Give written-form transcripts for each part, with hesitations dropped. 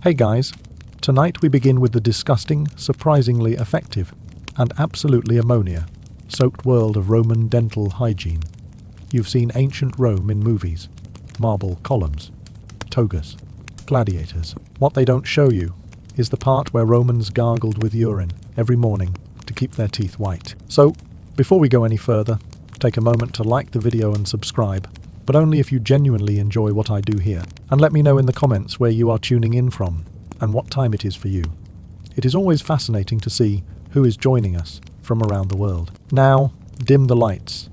Hey guys, tonight we begin with the disgusting, surprisingly effective, and absolutely ammonia-soaked world of Roman dental hygiene. You've seen ancient Rome in movies, marble columns, togas, gladiators. What they don't show you is the part where Romans gargled with urine every morning to keep their teeth white. So, before we go any further, take a moment to like the video and subscribe, but only if you genuinely enjoy what I do here. And let me know in the comments where you are tuning in from and what time it is for you. It is always fascinating to see who is joining us from around the world. Now, dim the lights.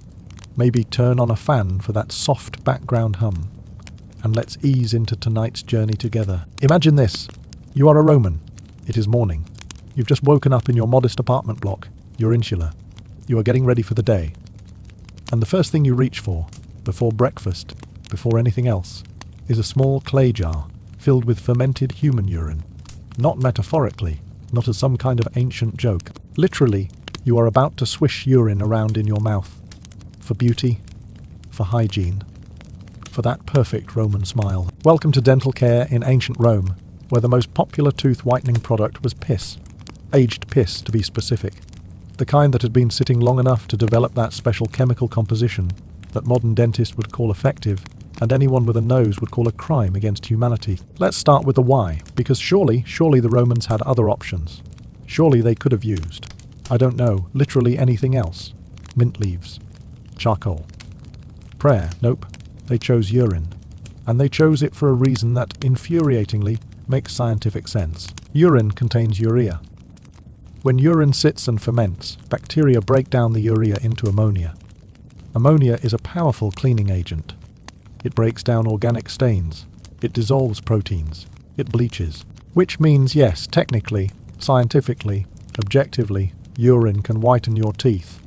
Maybe turn on a fan for that soft background hum. And let's ease into tonight's journey together. Imagine this. You are a Roman. It is morning. You've just woken up in your modest apartment block. You're insular. You are getting ready for the day. And the first thing you reach for, before breakfast, before anything else, is a small clay jar filled with fermented human urine. Not metaphorically, not as some kind of ancient joke. Literally, you are about to swish urine around in your mouth. For beauty, for hygiene, for that perfect Roman smile. Welcome to dental care in ancient Rome, where the most popular tooth whitening product was piss. Aged piss, to be specific. The kind that had been sitting long enough to develop that special chemical composition that modern dentists would call effective, and anyone with a nose would call a crime against humanity. Let's start with the why, because surely the Romans had other options. Surely they could have used, I don't know, literally anything else. Mint leaves. Charcoal. Prayer. Nope. They chose urine. And they chose it for a reason that, infuriatingly, makes scientific sense. Urine contains urea. When urine sits and ferments, bacteria break down the urea into ammonia. Ammonia is a powerful cleaning agent. It breaks down organic stains. It dissolves proteins. It bleaches. Which means, yes, technically, scientifically, objectively, urine can whiten your teeth.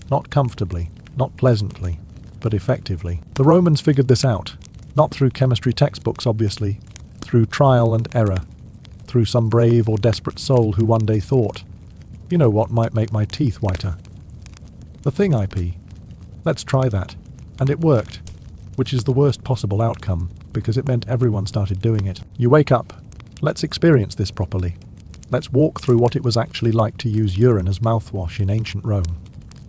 Not comfortably, not pleasantly, but effectively. The Romans figured this out. Not through chemistry textbooks, obviously. Through trial and error. Through some brave or desperate soul who one day thought, you know what might make my teeth whiter? The thing I pee. Let's try that. And it worked. Which is the worst possible outcome, because it meant everyone started doing it. You wake up. Let's experience this properly. Let's walk through what it was actually like to use urine as mouthwash in ancient Rome.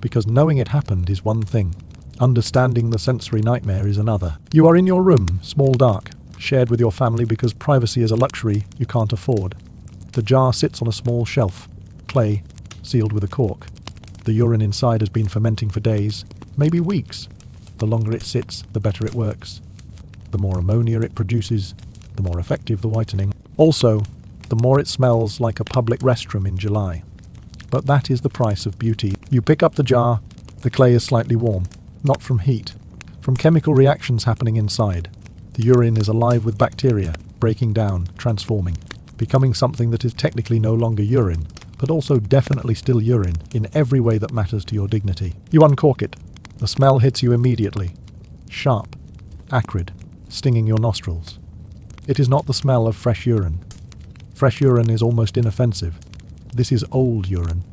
Because knowing it happened is one thing. Understanding the sensory nightmare is another. You are in your room, small dark, shared with your family because privacy is a luxury you can't afford. The jar sits on a small shelf, clay, sealed with a cork. The urine inside has been fermenting for days, maybe weeks. The longer it sits, the better it works. The more ammonia it produces, the more effective the whitening. Also, the more it smells like a public restroom in July. But that is the price of beauty. You pick up the jar, the clay is slightly warm, not from heat, from chemical reactions happening inside. The urine is alive with bacteria, breaking down, transforming, becoming something that is technically no longer urine, but also definitely still urine in every way that matters to your dignity. You uncork it. The smell hits you immediately. Sharp, acrid, stinging your nostrils. It is not the smell of fresh urine. Fresh urine is almost inoffensive. This is old urine,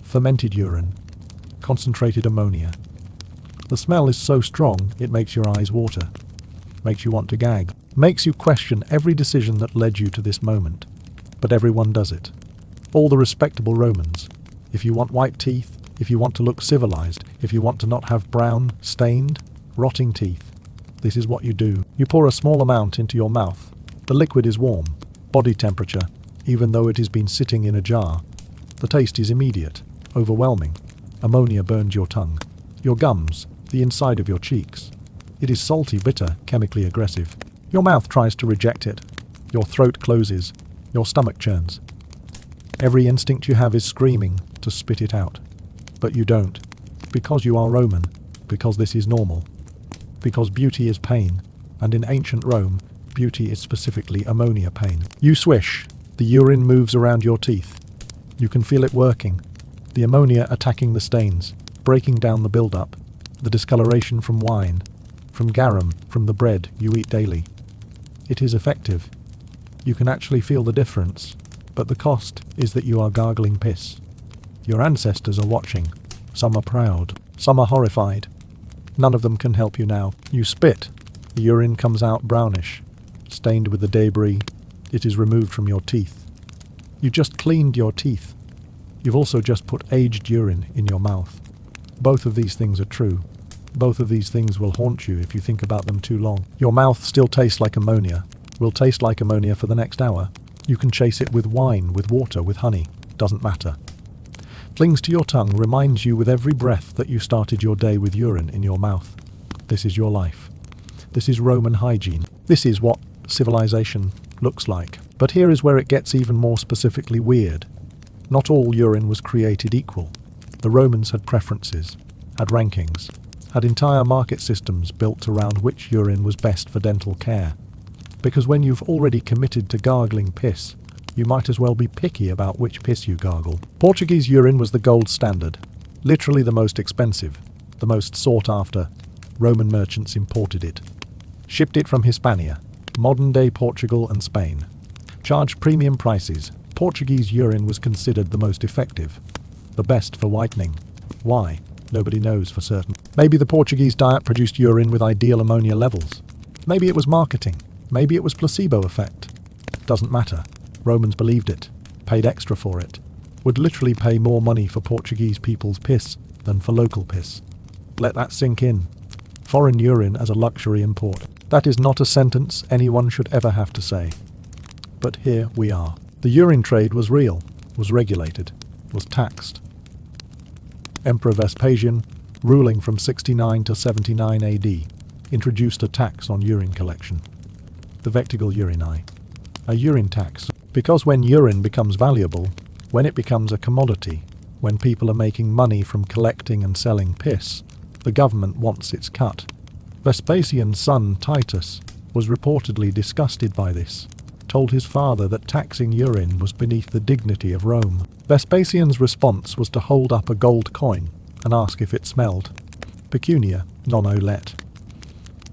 fermented urine, concentrated ammonia. The smell is so strong it makes your eyes water, makes you want to gag, makes you question every decision that led you to this moment. But everyone does it. All the respectable Romans. If you want white teeth, if you want to look civilized, if you want to not have brown, stained, rotting teeth, this is what you do. You pour a small amount into your mouth. The liquid is warm, body temperature, even though it has been sitting in a jar. The taste is immediate, overwhelming. Ammonia burns your tongue, your gums, the inside of your cheeks. It is salty, bitter, chemically aggressive. Your mouth tries to reject it. Your throat closes. Your stomach churns. Every instinct you have is screaming to spit it out. But you don't. Because you are Roman. Because this is normal. Because beauty is pain. And in ancient Rome, beauty is specifically ammonia pain. You swish. The urine moves around your teeth. You can feel it working. The ammonia attacking the stains, breaking down the build-up, the discoloration from wine, from garum, from the bread you eat daily. It is effective. You can actually feel the difference. But the cost is that you are gargling piss. Your ancestors are watching. Some are proud. Some are horrified. None of them can help you now. You spit. The urine comes out brownish, stained with the debris, It is removed from your teeth. You just cleaned your teeth. You've also just put aged urine in your mouth. Both of these things are true. Both of these things will haunt you if you think about them too long. Your mouth still tastes like ammonia, will taste like ammonia for the next hour. You can chase it with wine, with water, with honey. Doesn't matter. Clings to your tongue, reminds you with every breath that you started your day with urine in your mouth. This is your life. This is Roman hygiene. This is what civilization looks like. But here is where it gets even more specifically weird. Not all urine was created equal. The Romans had preferences, had rankings, had entire market systems built around which urine was best for dental care. Because when you've already committed to gargling piss, you might as well be picky about which piss you gargle. Portuguese urine was the gold standard, literally the most expensive, the most sought after. Roman merchants imported it, shipped it from Hispania, modern-day Portugal and Spain. Charged premium prices. Portuguese urine was considered the most effective, the best for whitening. Why? Nobody knows for certain. Maybe the Portuguese diet produced urine with ideal ammonia levels. Maybe it was marketing. Maybe it was placebo effect. Doesn't matter. Romans believed it, paid extra for it, would literally pay more money for Portuguese people's piss than for local piss. Let that sink in. Foreign urine as a luxury import. That is not a sentence anyone should ever have to say. But here we are. The urine trade was real, was regulated, was taxed. Emperor Vespasian, ruling from 69 to 79 AD, introduced a tax on urine collection. The vectigal urinae. A urine tax. Because when urine becomes valuable, when it becomes a commodity, when people are making money from collecting and selling piss, the government wants its cut. Vespasian's son Titus was reportedly disgusted by this, told his father that taxing urine was beneath the dignity of Rome. Vespasian's response was to hold up a gold coin and ask if it smelled. Pecunia non olet.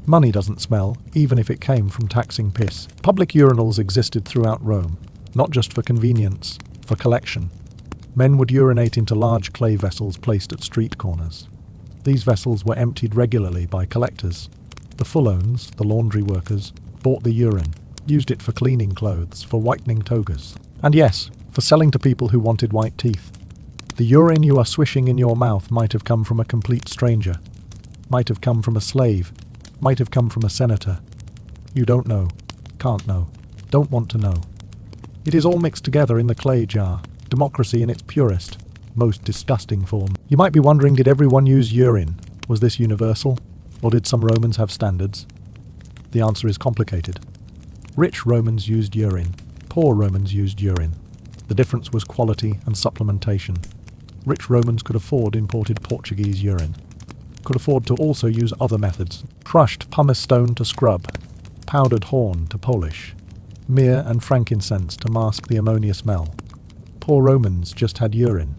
Money doesn't smell, even if it came from taxing piss. Public urinals existed throughout Rome, not just for convenience, for collection. Men would urinate into large clay vessels placed at street corners. These vessels were emptied regularly by collectors. The fullones, the laundry workers, bought the urine, used it for cleaning clothes, for whitening togas. And yes, for selling to people who wanted white teeth. The urine you are swishing in your mouth might have come from a complete stranger, might have come from a slave, might have come from a senator. You don't know, can't know, don't want to know. It is all mixed together in the clay jar, democracy in its purest, most disgusting form. You might be wondering, did everyone use urine? Was this universal? Or did some Romans have standards? The answer is complicated. Rich Romans used urine. Poor Romans used urine. The difference was quality and supplementation. Rich Romans could afford imported Portuguese urine. Could afford to also use other methods. Crushed pumice stone to scrub. Powdered horn to polish. Myrrh and frankincense to mask the ammonia smell. Poor Romans just had urine.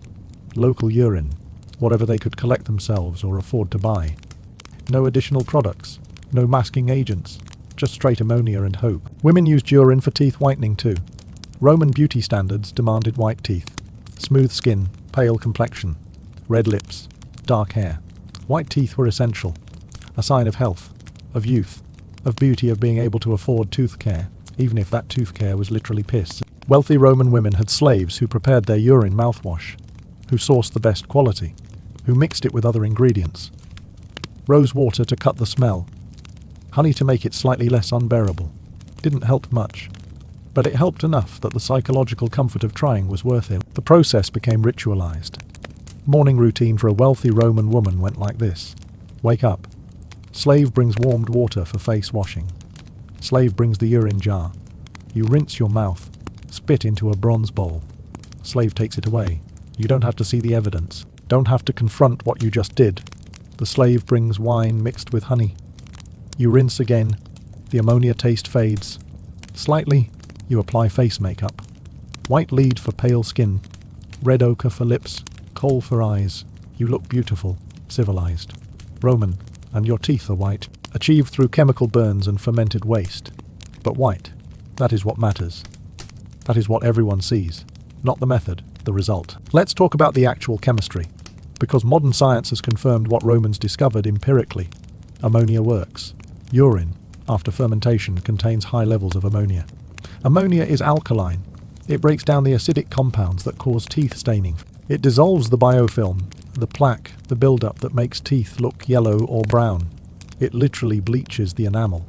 Local urine. Whatever they could collect themselves or afford to buy. No additional products. No masking agents. Just straight ammonia and hope. Women used urine for teeth whitening too. Roman beauty standards demanded white teeth, smooth skin, pale complexion, red lips, dark hair. White teeth were essential, a sign of health, of youth, of beauty, of being able to afford tooth care, even if that tooth care was literally piss. Wealthy Roman women had slaves who prepared their urine mouthwash, who sourced the best quality, who mixed it with other ingredients. Rose water to cut the smell, honey to make it slightly less unbearable. Didn't help much, but it helped enough that the psychological comfort of trying was worth it. The process became ritualized. Morning routine for a wealthy Roman woman went like this. Wake up. Slave brings warmed water for face washing. Slave brings the urine jar. You rinse your mouth, spit into a bronze bowl. Slave takes it away. You don't have to see the evidence. Don't have to confront what you just did. The slave brings wine mixed with honey. You rinse again. The ammonia taste fades. Slightly, you apply face makeup. White lead for pale skin. Red ochre for lips. Kohl for eyes. You look beautiful, civilized. Roman, and your teeth are white. Achieved through chemical burns and fermented waste. But white. That is what matters. That is what everyone sees. Not the method, the result. Let's talk about the actual chemistry. Because modern science has confirmed what Romans discovered empirically. Ammonia works. Urine, after fermentation, contains high levels of ammonia. Ammonia is alkaline. It breaks down the acidic compounds that cause teeth staining. It dissolves the biofilm, the plaque, the buildup that makes teeth look yellow or brown. It literally bleaches the enamel.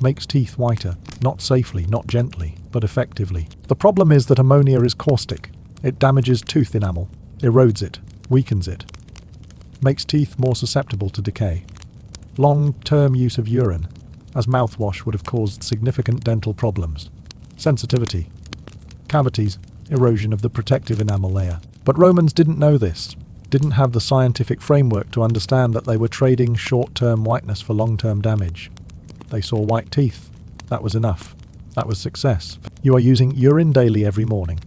Makes teeth whiter, not safely, not gently, but effectively. The problem is that ammonia is caustic. It damages tooth enamel, erodes it, weakens it. Makes teeth more susceptible to decay. Long-term use of urine as mouthwash would have caused significant dental problems. Sensitivity, cavities, erosion of the protective enamel layer. But Romans didn't know this, didn't have the scientific framework to understand that they were trading short-term whiteness for long-term damage. They saw white teeth. That was enough. That was success. You are using urine daily every morning.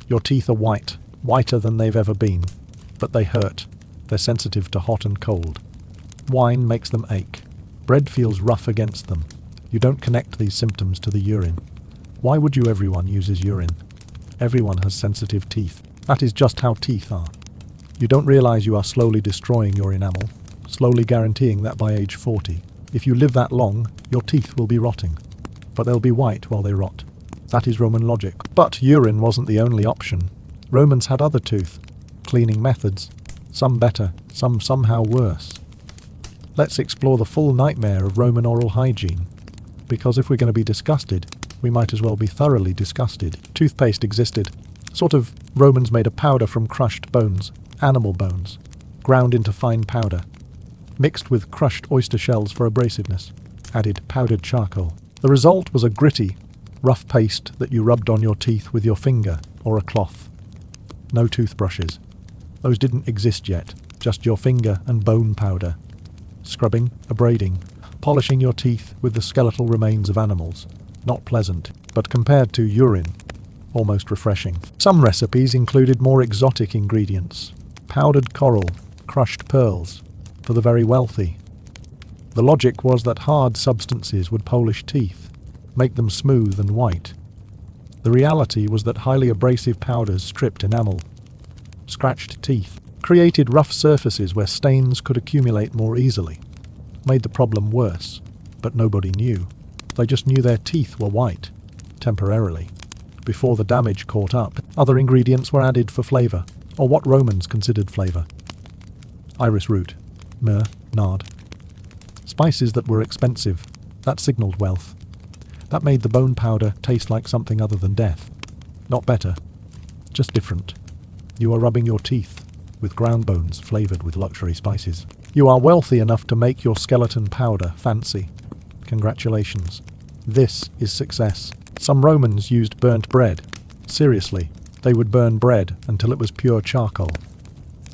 Your teeth are white, whiter than they've ever been. But they hurt. They're sensitive to hot and cold. Wine makes them ache. Bread feels rough against them. You don't connect these symptoms to the urine. Why would you? Everyone uses urine. Everyone has sensitive teeth. That is just how teeth are. You don't realize you are slowly destroying your enamel, slowly guaranteeing that by age 40, if you live that long, your teeth will be rotting. But they'll be white while they rot. That is Roman logic. But urine wasn't the only option. Romans had other tooth cleaning methods, some better, some somehow worse. Let's explore the full nightmare of Roman oral hygiene. Because if we're going to be disgusted, we might as well be thoroughly disgusted. Toothpaste existed. Romans made a powder from crushed bones, animal bones, ground into fine powder, mixed with crushed oyster shells for abrasiveness, added powdered charcoal. The result was a gritty, rough paste that you rubbed on your teeth with your finger or a cloth. No toothbrushes. Those didn't exist yet, just your finger and bone powder. Scrubbing, abrading, polishing your teeth with the skeletal remains of animals. Not pleasant, but compared to urine, almost refreshing. Some recipes included more exotic ingredients. Powdered coral, crushed pearls, for the very wealthy. The logic was that hard substances would polish teeth, make them smooth and white. The reality was that highly abrasive powders stripped enamel, scratched teeth, created rough surfaces where stains could accumulate more easily, made the problem worse, but nobody knew. They just knew their teeth were white, temporarily. Before the damage caught up, other ingredients were added for flavor, or what Romans considered flavor. Iris root, myrrh, nard. Spices that were expensive, that signaled wealth. That made the bone powder taste like something other than death. Not better, just different. You are rubbing your teeth with ground bones flavored with luxury spices. You are wealthy enough to make your skeleton powder fancy. Congratulations. This is success. Some Romans used burnt bread. Seriously, they would burn bread until it was pure charcoal.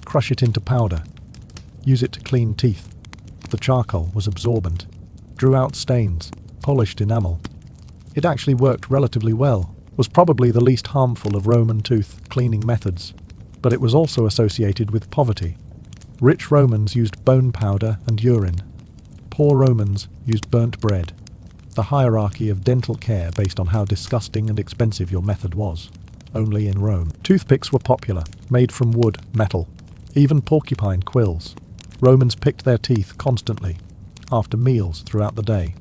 Crush it into powder. Use it to clean teeth. The charcoal was absorbent, drew out stains, polished enamel. It actually worked relatively well, was probably the least harmful of Roman tooth cleaning methods, but it was also associated with poverty. Rich Romans used bone powder and urine. Poor Romans used burnt bread. The hierarchy of dental care based on how disgusting and expensive your method was. Only in Rome. Toothpicks were popular, made from wood, metal, even porcupine quills. Romans picked their teeth constantly, after meals throughout the day.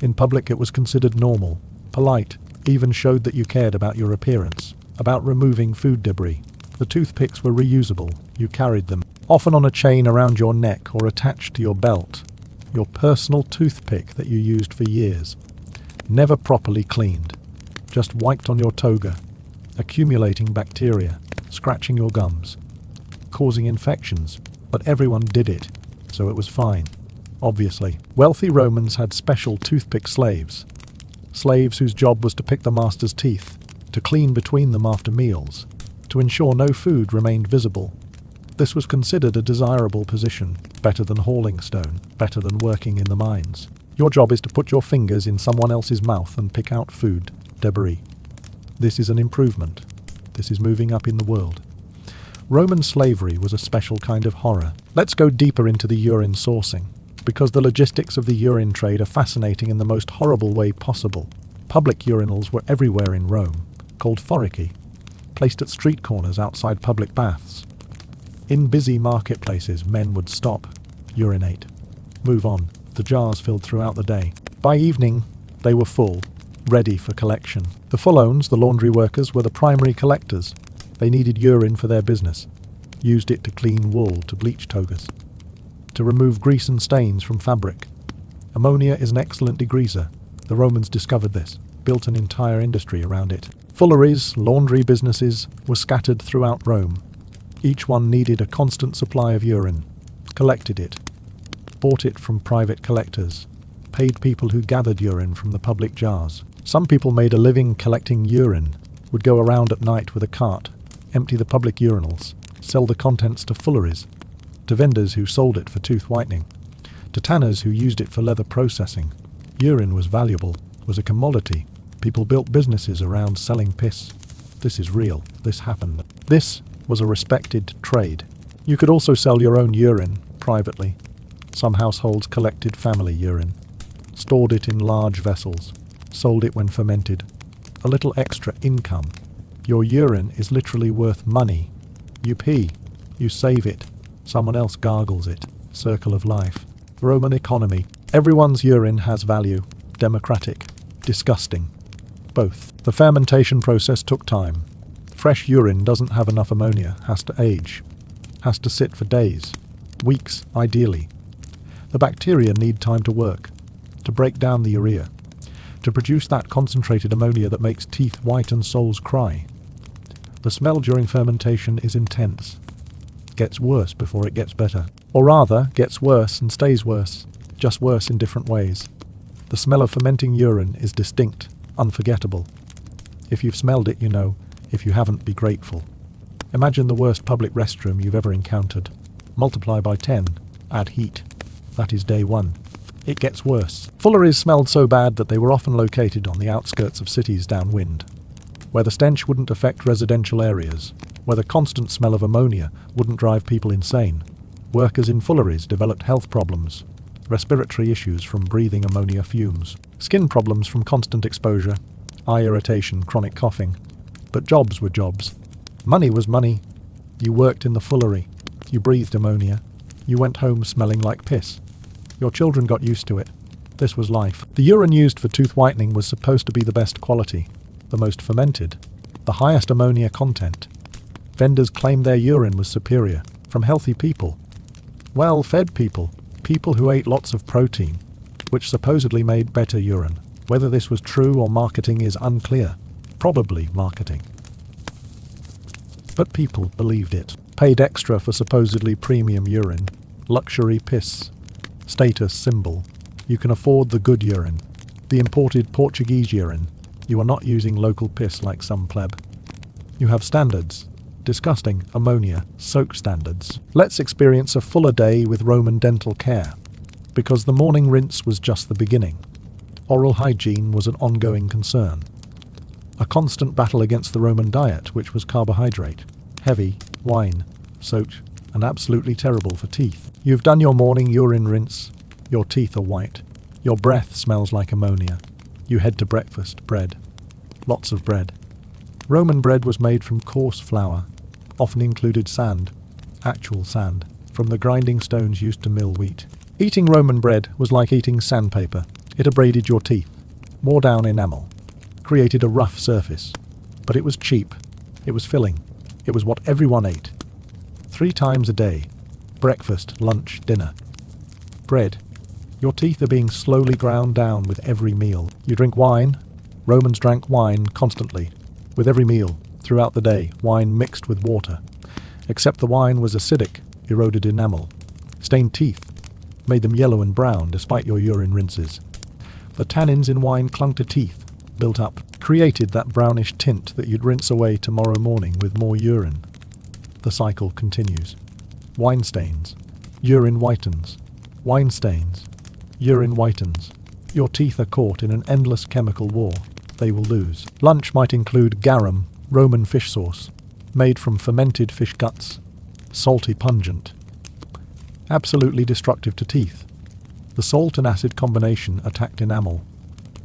In public it was considered normal, polite, even showed that you cared about your appearance, about removing food debris. The toothpicks were reusable, you carried them, often on a chain around your neck or attached to your belt. Your personal toothpick that you used for years. Never properly cleaned, just wiped on your toga, accumulating bacteria, scratching your gums, causing infections, but everyone did it, so it was fine. Obviously, wealthy Romans had special toothpick slaves. Slaves whose job was to pick the master's teeth, to clean between them after meals, to ensure no food remained visible. This was considered a desirable position, better than hauling stone, better than working in the mines. Your job is to put your fingers in someone else's mouth and pick out food, debris. This is an improvement. This is moving up in the world. Roman slavery was a special kind of horror. Let's go deeper into the urine sourcing, because the logistics of the urine trade are fascinating in the most horrible way possible. Public urinals were everywhere in Rome, called forici, placed at street corners outside public baths. In busy marketplaces, men would stop, urinate, move on. The jars filled throughout the day. By evening, they were full. ready for collection. The Fullones, the laundry workers, were the primary collectors. They needed urine for their business, used it to clean wool, to bleach togas, to remove grease and stains from fabric. Ammonia is an excellent degreaser. The Romans discovered this, built an entire industry around it. Fulleries, laundry businesses, were scattered throughout Rome. Each one needed a constant supply of urine, collected it, bought it from private collectors, paid people who gathered urine from the public jars. Some people made a living collecting urine, would go around at night with a cart, empty the public urinals, sell the contents to fulleries, to vendors who sold it for tooth whitening, to tanners who used it for leather processing. Urine was valuable, was a commodity. People built businesses around selling piss. This is real. This happened. This was a respected trade. You could also sell your own urine privately. Some households collected family urine, stored it in large vessels, sold it when fermented. A little extra income. Your urine is literally worth money. You pee, you save it, someone else gargles it. Circle of life. Roman economy. Everyone's urine has value. Democratic. Disgusting. Both. The fermentation process took time. Fresh urine doesn't have enough ammonia, has to age, has to sit for days, weeks ideally. The bacteria need time to work, to break down the urea, to produce that concentrated ammonia that makes teeth white and souls cry. The smell during fermentation is intense. Gets worse before it gets better. Or rather, gets worse and stays worse, just worse in different ways. The smell of fermenting urine is distinct, unforgettable. If you've smelled it, you know. If you haven't, be grateful. Imagine the worst public restroom you've ever encountered. Multiply by 10. Add heat. That is day one. It gets worse. Fulleries smelled so bad that they were often located on the outskirts of cities downwind, where the stench wouldn't affect residential areas, where the constant smell of ammonia wouldn't drive people insane. Workers in fulleries developed health problems, respiratory issues from breathing ammonia fumes, skin problems from constant exposure, eye irritation, chronic coughing. But jobs were jobs. Money was money. You worked in the fullery. You breathed ammonia. You went home smelling like piss. Your children got used to it. This was life. The urine used for tooth whitening was supposed to be the best quality, the most fermented, the highest ammonia content. Vendors claimed their urine was superior, from healthy people. Well-fed people, people who ate lots of protein, which supposedly made better urine. Whether this was true or marketing is unclear. Probably marketing. But people believed it. Paid extra for supposedly premium urine. Luxury piss. Status symbol. You can afford the good urine. The imported Portuguese urine. You are not using local piss like some pleb. You have standards. Disgusting ammonia soak standards. Let's experience a fuller day with Roman dental care. Because the morning rinse was just the beginning. Oral hygiene was an ongoing concern. A constant battle against the Roman diet, which was carbohydrate, heavy, wine, soaked, and absolutely terrible for teeth. You've done your morning urine rinse. Your teeth are white. Your breath smells like ammonia. You head to breakfast, bread. Lots of bread. Roman bread was made from coarse flour, often included sand, actual sand, from the grinding stones used to mill wheat. Eating Roman bread was like eating sandpaper. It abraded your teeth, wore down enamel, created a rough surface. But it was cheap. It was filling. It was what everyone ate. 3 times a day. Breakfast, lunch, dinner. Bread. Your teeth are being slowly ground down with every meal. You drink wine. Romans drank wine constantly. With every meal, throughout the day, wine mixed with water. Except the wine was acidic, eroded enamel, stained teeth, made them yellow and brown despite your urine rinses. The tannins in wine clung to teeth, built up, created that brownish tint that you'd rinse away tomorrow morning with more urine. The cycle continues. Wine stains. Urine whitens. Wine stains. Urine whitens. Your teeth are caught in an endless chemical war. They will lose. Lunch might include garum, Roman fish sauce, made from fermented fish guts, salty pungent, absolutely destructive to teeth. The salt and acid combination attacked enamel.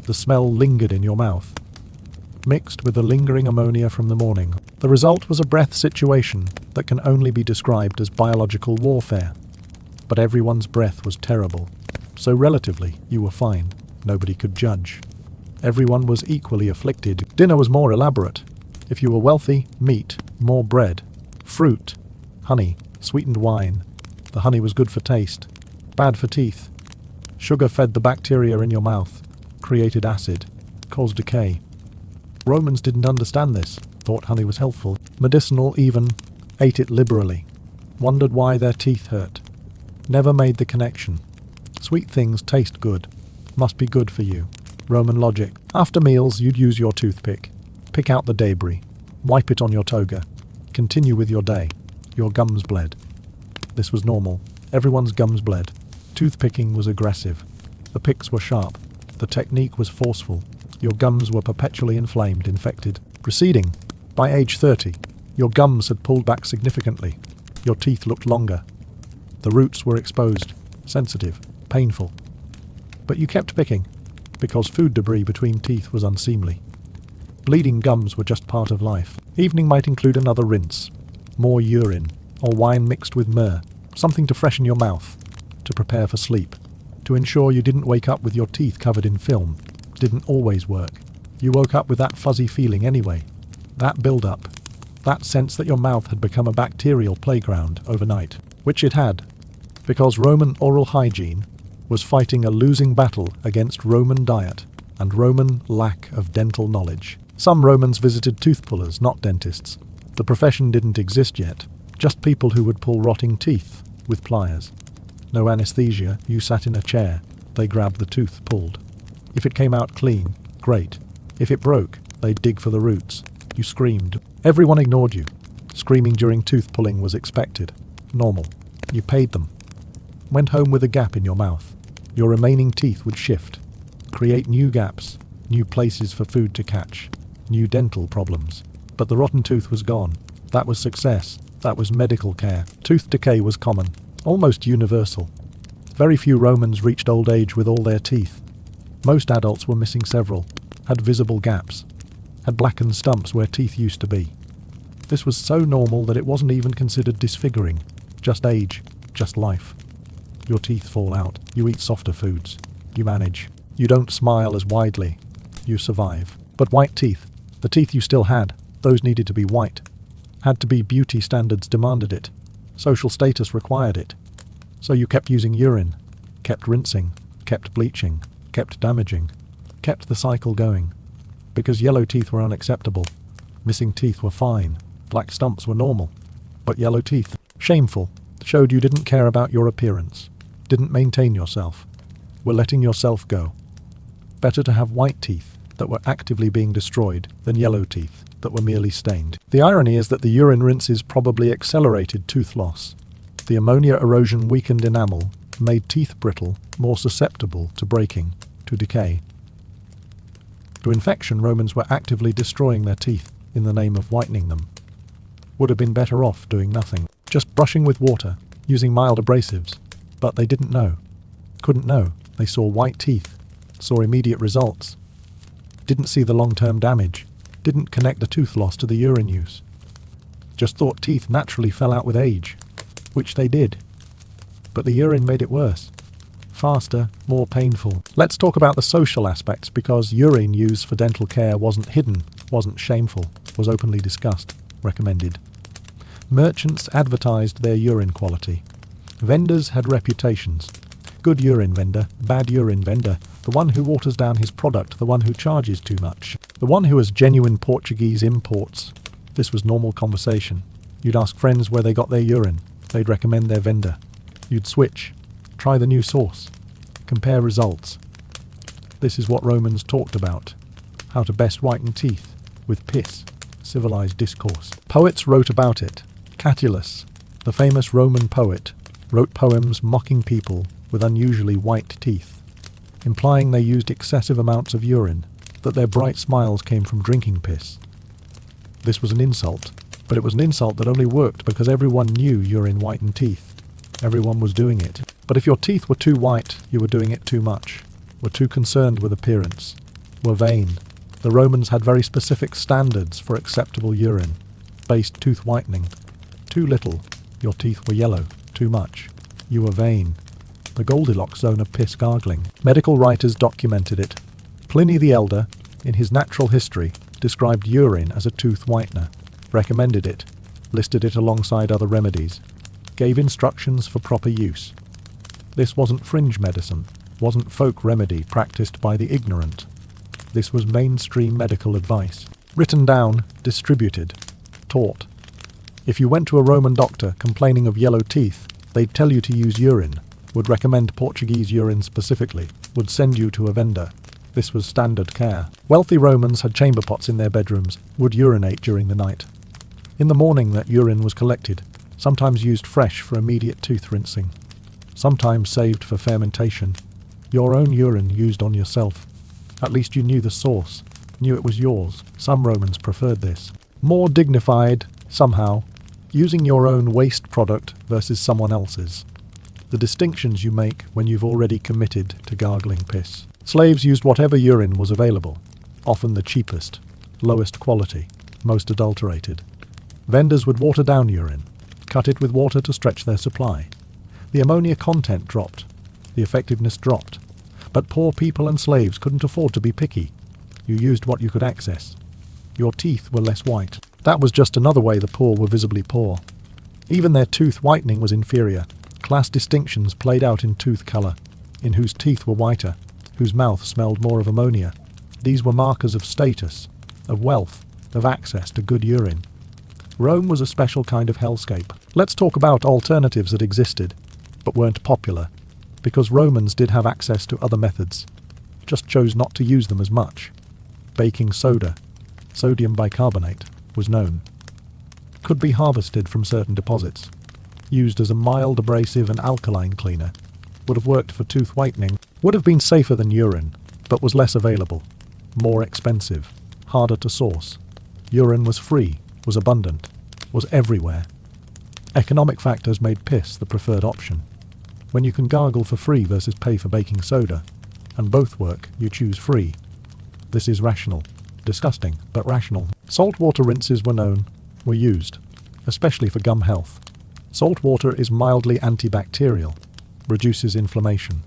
The smell lingered in your mouth, mixed with the lingering ammonia from the morning. The result was a breath situation that can only be described as biological warfare. But everyone's breath was terrible, so relatively you were fine. Nobody could judge. Everyone was equally afflicted. Dinner was more elaborate. If you were wealthy, meat, more bread, fruit, honey, sweetened wine. The honey was good for taste, bad for teeth. Sugar fed the bacteria in your mouth, created acid, caused decay. Romans didn't understand this, thought honey was helpful, medicinal even, ate it liberally, wondered why their teeth hurt. Never made the connection. Sweet things taste good, must be good for you. Roman logic. After meals, you'd use your toothpick, pick out the debris, wipe it on your toga, continue with your day. Your gums bled. This was normal. Everyone's gums bled. Toothpicking was aggressive. The picks were sharp. The technique was forceful. Your gums were perpetually inflamed, infected, receding. By age 30, your gums had pulled back significantly. Your teeth looked longer. The roots were exposed, sensitive, painful. But you kept picking, because food debris between teeth was unseemly. Bleeding gums were just part of life. Evening might include another rinse, more urine, or wine mixed with myrrh, something to freshen your mouth, to prepare for sleep, to ensure you didn't wake up with your teeth covered in film. Didn't always work. You woke up with that fuzzy feeling anyway. That build-up, that sense that your mouth had become a bacterial playground overnight, which it had, because Roman oral hygiene was fighting a losing battle against Roman diet and Roman lack of dental knowledge. Some Romans visited tooth pullers, not dentists. The profession didn't exist yet, just people who would pull rotting teeth with pliers. No anesthesia, you sat in a chair, they grabbed the tooth pulled. If it came out clean, great. If it broke, they'd dig for the roots. You screamed. Everyone ignored you. Screaming during tooth pulling was expected, normal. You paid them. Went home with a gap in your mouth. Your remaining teeth would shift, create new gaps, new places for food to catch, new dental problems. But the rotten tooth was gone. That was success. That was medical care. Tooth decay was common, almost universal. Very few Romans reached old age with all their teeth. Most adults were missing several, had visible gaps, had blackened stumps where teeth used to be. This was so normal that it wasn't even considered disfiguring. Just age, just life. Your teeth fall out. You eat softer foods. You manage. You don't smile as widely. You survive. But white teeth, the teeth you still had, those needed to be white. Had to be. Beauty standards demanded it. Social status required it. So you kept using urine, kept rinsing, kept bleaching, kept damaging, kept the cycle going. Because yellow teeth were unacceptable. Missing teeth were fine. Black stumps were normal. But yellow teeth, shameful, showed you didn't care about your appearance, didn't maintain yourself, were letting yourself go. Better to have white teeth that were actively being destroyed than yellow teeth that were merely stained. The irony is that the urine rinses probably accelerated tooth loss. The ammonia erosion weakened enamel, made teeth brittle, more susceptible to breaking, to decay. To infection, Romans were actively destroying their teeth in the name of whitening them. Would have been better off doing nothing, just brushing with water, using mild abrasives. But they didn't know. Couldn't know. They saw white teeth, saw immediate results. Didn't see the long-term damage, didn't connect the tooth loss to the urine use. Just thought teeth naturally fell out with age, which they did. But the urine made it worse. Faster, more painful. Let's talk about the social aspects, because urine use for dental care wasn't hidden, wasn't shameful, was openly discussed, recommended. Merchants advertised their urine quality. Vendors had reputations. Good urine vendor, bad urine vendor, the one who waters down his product, the one who charges too much, the one who has genuine Portuguese imports. This was normal conversation. You'd ask friends where they got their urine. They'd recommend their vendor. You'd switch. Try the new source. Compare results. This is what Romans talked about. How to best whiten teeth with piss. Civilized discourse. Poets wrote about it. Catullus, the famous Roman poet, wrote poems mocking people with unusually white teeth, implying they used excessive amounts of urine, that their bright smiles came from drinking piss. This was an insult, but it was an insult that only worked because everyone knew urine whitened teeth. Everyone was doing it. But if your teeth were too white, you were doing it too much, were too concerned with appearance, were vain. The Romans had very specific standards for acceptable urine-based tooth whitening. Too little, your teeth were yellow. Too much, you were vain. The Goldilocks zone of piss gargling. Medical writers documented it. Pliny the Elder, in his Natural History, described urine as a tooth whitener, recommended it, listed it alongside other remedies, gave instructions for proper use. This wasn't fringe medicine, wasn't folk remedy practiced by the ignorant. This was mainstream medical advice. Written down, distributed, taught. If you went to a Roman doctor complaining of yellow teeth, they'd tell you to use urine, would recommend Portuguese urine specifically, would send you to a vendor. This was standard care. Wealthy Romans had chamber pots in their bedrooms, would urinate during the night. In the morning that urine was collected, sometimes used fresh for immediate tooth rinsing, sometimes saved for fermentation. Your own urine used on yourself. At least you knew the source, knew it was yours. Some Romans preferred this. More dignified, somehow, using your own waste product versus someone else's. The distinctions you make when you've already committed to gargling piss. Slaves used whatever urine was available, often the cheapest, lowest quality, most adulterated. Vendors would water down urine, cut it with water to stretch their supply. The ammonia content dropped, the effectiveness dropped, but poor people and slaves couldn't afford to be picky. You used what you could access. Your teeth were less white. That was just another way the poor were visibly poor. Even their tooth whitening was inferior. Class distinctions played out in tooth colour, in whose teeth were whiter, whose mouth smelled more of ammonia. These were markers of status, of wealth, of access to good urine. Rome was a special kind of hellscape. Let's talk about alternatives that existed, but weren't popular, because Romans did have access to other methods, just chose not to use them as much. Baking soda, sodium bicarbonate, was known. Could be harvested from certain deposits. Used as a mild abrasive and alkaline cleaner. Would have worked for tooth whitening. Would have been safer than urine, but was less available. More expensive. Harder to source. Urine was free, was abundant, was everywhere. Economic factors made piss the preferred option. When you can gargle for free versus pay for baking soda, and both work, you choose free. This is rational. Disgusting, but rational. Saltwater rinses were known, were used, especially for gum health. Salt water is mildly antibacterial, reduces inflammation,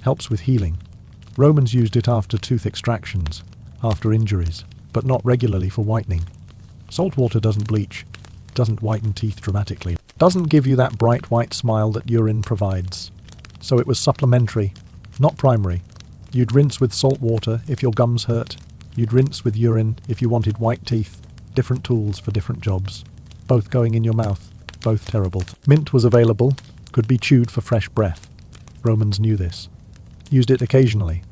helps with healing. Romans used it after tooth extractions, after injuries, but not regularly for whitening. Salt water doesn't bleach, doesn't whiten teeth dramatically, doesn't give you that bright white smile that urine provides. So it was supplementary, not primary. You'd rinse with salt water if your gums hurt. You'd rinse with urine if you wanted white teeth. Different tools for different jobs. Both going in your mouth. Both terrible. Mint was available. Could be chewed for fresh breath. Romans knew this. Used it occasionally.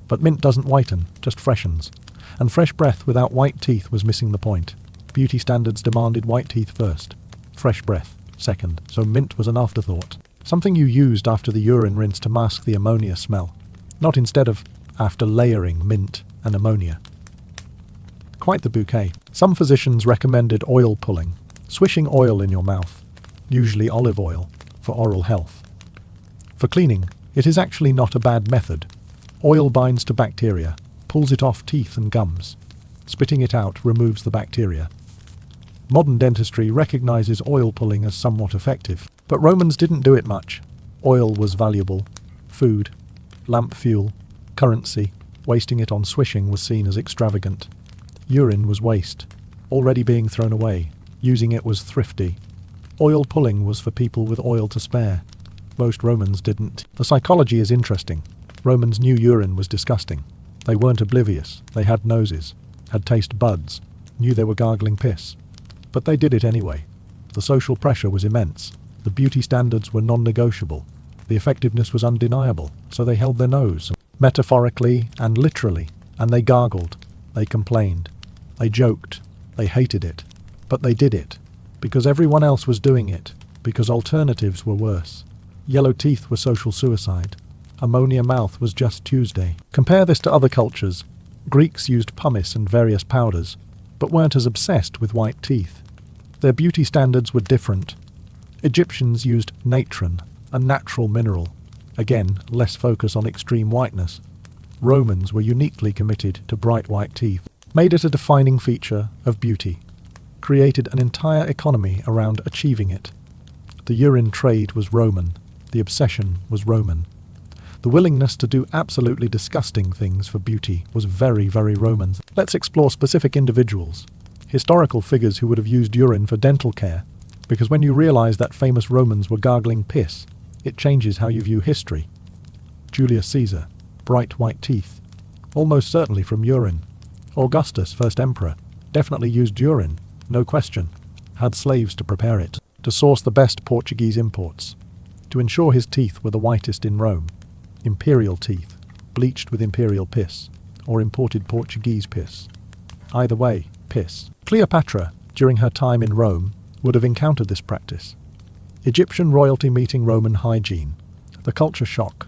But mint doesn't whiten, just freshens. And fresh breath without white teeth was missing the point. Beauty standards demanded white teeth first. Fresh breath second. So mint was an afterthought. Something you used after the urine rinse to mask the ammonia smell. Not instead of after layering mint and ammonia. Quite the bouquet. Some physicians recommended oil pulling, swishing oil in your mouth, usually olive oil, for oral health. For cleaning, it is actually not a bad method. Oil binds to bacteria, pulls it off teeth and gums. Spitting it out removes the bacteria. Modern dentistry recognizes oil pulling as somewhat effective, but Romans didn't do it much. Oil was valuable. Food, lamp fuel, currency. Wasting it on swishing was seen as extravagant. Urine was waste, already being thrown away. Using it was thrifty. Oil pulling was for people with oil to spare. Most Romans didn't. The psychology is interesting. Romans knew urine was disgusting. They weren't oblivious. They had noses, had taste buds, knew they were gargling piss. But they did it anyway. The social pressure was immense. The beauty standards were non-negotiable. The effectiveness was undeniable, so they held their nose, metaphorically and literally, and they gargled. They complained. They joked. They hated it. But they did it. Because everyone else was doing it. Because alternatives were worse. Yellow teeth were social suicide. Ammonia mouth was just Tuesday. Compare this to other cultures. Greeks used pumice and various powders, but weren't as obsessed with white teeth. Their beauty standards were different. Egyptians used natron, a natural mineral. Again, less focus on extreme whiteness. Romans were uniquely committed to bright white teeth. Made it a defining feature of beauty. Created an entire economy around achieving it. The urine trade was Roman. The obsession was Roman. The willingness to do absolutely disgusting things for beauty was very, very Roman. Let's explore specific individuals, historical figures who would have used urine for dental care, because when you realize that famous Romans were gargling piss, it changes how you view history. Julius Caesar, bright white teeth, almost certainly from urine. Augustus, first emperor, definitely used urine, no question, had slaves to prepare it, to source the best Portuguese imports, to ensure his teeth were the whitest in Rome. Imperial teeth, bleached with imperial piss, or imported Portuguese piss. Either way, piss. Cleopatra, during her time in Rome, would have encountered this practice. Egyptian royalty meeting Roman hygiene. The culture shock.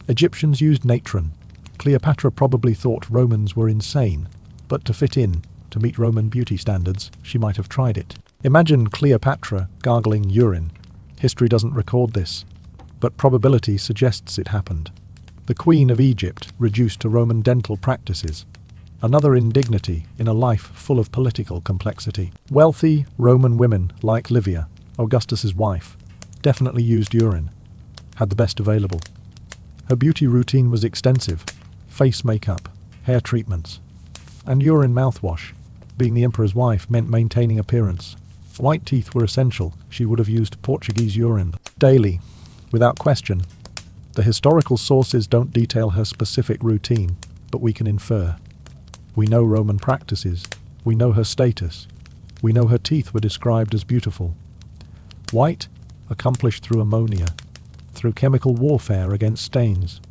Egyptians used natron. Cleopatra probably thought Romans were insane, but to fit in, to meet Roman beauty standards, she might have tried it. Imagine Cleopatra gargling urine. History doesn't record this, but probability suggests it happened. The Queen of Egypt reduced to Roman dental practices. Another indignity in a life full of political complexity. Wealthy Roman women like Livia, Augustus's wife, definitely used urine, had the best available. Her beauty routine was extensive: face makeup, hair treatments, and urine mouthwash. Being the emperor's wife meant maintaining appearance. White teeth were essential. She would have used Portuguese urine daily, without question. The historical sources don't detail her specific routine, but we can infer. We know Roman practices. We know her status. We know her teeth were described as beautiful. White, accomplished through ammonia, through chemical warfare against stains,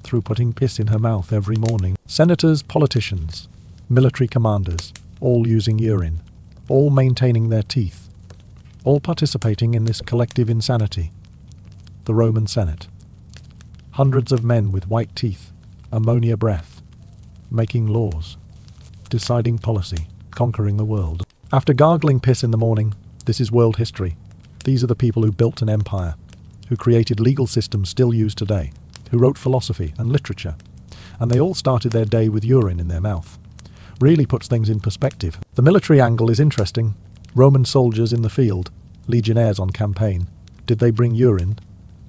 through putting piss in her mouth every morning. Senators, politicians, military commanders, all using urine, all maintaining their teeth, all participating in this collective insanity. The Roman Senate. Hundreds of men with white teeth, ammonia breath, making laws, deciding policy, conquering the world. After gargling piss in the morning, this is world history. These are the people who built an empire, who created legal systems still used today, who wrote philosophy and literature, and they all started their day with urine in their mouth. Really puts things in perspective. The military angle is interesting. Roman soldiers in the field, legionnaires on campaign. Did they bring urine?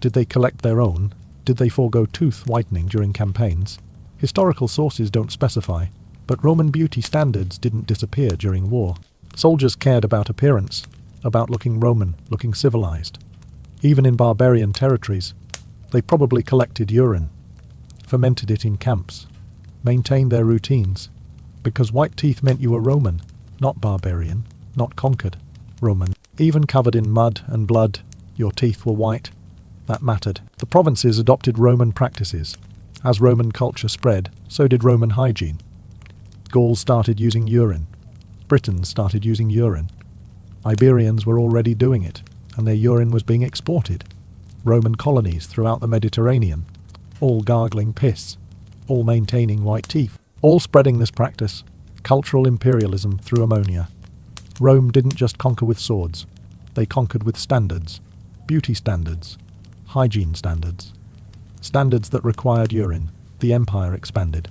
Did they collect their own? Did they forego tooth whitening during campaigns? Historical sources don't specify, but Roman beauty standards didn't disappear during war. Soldiers cared about appearance, about looking Roman, looking civilized. Even in barbarian territories, they probably collected urine, fermented it in camps, maintained their routines, because white teeth meant you were Roman, not barbarian, not conquered. Roman. Even covered in mud and blood, your teeth were white. That mattered. The provinces adopted Roman practices. As Roman culture spread, so did Roman hygiene. Gauls started using urine. Britons started using urine. Iberians were already doing it, and their urine was being exported. Roman colonies throughout the Mediterranean, all gargling piss, all maintaining white teeth, all spreading this practice. Cultural imperialism through ammonia. Rome didn't just conquer with swords. They conquered with standards, beauty standards, hygiene standards, standards that required urine. The empire expanded.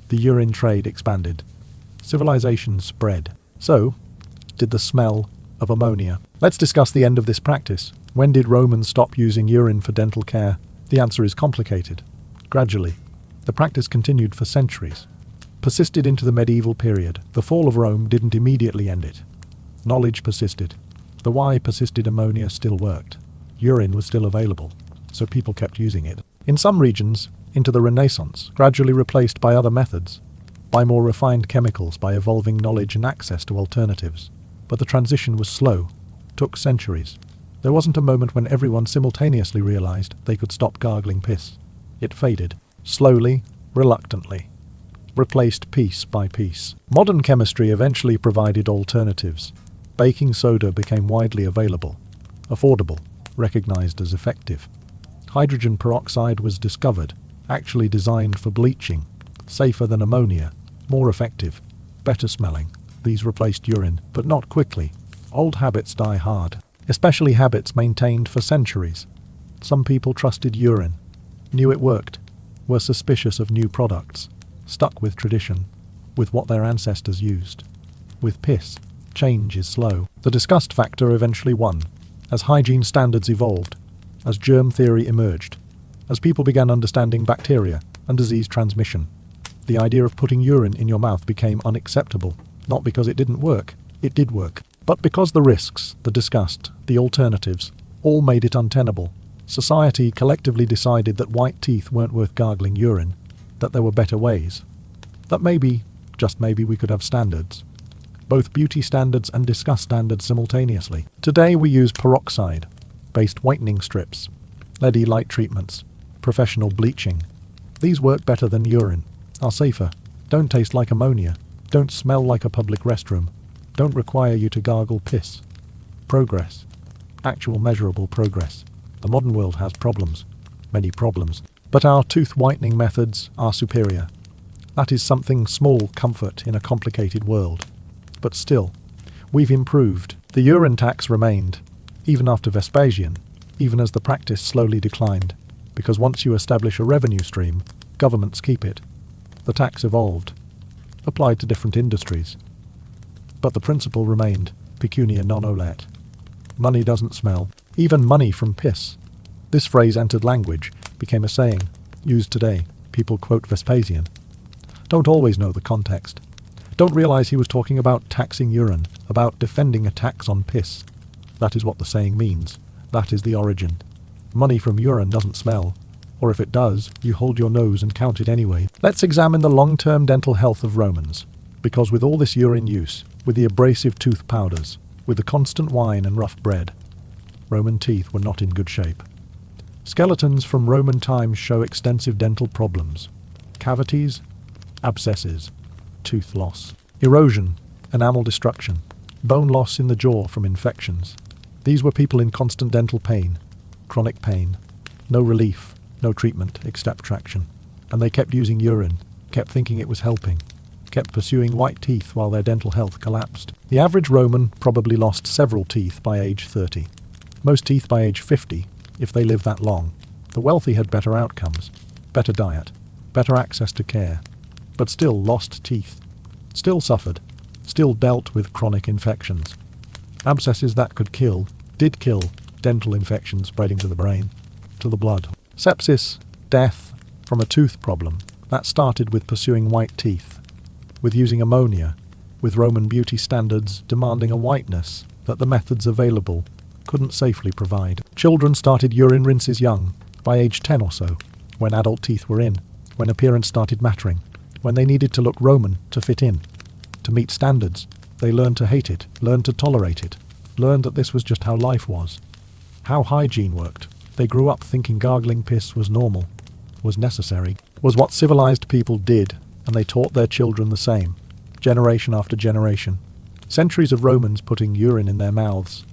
The urine trade expanded. Civilization spread. So, did the smell of ammonia. Let's discuss the end of this practice. When did Romans stop using urine for dental care? The answer is complicated. Gradually. The practice continued for centuries. Persisted into the medieval period. The fall of Rome didn't immediately end it. Knowledge persisted. The why persisted. Ammonia still worked. Urine was still available, so people kept using it. In some regions, into the Renaissance, gradually replaced by other methods, by more refined chemicals, by evolving knowledge and access to alternatives. But the transition was slow, took centuries. There wasn't a moment when everyone simultaneously realized they could stop gargling piss. It faded, slowly, reluctantly, replaced piece by piece. Modern chemistry eventually provided alternatives. Baking soda became widely available, affordable, recognized as effective. Hydrogen peroxide was discovered, actually designed for bleaching, safer than ammonia, more effective, better smelling. These replaced urine, but not quickly. Old habits die hard, especially habits maintained for centuries. Some people trusted urine, knew it worked, were suspicious of new products, stuck with tradition, with what their ancestors used. With piss, change is slow. The disgust factor eventually won, as hygiene standards evolved, as germ theory emerged, as people began understanding bacteria and disease transmission. The idea of putting urine in your mouth became unacceptable, not because it didn't work, it did work, but because the risks, the disgust, the alternatives, all made it untenable. Society collectively decided that white teeth weren't worth gargling urine, that there were better ways, that maybe, just maybe, we could have standards. Both beauty standards and disgust standards simultaneously. Today we use peroxide-based whitening strips, LED light treatments, professional bleaching. These work better than urine, are safer, don't taste like ammonia, don't smell like a public restroom, don't require you to gargle piss. Progress. Actual measurable progress. The modern world has problems, many problems, but our tooth whitening methods are superior. That is something small comfort in a complicated world. But still, we've improved. The urine tax remained, even after Vespasian, even as the practice slowly declined, because once you establish a revenue stream, governments keep it. The tax evolved, applied to different industries. But the principle remained, pecunia non olet. Money doesn't smell, even money from piss. This phrase entered language, became a saying, used today. People quote Vespasian. Don't always know the context. Don't realize he was talking about taxing urine, about defending a tax on piss. That is what the saying means. That is the origin. Money from urine doesn't smell. Or if it does, you hold your nose and count it anyway. Let's examine the long-term dental health of Romans. Because with all this urine use, with the abrasive tooth powders, with the constant wine and rough bread, Roman teeth were not in good shape. Skeletons from Roman times show extensive dental problems. Cavities, abscesses, tooth loss, erosion, enamel destruction, bone loss in the jaw from infections. These were people in constant dental pain, chronic pain, no relief, no treatment except traction. And they kept using urine, kept thinking it was helping, kept pursuing white teeth while their dental health collapsed. The average Roman probably lost several teeth by age 30. Most teeth by age 50, if they live that long. The wealthy had better outcomes, better diet, better access to care, but still lost teeth, still suffered, still dealt with chronic infections. Abscesses that could kill, did kill, dental infections spreading to the brain, to the blood. Sepsis, death, from a tooth problem, that started with pursuing white teeth, with using ammonia, with Roman beauty standards demanding a whiteness that the methods available couldn't safely provide. Children started urine rinses young, by age 10 or so, when adult teeth were in, when appearance started mattering, when they needed to look Roman to fit in, to meet standards. They learned to hate it, learned to tolerate it, learned that this was just how life was, how hygiene worked. They grew up thinking gargling piss was normal, was necessary, was what civilized people did, and they taught their children the same, generation after generation. Centuries of Romans putting urine in their mouths,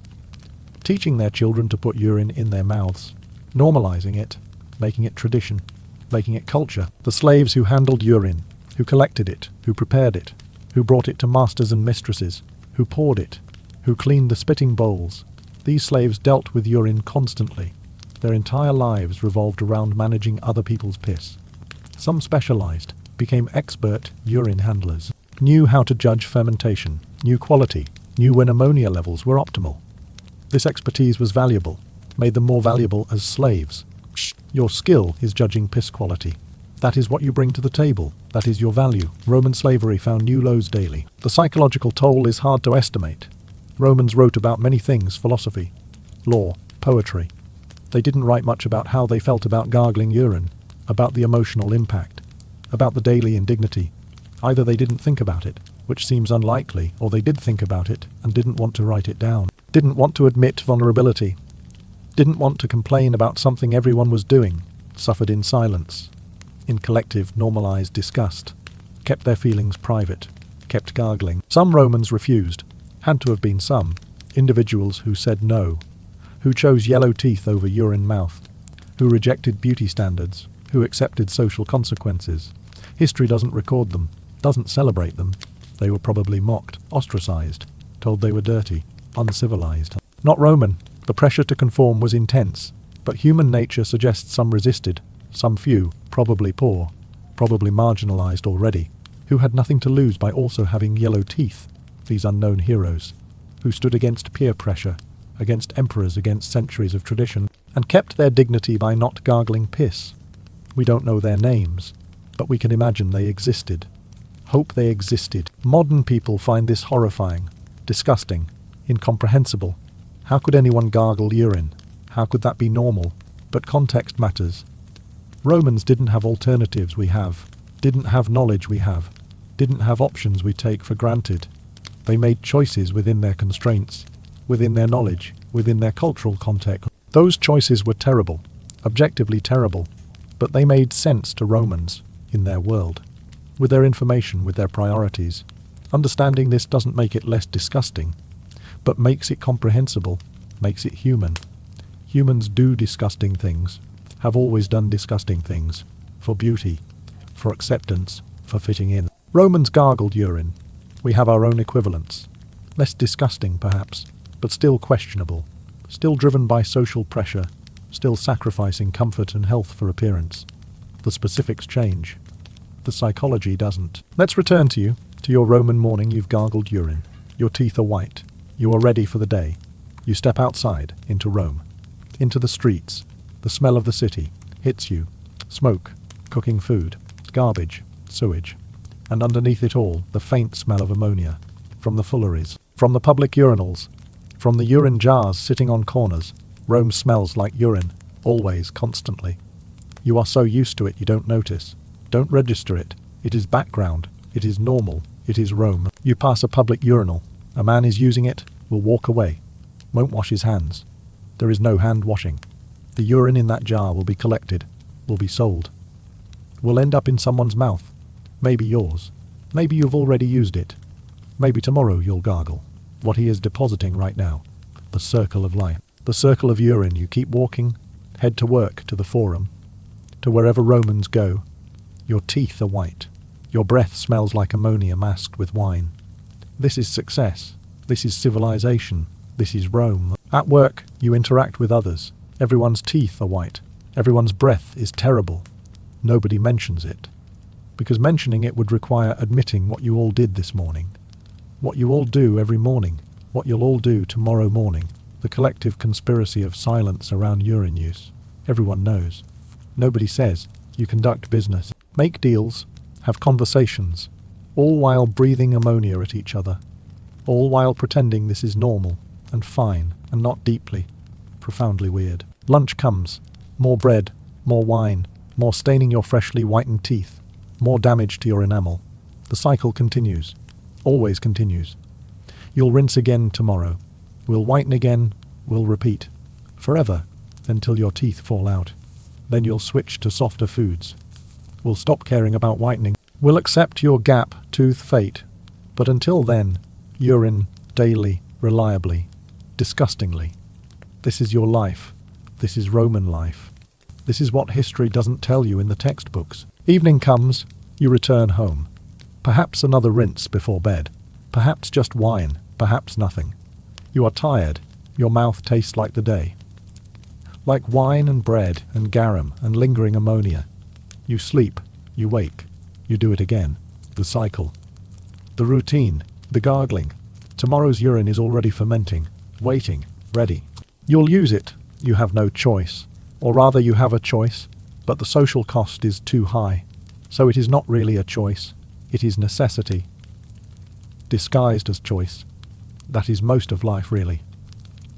teaching their children to put urine in their mouths, normalizing it, making it tradition, making it culture. The slaves who handled urine, who collected it, who prepared it, who brought it to masters and mistresses, who poured it, who cleaned the spitting bowls. These slaves dealt with urine constantly. Their entire lives revolved around managing other people's piss. Some specialized, became expert urine handlers, knew how to judge fermentation, knew quality, knew when ammonia levels were optimal. This expertise was valuable, made them more valuable as slaves. Your skill is judging piss quality. That is what you bring to the table. That is your value. Roman slavery found new lows daily. The psychological toll is hard to estimate. Romans wrote about many things: philosophy, law, poetry. They didn't write much about how they felt about gargling urine, about the emotional impact, about the daily indignity. Either they didn't think about it, which seems unlikely, or they did think about it and didn't want to write it down, didn't want to admit vulnerability, didn't want to complain about something everyone was doing, suffered in silence, in collective normalized disgust, kept their feelings private, kept gargling. Some Romans refused. Had to have been some. Individuals who said no, who chose yellow teeth over urine mouth, who rejected beauty standards, who accepted social consequences. History doesn't record them, doesn't celebrate them. They were probably mocked, ostracized, told they were dirty, uncivilized. Not Roman. The pressure to conform was intense, but human nature suggests some resisted, some few, probably poor, probably marginalized already, who had nothing to lose by also having yellow teeth, these unknown heroes, who stood against peer pressure against emperors, against centuries of tradition, and kept their dignity by not gargling piss. We don't know their names, but we can imagine they existed. Hope they existed. Modern people find this horrifying, disgusting, incomprehensible. How could anyone gargle urine? How could that be normal? But context matters. Romans didn't have alternatives we have, didn't have knowledge we have, didn't have options we take for granted. They made choices within their constraints, within their knowledge, within their cultural context. Those choices were terrible, objectively terrible, but they made sense to Romans, in their world, with their information, with their priorities. Understanding this doesn't make it less disgusting, but makes it comprehensible, makes it human. Humans do disgusting things, have always done disgusting things, for beauty, for acceptance, for fitting in. Romans gargled urine. We have our own equivalents. Less disgusting, perhaps, but still questionable, still driven by social pressure, still sacrificing comfort and health for appearance. The specifics change. The psychology doesn't. Let's return to your Roman morning. You've gargled urine. Your teeth are white. You are ready for the day. You step outside, into Rome, into the streets. The smell of the city hits you. Smoke, cooking food, garbage, sewage. And underneath it all, the faint smell of ammonia. From the fulleries, from the public urinals, from the urine jars sitting on corners. Rome smells like urine, always, constantly. You are so used to it you don't notice. Don't register it. It is background. It is normal. It is Rome. You pass a public urinal. A man is using it, will walk away. Won't wash his hands. There is no hand washing. The urine in that jar will be collected, will be sold. Will end up in someone's mouth. Maybe yours. Maybe you've already used it. Maybe tomorrow you'll gargle what he is depositing right now. The circle of life. The circle of urine. You keep walking, head to work, to the forum, to wherever Romans go. Your teeth are white. Your breath smells like ammonia masked with wine. This is success. This is civilization. This is Rome. At work, you interact with others. Everyone's teeth are white. Everyone's breath is terrible. Nobody mentions it. Because mentioning it would require admitting what you all did this morning. What you all do every morning. What you'll all do tomorrow morning. The collective conspiracy of silence around urine use. Everyone knows. Nobody says. You conduct business. Make deals. Have conversations. All while breathing ammonia at each other. All while pretending this is normal and fine and not deeply, profoundly weird. Lunch comes. More bread. More wine. More staining your freshly whitened teeth. More damage to your enamel. The cycle continues. Always continues. You'll rinse again tomorrow. We'll whiten again. We'll repeat. Forever. Until your teeth fall out. Then you'll switch to softer foods. We'll stop caring about whitening. We'll accept your gap tooth fate. But until then, urine, daily, reliably, disgustingly. This is your life. This is Roman life. This is what history doesn't tell you in the textbooks. Evening comes, you return home. Perhaps another rinse before bed. Perhaps just wine. Perhaps nothing. You are tired. Your mouth tastes like the day. Like wine and bread and garum and lingering ammonia. You sleep. You wake. You do it again. The cycle. The routine. The gargling. Tomorrow's urine is already fermenting. Waiting. Ready. You'll use it. You have no choice. Or rather you have a choice, but the social cost is too high. So it is not really a choice. It is necessity. Disguised as choice. That is most of life, really.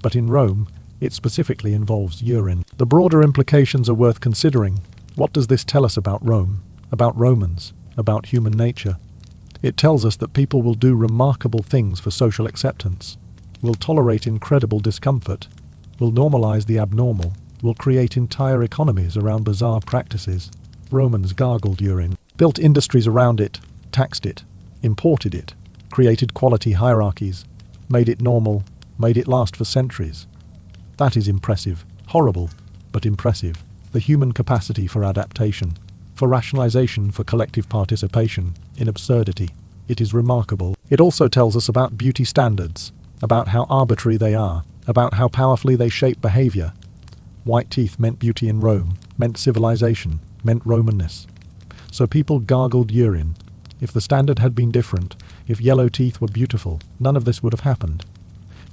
But in Rome, it specifically involves urine. The broader implications are worth considering. What does this tell us about Rome, about Romans, about human nature? It tells us that people will do remarkable things for social acceptance, will tolerate incredible discomfort, will normalize the abnormal, will create entire economies around bizarre practices. Romans gargled urine, built industries around it, taxed it, imported it, created quality hierarchies, made it normal, made it last for centuries. That is impressive, horrible, but impressive. The human capacity for adaptation, for rationalization, for collective participation, in absurdity. It is remarkable. It also tells us about beauty standards, about how arbitrary they are, about how powerfully they shape behavior. White teeth meant beauty in Rome, meant civilization, meant Romanness. So people gargled urine. If the standard had been different, if yellow teeth were beautiful, none of this would have happened.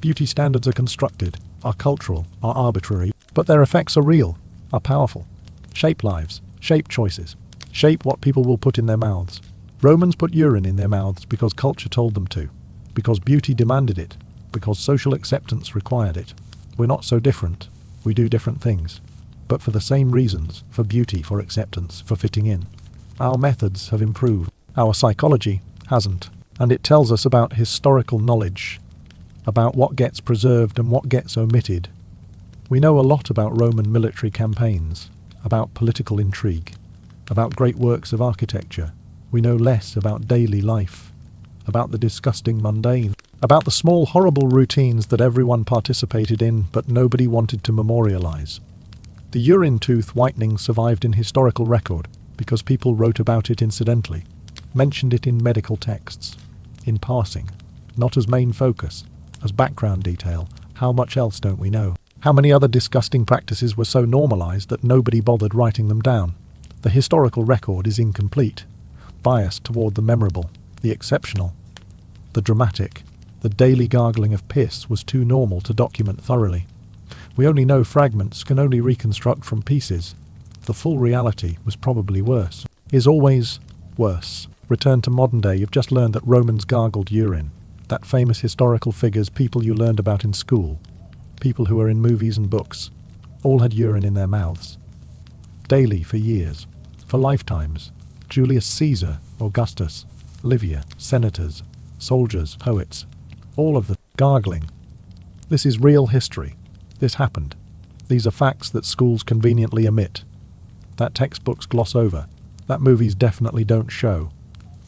Beauty standards are constructed. are cultural, are arbitrary, but their effects are real, are powerful, shape lives, shape choices, shape what people will put in their mouths. Romans put urine in their mouths because culture told them to, because beauty demanded it, because social acceptance required it. We're not so different. We do different things, but for the same reasons, for beauty, for acceptance, for fitting in. Our methods have improved. Our psychology hasn't, and it tells us about historical knowledge, about what gets preserved and what gets omitted. We know a lot about Roman military campaigns, about political intrigue, about great works of architecture. We know less about daily life, about the disgusting mundane, about the small horrible routines that everyone participated in but nobody wanted to memorialize. The urine tooth whitening survived in historical record because people wrote about it incidentally, mentioned it in medical texts, in passing, not as main focus, as background detail. How much else don't we know? How many other disgusting practices were so normalized that nobody bothered writing them down? The historical record is incomplete, biased toward the memorable, the exceptional, the dramatic. The daily gargling of piss was too normal to document thoroughly. We only know fragments, can only reconstruct from pieces. The full reality was probably worse. Is always worse. Return to modern day, you've just learned that Romans gargled urine. That famous historical figures, people you learned about in school, people who were in movies and books, all had urine in their mouths. Daily for years, for lifetimes. Julius Caesar, Augustus, Livia, senators, soldiers, poets, all of the gargling. This is real history. This happened. These are facts that schools conveniently omit, that textbooks gloss over, that movies definitely don't show.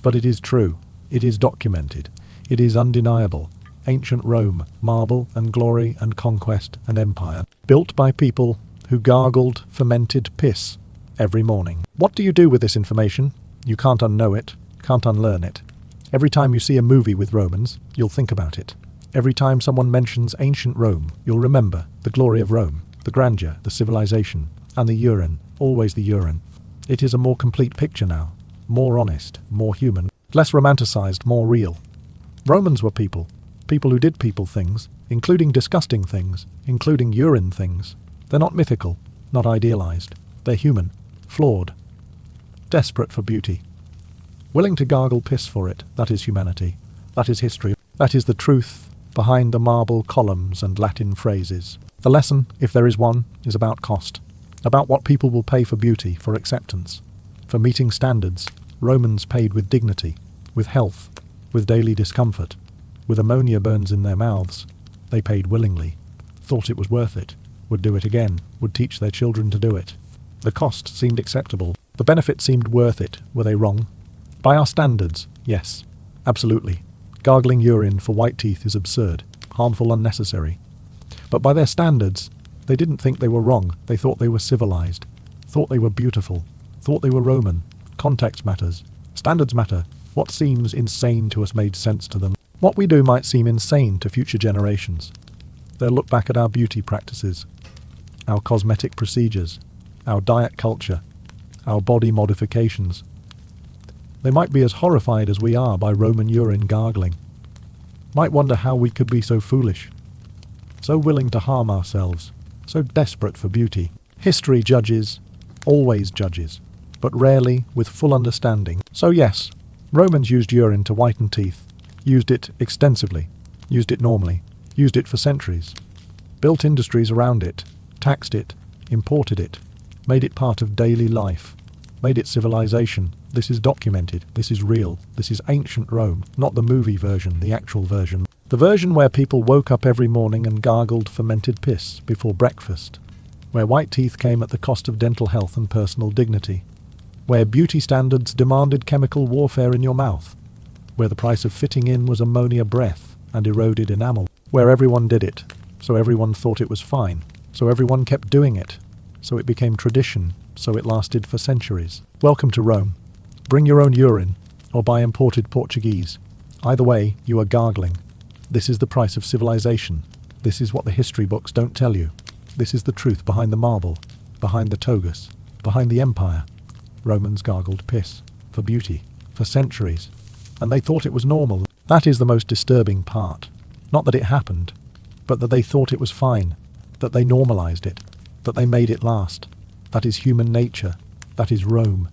But it is true. It is documented. It is undeniable. Ancient Rome, marble and glory and conquest and empire, built by people who gargled fermented piss every morning. What do you do with this information? You can't unknow it, can't unlearn it. Every time you see a movie with Romans, you'll think about it. Every time someone mentions ancient Rome, you'll remember the glory of Rome, the grandeur, the civilization, and the urine, always the urine. It is a more complete picture now, more honest, more human, less romanticized, more real. Romans were people who did people things, including disgusting things, including urine things. They're not mythical, not idealized. They're human, flawed, desperate for beauty. Willing to gargle piss for it, that is humanity. That is history. That is the truth behind the marble columns and Latin phrases. The lesson, if there is one, is about cost. About what people will pay for beauty, for acceptance, for meeting standards. Romans paid with dignity, with health, with daily discomfort, with ammonia burns in their mouths. They paid willingly, thought it was worth it, would do it again, would teach their children to do it. The cost seemed acceptable. The benefit seemed worth it. Were they wrong? By our standards, yes, absolutely. Gargling urine for white teeth is absurd, harmful, unnecessary. But by their standards, they didn't think they were wrong. They thought they were civilized, thought they were beautiful, thought they were Roman. Context matters. Standards matter. What seems insane to us made sense to them. What we do might seem insane to future generations. They'll look back at our beauty practices, our cosmetic procedures, our diet culture, our body modifications. They might be as horrified as we are by Roman urine gargling. Might wonder how we could be so foolish, so willing to harm ourselves, so desperate for beauty. History judges, always judges, but rarely with full understanding. So yes, Romans used urine to whiten teeth, used it extensively, used it normally, used it for centuries, built industries around it, taxed it, imported it, made it part of daily life, made it civilization. This is documented, this is real, this is ancient Rome, not the movie version, the actual version. The version where people woke up every morning and gargled fermented piss before breakfast, where white teeth came at the cost of dental health and personal dignity, where beauty standards demanded chemical warfare in your mouth, where the price of fitting in was ammonia breath and eroded enamel, where everyone did it, so everyone thought it was fine, so everyone kept doing it, so it became tradition, so it lasted for centuries. Welcome to Rome. Bring your own urine, or buy imported Portuguese. Either way, you are gargling. This is the price of civilization. This is what the history books don't tell you. This is the truth behind the marble, behind the togas, behind the empire. Romans gargled piss, for beauty, for centuries, and they thought it was normal. That is the most disturbing part. Not that it happened, but that they thought it was fine, that they normalized it, that they made it last. That is human nature. That is Rome.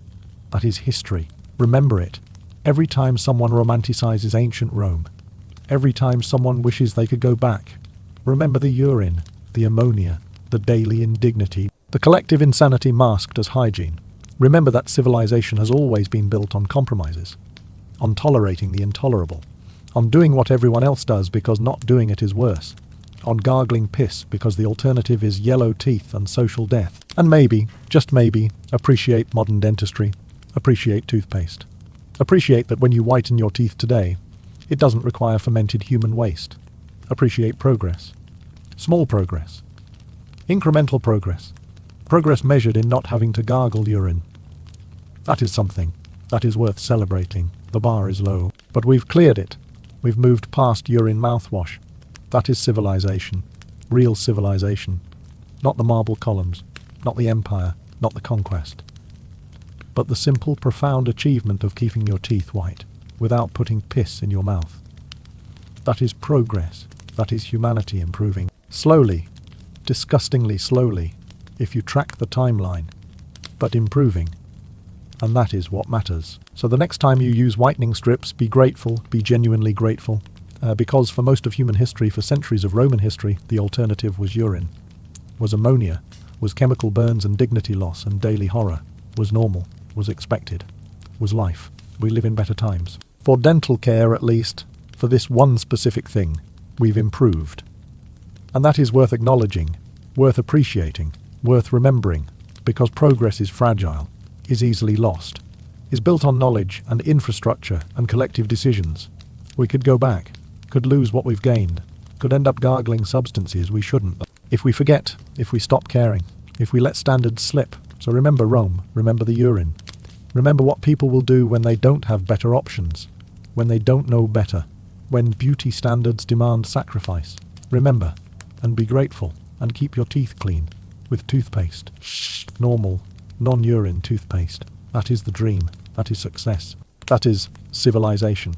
That is history. Remember it. Every time someone romanticizes ancient Rome, every time someone wishes they could go back, remember the urine, the ammonia, the daily indignity, the collective insanity masked as hygiene. Remember that civilization has always been built on compromises, on tolerating the intolerable, on doing what everyone else does because not doing it is worse, on gargling piss because the alternative is yellow teeth and social death. And maybe, just maybe, appreciate modern dentistry, appreciate toothpaste. Appreciate that when you whiten your teeth today, it doesn't require fermented human waste. Appreciate progress. Small progress. Incremental progress. Progress measured in not having to gargle urine. That is something. That is worth celebrating. The bar is low. But we've cleared it. We've moved past urine mouthwash. That is civilization. Real civilization. Not the marble columns. Not the empire. Not the conquest. But the simple, profound achievement of keeping your teeth white without putting piss in your mouth. That is progress. That is humanity improving. Slowly. Disgustingly slowly, if you track the timeline. But improving. And that is what matters. So the next time you use whitening strips, be grateful, be genuinely grateful. Because for most of human history, for centuries of Roman history, the alternative was urine, was ammonia, was chemical burns and dignity loss and daily horror, was normal, was expected, was life. We live in better times. For dental care, at least, for this one specific thing, we've improved. And that is worth acknowledging, worth appreciating, worth remembering, because progress is fragile, is easily lost, is built on knowledge and infrastructure and collective decisions. We could go back, could lose what we've gained, could end up gargling substances we shouldn't. If we forget, if we stop caring, if we let standards slip. So remember Rome, remember the urine. Remember what people will do when they don't have better options, when they don't know better, when beauty standards demand sacrifice. Remember, and be grateful, and keep your teeth clean, with toothpaste. Normal, non-urine toothpaste. That is the dream, that is success, that is civilization.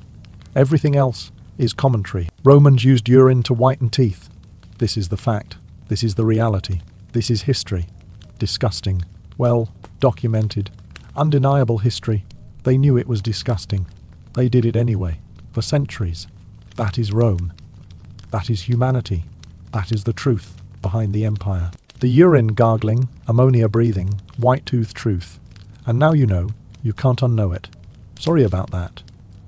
Everything else is commentary. Romans used urine to whiten teeth. This is the fact, this is the reality, this is history. Disgusting, well, documented, undeniable history. They knew it was disgusting. They did it anyway, for centuries. That is Rome. That is humanity. That is the truth behind the empire. The urine gargling, ammonia breathing, white tooth truth. And now you know, you can't unknow it. Sorry about that.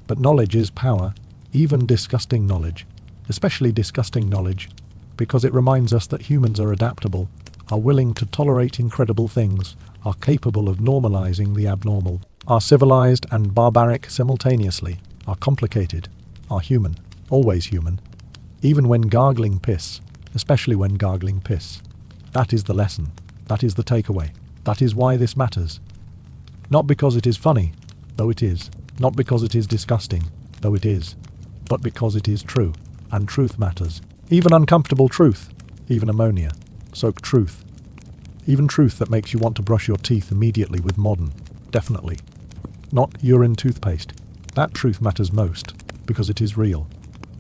But knowledge is power, even disgusting knowledge, especially disgusting knowledge, because it reminds us that humans are adaptable, are willing to tolerate incredible things, are capable of normalizing the abnormal, are civilized and barbaric simultaneously, are complicated, are human, always human, even when gargling piss, especially when gargling piss. That is the lesson, that is the takeaway, that is why this matters. Not because it is funny, though it is, not because it is disgusting, though it is, but because it is true, and truth matters. Even uncomfortable truth, even ammonia, soaked truth, even truth that makes you want to brush your teeth immediately with modern, definitely. Not urine toothpaste. That truth matters most, because it is real,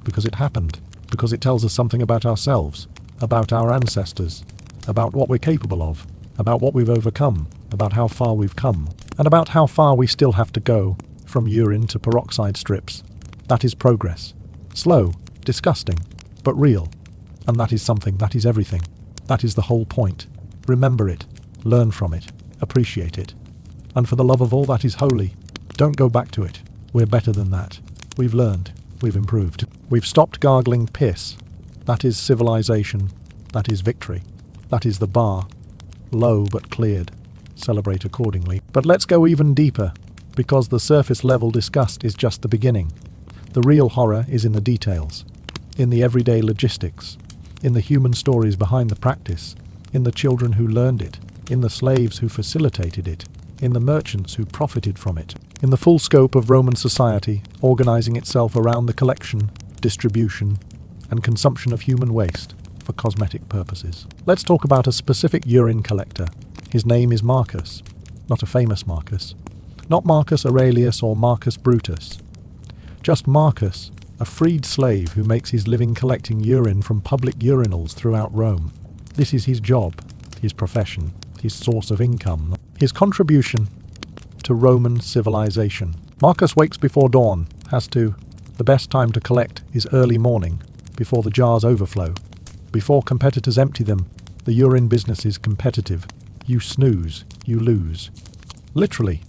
because it happened, because it tells us something about ourselves, about our ancestors, about what we're capable of, about what we've overcome, about how far we've come, and about how far we still have to go, from urine to peroxide strips. That is progress. Slow, disgusting, but real. And that is something, that is everything. That is the whole point. Remember it, learn from it, appreciate it. And for the love of all that is holy, don't go back to it. We're better than that. We've learned, we've improved. We've stopped gargling piss. That is civilization. That is victory. That is the bar. Low but cleared. Celebrate accordingly. But let's go even deeper, because the surface level disgust is just the beginning. The real horror is in the details, in the everyday logistics, in the human stories behind the practice, in the children who learned it, in the slaves who facilitated it, in the merchants who profited from it, in the full scope of Roman society organizing itself around the collection, distribution, and consumption of human waste for cosmetic purposes. Let's talk about a specific urine collector. His name is Marcus, not a famous Marcus, not Marcus Aurelius or Marcus Brutus. Just Marcus, a freed slave who makes his living collecting urine from public urinals throughout Rome. This is his job, his profession, his source of income, his contribution to Roman civilization. Marcus wakes before dawn, has to. The best time to collect is early morning, before the jars overflow. Before competitors empty them, the urine business is competitive. You snooze, you lose. Literally,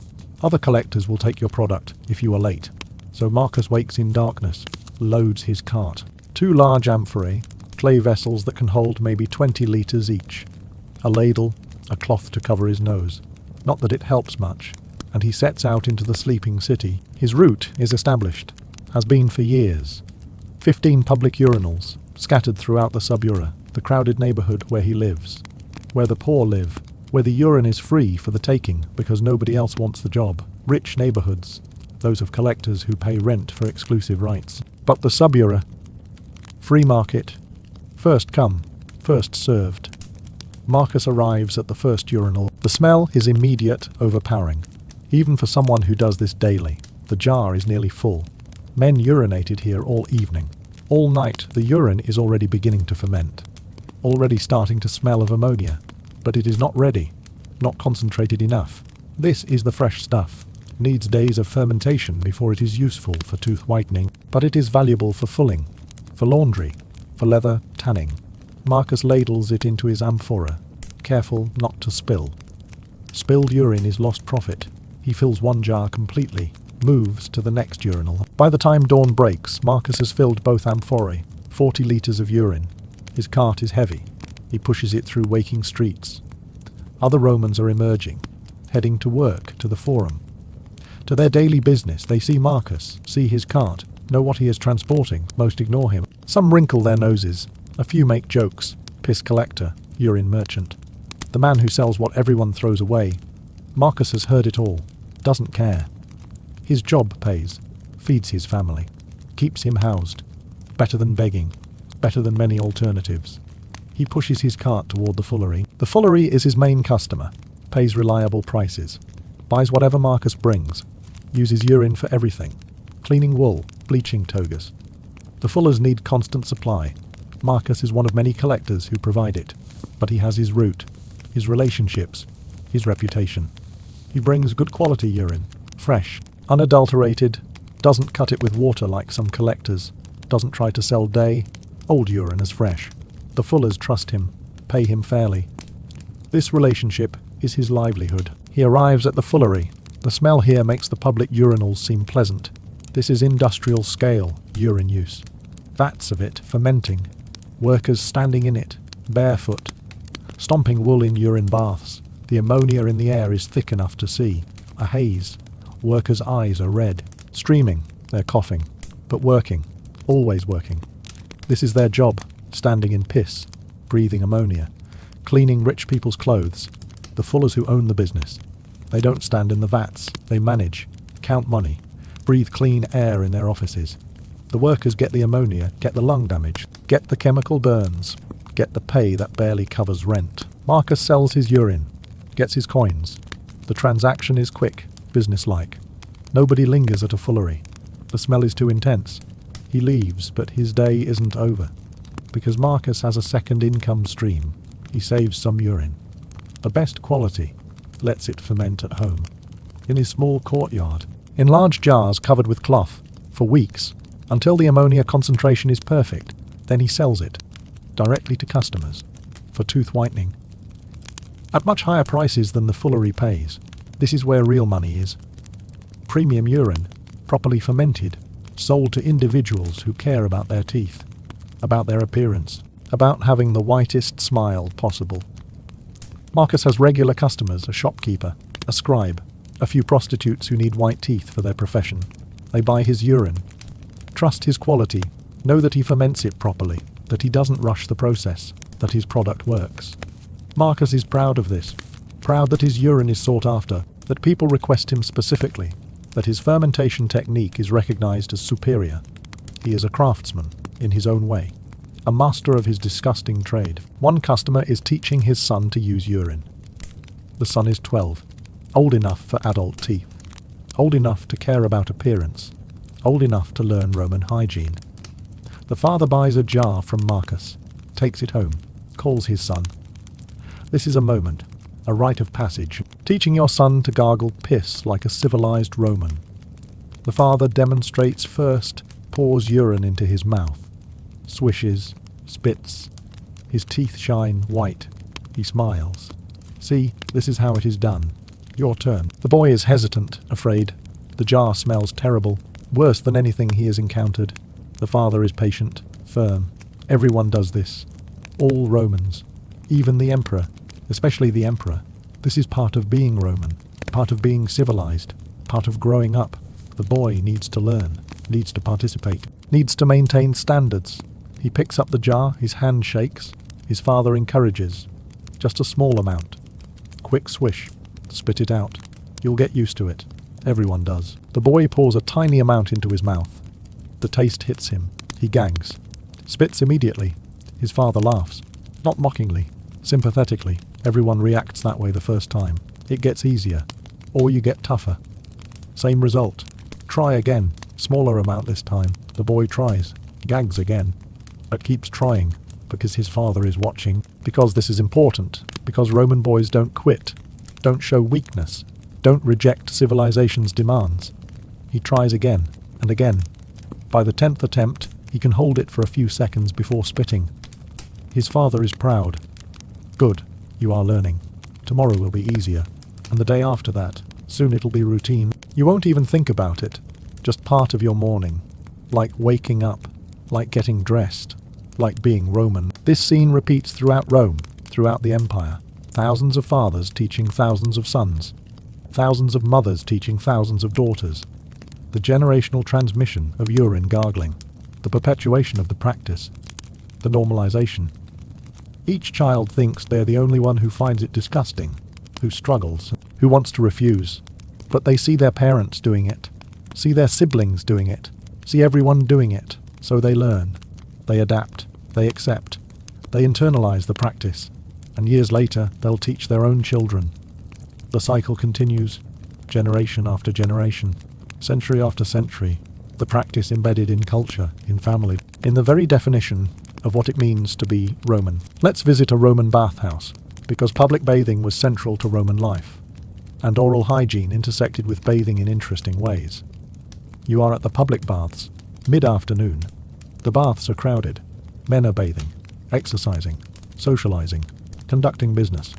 other collectors will take your product if you are late. So Marcus wakes in darkness, loads his cart. 2 large amphorae, clay vessels that can hold maybe 20 litres each. A ladle, a cloth to cover his nose. Not that it helps much. And he sets out into the sleeping city. His route is established, has been for years. 15 public urinals, scattered throughout the subura, the crowded neighbourhood where he lives. Where the poor live, where the urine is free for the taking because nobody else wants the job. Rich neighbourhoods, those of collectors who pay rent for exclusive rights. But the subura, free market, first come, first served. Marcus arrives at the first urinal. The smell is immediate, overpowering. Even for someone who does this daily, the jar is nearly full. Men urinated here all evening. All night, the urine is already beginning to ferment. Already starting to smell of ammonia. But it is not ready, not concentrated enough. This is the fresh stuff. Needs days of fermentation before it is useful for tooth whitening, but it is valuable for fulling, for laundry, for leather tanning. Marcus ladles it into his amphora, careful not to spill. Spilled urine is lost profit. He fills one jar completely, moves to the next urinal. By the time dawn breaks, Marcus has filled both amphorae, 40 litres of urine. His cart is heavy. He pushes it through waking streets. Other Romans are emerging, heading to work, to the forum. To their daily business, they see Marcus, see his cart, know what he is transporting, most ignore him. Some wrinkle their noses, a few make jokes, piss collector, urine merchant. The man who sells what everyone throws away. Marcus has heard it all, doesn't care. His job pays, feeds his family, keeps him housed. Better than begging, better than many alternatives. He pushes his cart toward the fullery. The fullery is his main customer, pays reliable prices, buys whatever Marcus brings, uses urine for everything, cleaning wool, bleaching togas. The fullers need constant supply. Marcus is one of many collectors who provide it, but he has his route, his relationships, his reputation. He brings good quality urine, fresh, unadulterated, doesn't cut it with water like some collectors, doesn't try to sell old urine as fresh. The fullers trust him, pay him fairly. This relationship is his livelihood. He arrives at the fullery. The smell here makes the public urinals seem pleasant. This is industrial scale urine use. Vats of it fermenting. Workers standing in it, barefoot, stomping wool in urine baths. The ammonia in the air is thick enough to see. A haze. Workers' eyes are red. Streaming. They're coughing. But working. Always working. This is their job. Standing in piss, breathing ammonia, cleaning rich people's clothes, the fullers who own the business. They don't stand in the vats, they manage, count money, breathe clean air in their offices. The workers get the ammonia, get the lung damage, get the chemical burns, get the pay that barely covers rent. Marcus sells his urine, gets his coins. The transaction is quick, businesslike. Nobody lingers at a fullery. The smell is too intense. He leaves, but his day isn't over. Because Marcus has a second income stream, he saves some urine. The best quality, lets it ferment at home. In his small courtyard, in large jars covered with cloth, for weeks, until the ammonia concentration is perfect. Then he sells it, directly to customers, for tooth whitening. At much higher prices than the fullery pays. This is where real money is. Premium urine, properly fermented, sold to individuals who care about their teeth, about their appearance, about having the whitest smile possible. Marcus has regular customers, a shopkeeper, a scribe, a few prostitutes who need white teeth for their profession. They buy his urine, trust his quality, know that he ferments it properly, that he doesn't rush the process, that his product works. Marcus is proud of this, proud that his urine is sought after, that people request him specifically, that his fermentation technique is recognized as superior. He is a craftsman, in his own way, a master of his disgusting trade. One customer is teaching his son to use urine. The son is 12, old enough for adult teeth, old enough to care about appearance, old enough to learn Roman hygiene. The father buys a jar from Marcus, takes it home, calls his son. This is a moment, a rite of passage, teaching your son to gargle piss like a civilized Roman. The father demonstrates first, pours urine into his mouth, swishes, spits. His teeth shine white. He smiles. See, this is how it is done. Your turn. The boy is hesitant, afraid. The jar smells terrible, worse than anything he has encountered. The father is patient, firm. Everyone does this. All Romans. Even the emperor. Especially the emperor. This is part of being Roman. Part of being civilized. Part of growing up. The boy needs to learn. Needs to participate. Needs to maintain standards. He picks up the jar, his hand shakes. His father encourages. Just a small amount. Quick swish. Spit it out. You'll get used to it. Everyone does. The boy pours a tiny amount into his mouth. The taste hits him. He gags. Spits immediately. His father laughs. Not mockingly. Sympathetically. Everyone reacts that way the first time. It gets easier. Or you get tougher. Same result. Try again. Smaller amount this time. The boy tries. Gags again. But keeps trying. Because his father is watching. Because this is important. Because Roman boys don't quit. Don't show weakness. Don't reject civilization's demands. He tries again and again. By the 10th attempt, he can hold it for a few seconds before spitting. His father is proud. Good, you are learning. Tomorrow will be easier. And the day after that, soon it'll be routine. You won't even think about it. Just part of your morning. Like waking up. Like getting dressed. Like being Roman. This scene repeats throughout Rome, throughout the empire. Thousands of fathers teaching thousands of sons. Thousands of mothers teaching thousands of daughters. The generational transmission of urine gargling. The perpetuation of the practice. The normalization. Each child thinks they're the only one who finds it disgusting, who struggles, who wants to refuse. But they see their parents doing it, see their siblings doing it, see everyone doing it, so they learn. They adapt, they accept, they internalize the practice, and years later they'll teach their own children. The cycle continues, generation after generation, century after century, the practice embedded in culture, in family, in the very definition of what it means to be Roman. Let's visit a Roman bathhouse, because public bathing was central to Roman life, and oral hygiene intersected with bathing in interesting ways. You are at the public baths, mid-afternoon. The baths are crowded. Men are bathing, exercising, socializing, conducting business.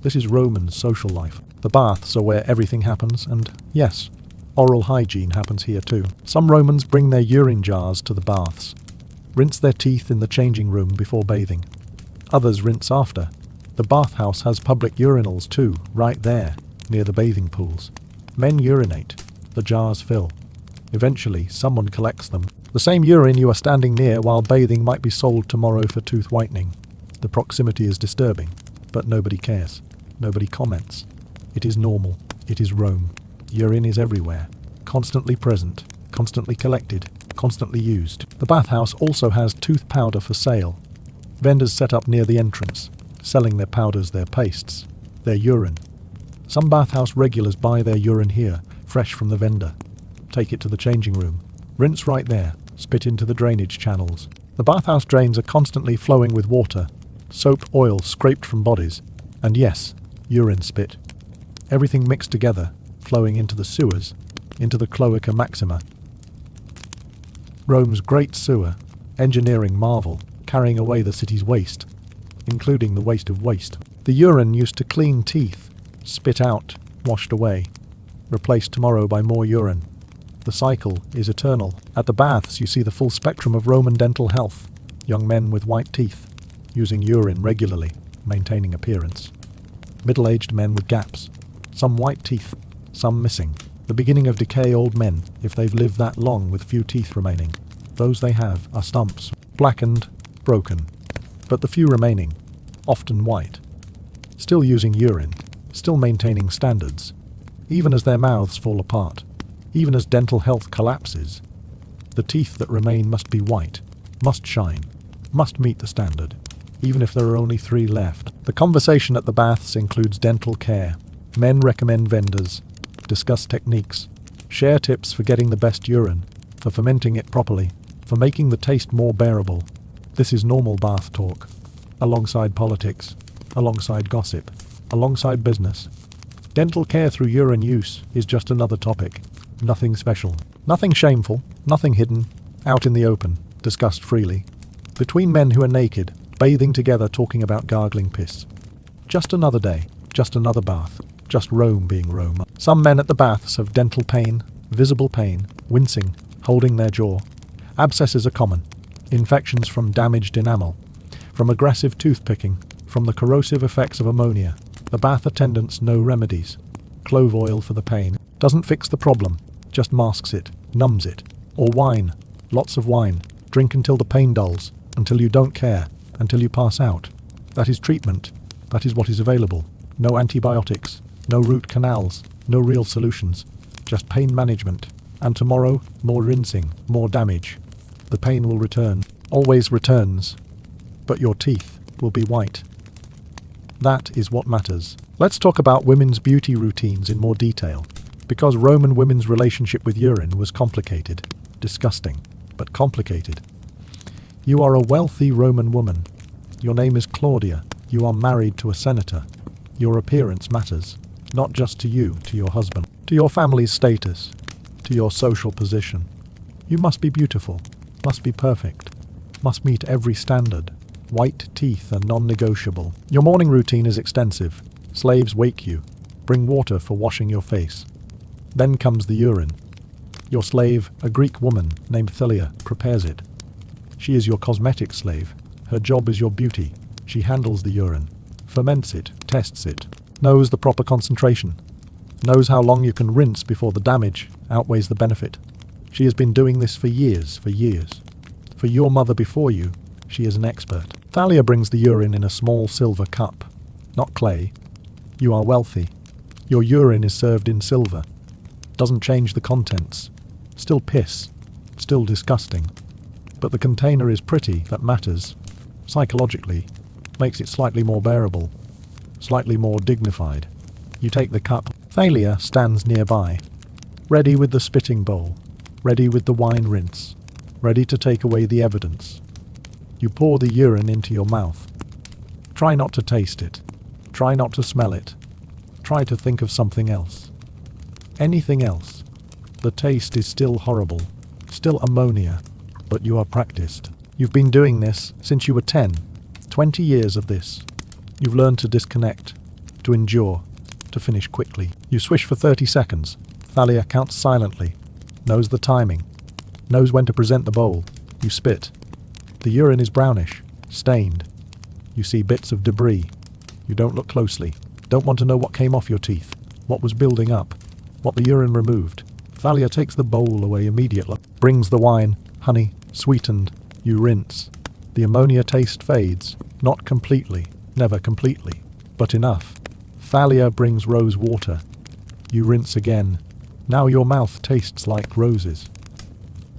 This is Roman social life. The baths are where everything happens, and yes, oral hygiene happens here too. Some Romans bring their urine jars to the baths, rinse their teeth in the changing room before bathing. Others rinse after. The bathhouse has public urinals too, right there, near the bathing pools. Men urinate. The jars fill. Eventually, someone collects them. The same urine you are standing near while bathing might be sold tomorrow for tooth whitening. The proximity is disturbing, but nobody cares. Nobody comments. It is normal. It is Rome. Urine is everywhere, constantly present, constantly collected, constantly used. The bathhouse also has tooth powder for sale. Vendors set up near the entrance, selling their powders, their pastes, their urine. Some bathhouse regulars buy their urine here, fresh from the vendor. Take it to the changing room. Rinse right there. Spit into the drainage channels. The bathhouse drains are constantly flowing with water, soap, oil scraped from bodies, and yes, urine spit. Everything mixed together, flowing into the sewers, into the cloaca maxima. Rome's great sewer, engineering marvel, carrying away the city's waste, including the waste of waste. The urine used to clean teeth, spit out, washed away, replaced tomorrow by more urine. The cycle is eternal. At the baths you see the full spectrum of Roman dental health. Young men with white teeth, using urine regularly, maintaining appearance. Middle-aged men with gaps, some white teeth, some missing. The beginning of decay old men, if they've lived that long with few teeth remaining. Those they have are stumps, blackened, broken. But the few remaining, often white. Still using urine, still maintaining standards, even as their mouths fall apart. Even as dental health collapses, the teeth that remain must be white, must shine, must meet the standard, even if there are only 3 left. The conversation at the baths includes dental care. Men recommend vendors, discuss techniques, share tips for getting the best urine. for fermenting it properly, for making the taste more bearable. This is normal bath talk, alongside politics, alongside gossip, alongside business. Dental care through urine use is just another topic. Nothing special, nothing shameful, nothing hidden, out in the open, discussed freely. Between men who are naked, bathing together, talking about gargling piss. Just another day, just another bath, just Rome being Rome. Some men at the baths have dental pain, visible pain, wincing, holding their jaw. Abscesses are common. Infections from damaged enamel, from aggressive toothpicking, from the corrosive effects of ammonia. The bath attendants know remedies. Clove oil for the pain. Doesn't fix the problem, just masks it, numbs it. Or wine. Lots of wine. Drink until the pain dulls, until you don't care, until you pass out. That is treatment. That is what is available. No antibiotics, no root canals, no real solutions. Just pain management. And tomorrow, more rinsing, more damage. The pain will return. Always returns. But your teeth will be white. That is what matters. Let's talk about women's beauty routines in more detail, because Roman women's relationship with urine was complicated. Disgusting, but complicated. You are a wealthy Roman woman. Your name is Claudia. You are married to a senator. Your appearance matters, not just to you, to your husband, to your family's status, to your social position. You must be beautiful, must be perfect, must meet every standard. White teeth are non-negotiable. Your morning routine is extensive. Slaves wake you, bring water for washing your face. Then comes the urine. Your slave, a Greek woman named Thalia, prepares it. She is your cosmetic slave. Her job is your beauty. She handles the urine, ferments it, tests it, knows the proper concentration, knows how long you can rinse before the damage outweighs the benefit. She has been doing this for years, for years. For your mother before you, she is an expert. Thalia brings the urine in a small silver cup, not clay. You are wealthy. Your urine is served in silver. Doesn't change the contents. Still piss. Still disgusting. But the container is pretty, that matters. Psychologically. Makes it slightly more bearable. Slightly more dignified. You take the cup. Thalia stands nearby. Ready with the spitting bowl. Ready with the wine rinse. Ready to take away the evidence. You pour the urine into your mouth. Try not to taste it. Try not to smell it. Try to think of something else. Anything else. The taste is still horrible. Still ammonia. But you are practiced. You've been doing this since you were 10. 20 years of this. You've learned to disconnect. To endure. To finish quickly. You swish for 30 seconds. Thalia counts silently. Knows the timing. Knows when to present the bowl. You spit. The urine is brownish, stained. You see bits of debris. You don't look closely. Don't want to know what came off your teeth, what was building up, what the urine removed. Thalia takes the bowl away immediately, brings the wine, honey, sweetened. You rinse. The ammonia taste fades, not completely, never completely, but enough. Thalia brings rose water. You rinse again. Now your mouth tastes like roses.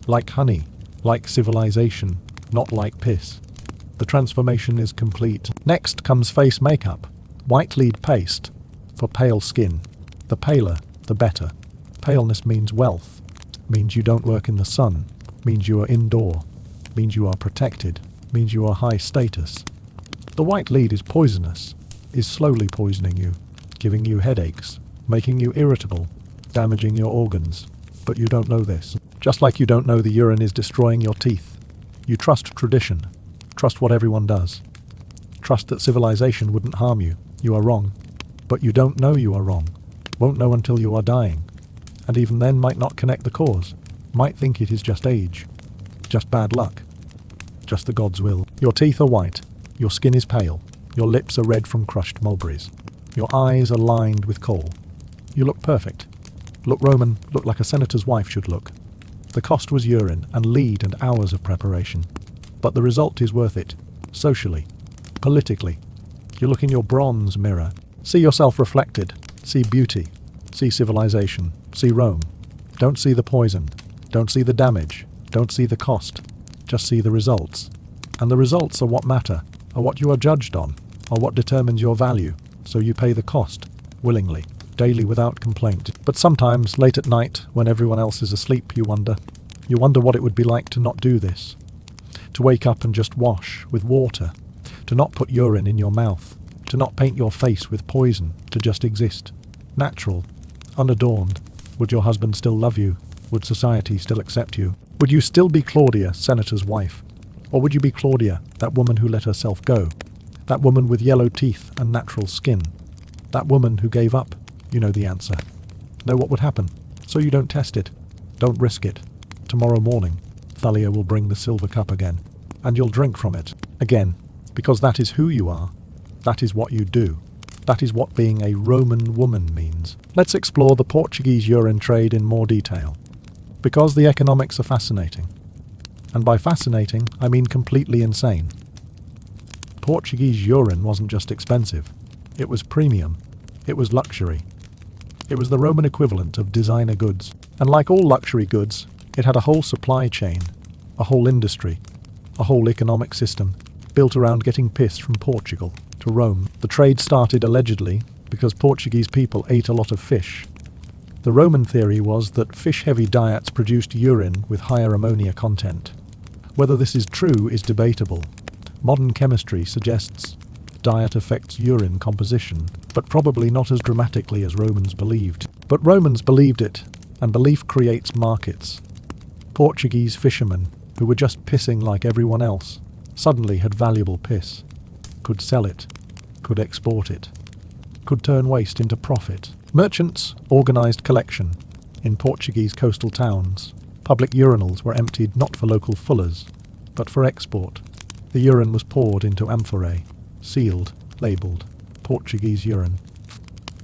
Like honey, like civilization. Not like piss. The transformation is complete. Next comes face makeup. White lead paste. For pale skin. The paler, the better. Paleness means wealth. Means you don't work in the sun. Means you are indoor. Means you are protected. Means you are high status. The white lead is poisonous. Is slowly poisoning you. Giving you headaches. Making you irritable. Damaging your organs. But you don't know this. Just like you don't know the urine is destroying your teeth. You trust tradition. Trust what everyone does. Trust that civilization wouldn't harm you. You are wrong. But you don't know you are wrong. Won't know until you are dying. And even then might not connect the cause. Might think it is just age. Just bad luck. Just the God's will. Your teeth are white. Your skin is pale. Your lips are red from crushed mulberries. Your eyes are lined with coal. You look perfect. Look Roman. Look like a senator's wife should look. The cost was urine and lead and hours of preparation. But the result is worth it. Socially. Politically. You look in your bronze mirror. See yourself reflected. See beauty. See civilization. See Rome. Don't see the poison. Don't see the damage. Don't see the cost. Just see the results. And the results are what matter, are what you are judged on, are what determines your value. So you pay the cost. Willingly. Daily without complaint. But sometimes, late at night, when everyone else is asleep, you wonder, You wonder what it would be like to not do this. To wake up and just wash with water. To not put urine in your mouth. To not paint your face with poison. To just exist. Natural. Unadorned. Would your husband still love you? Would society still accept you? Would you still be Claudia, senator's wife? Or would you be Claudia, that woman who let herself go? That woman with yellow teeth and natural skin? That woman who gave up? You know the answer. Know what would happen, so you don't test it. Don't risk it. Tomorrow morning, Thalia will bring the silver cup again, and you'll drink from it again, because that is who you are. That is what you do. That is what being a Roman woman means. Let's explore the Portuguese urine trade in more detail, because the economics are fascinating. And by fascinating, I mean completely insane. Portuguese urine wasn't just expensive. It was premium. It was luxury. It was the Roman equivalent of designer goods. And like all luxury goods, it had a whole supply chain, a whole industry, a whole economic system built around getting piss from Portugal to Rome. The trade started allegedly because Portuguese people ate a lot of fish. The Roman theory was that fish-heavy diets produced urine with higher ammonia content. Whether this is true is debatable. Modern chemistry suggests diet affects urine composition, but probably not as dramatically as Romans believed. But Romans believed it, and belief creates markets. Portuguese fishermen, who were just pissing like everyone else, suddenly had valuable piss, could sell it, could export it, could turn waste into profit. Merchants organised collection. In Portuguese coastal towns, public urinals were emptied not for local fullers, but for export. The urine was poured into amphorae, sealed, labelled, Portuguese urine.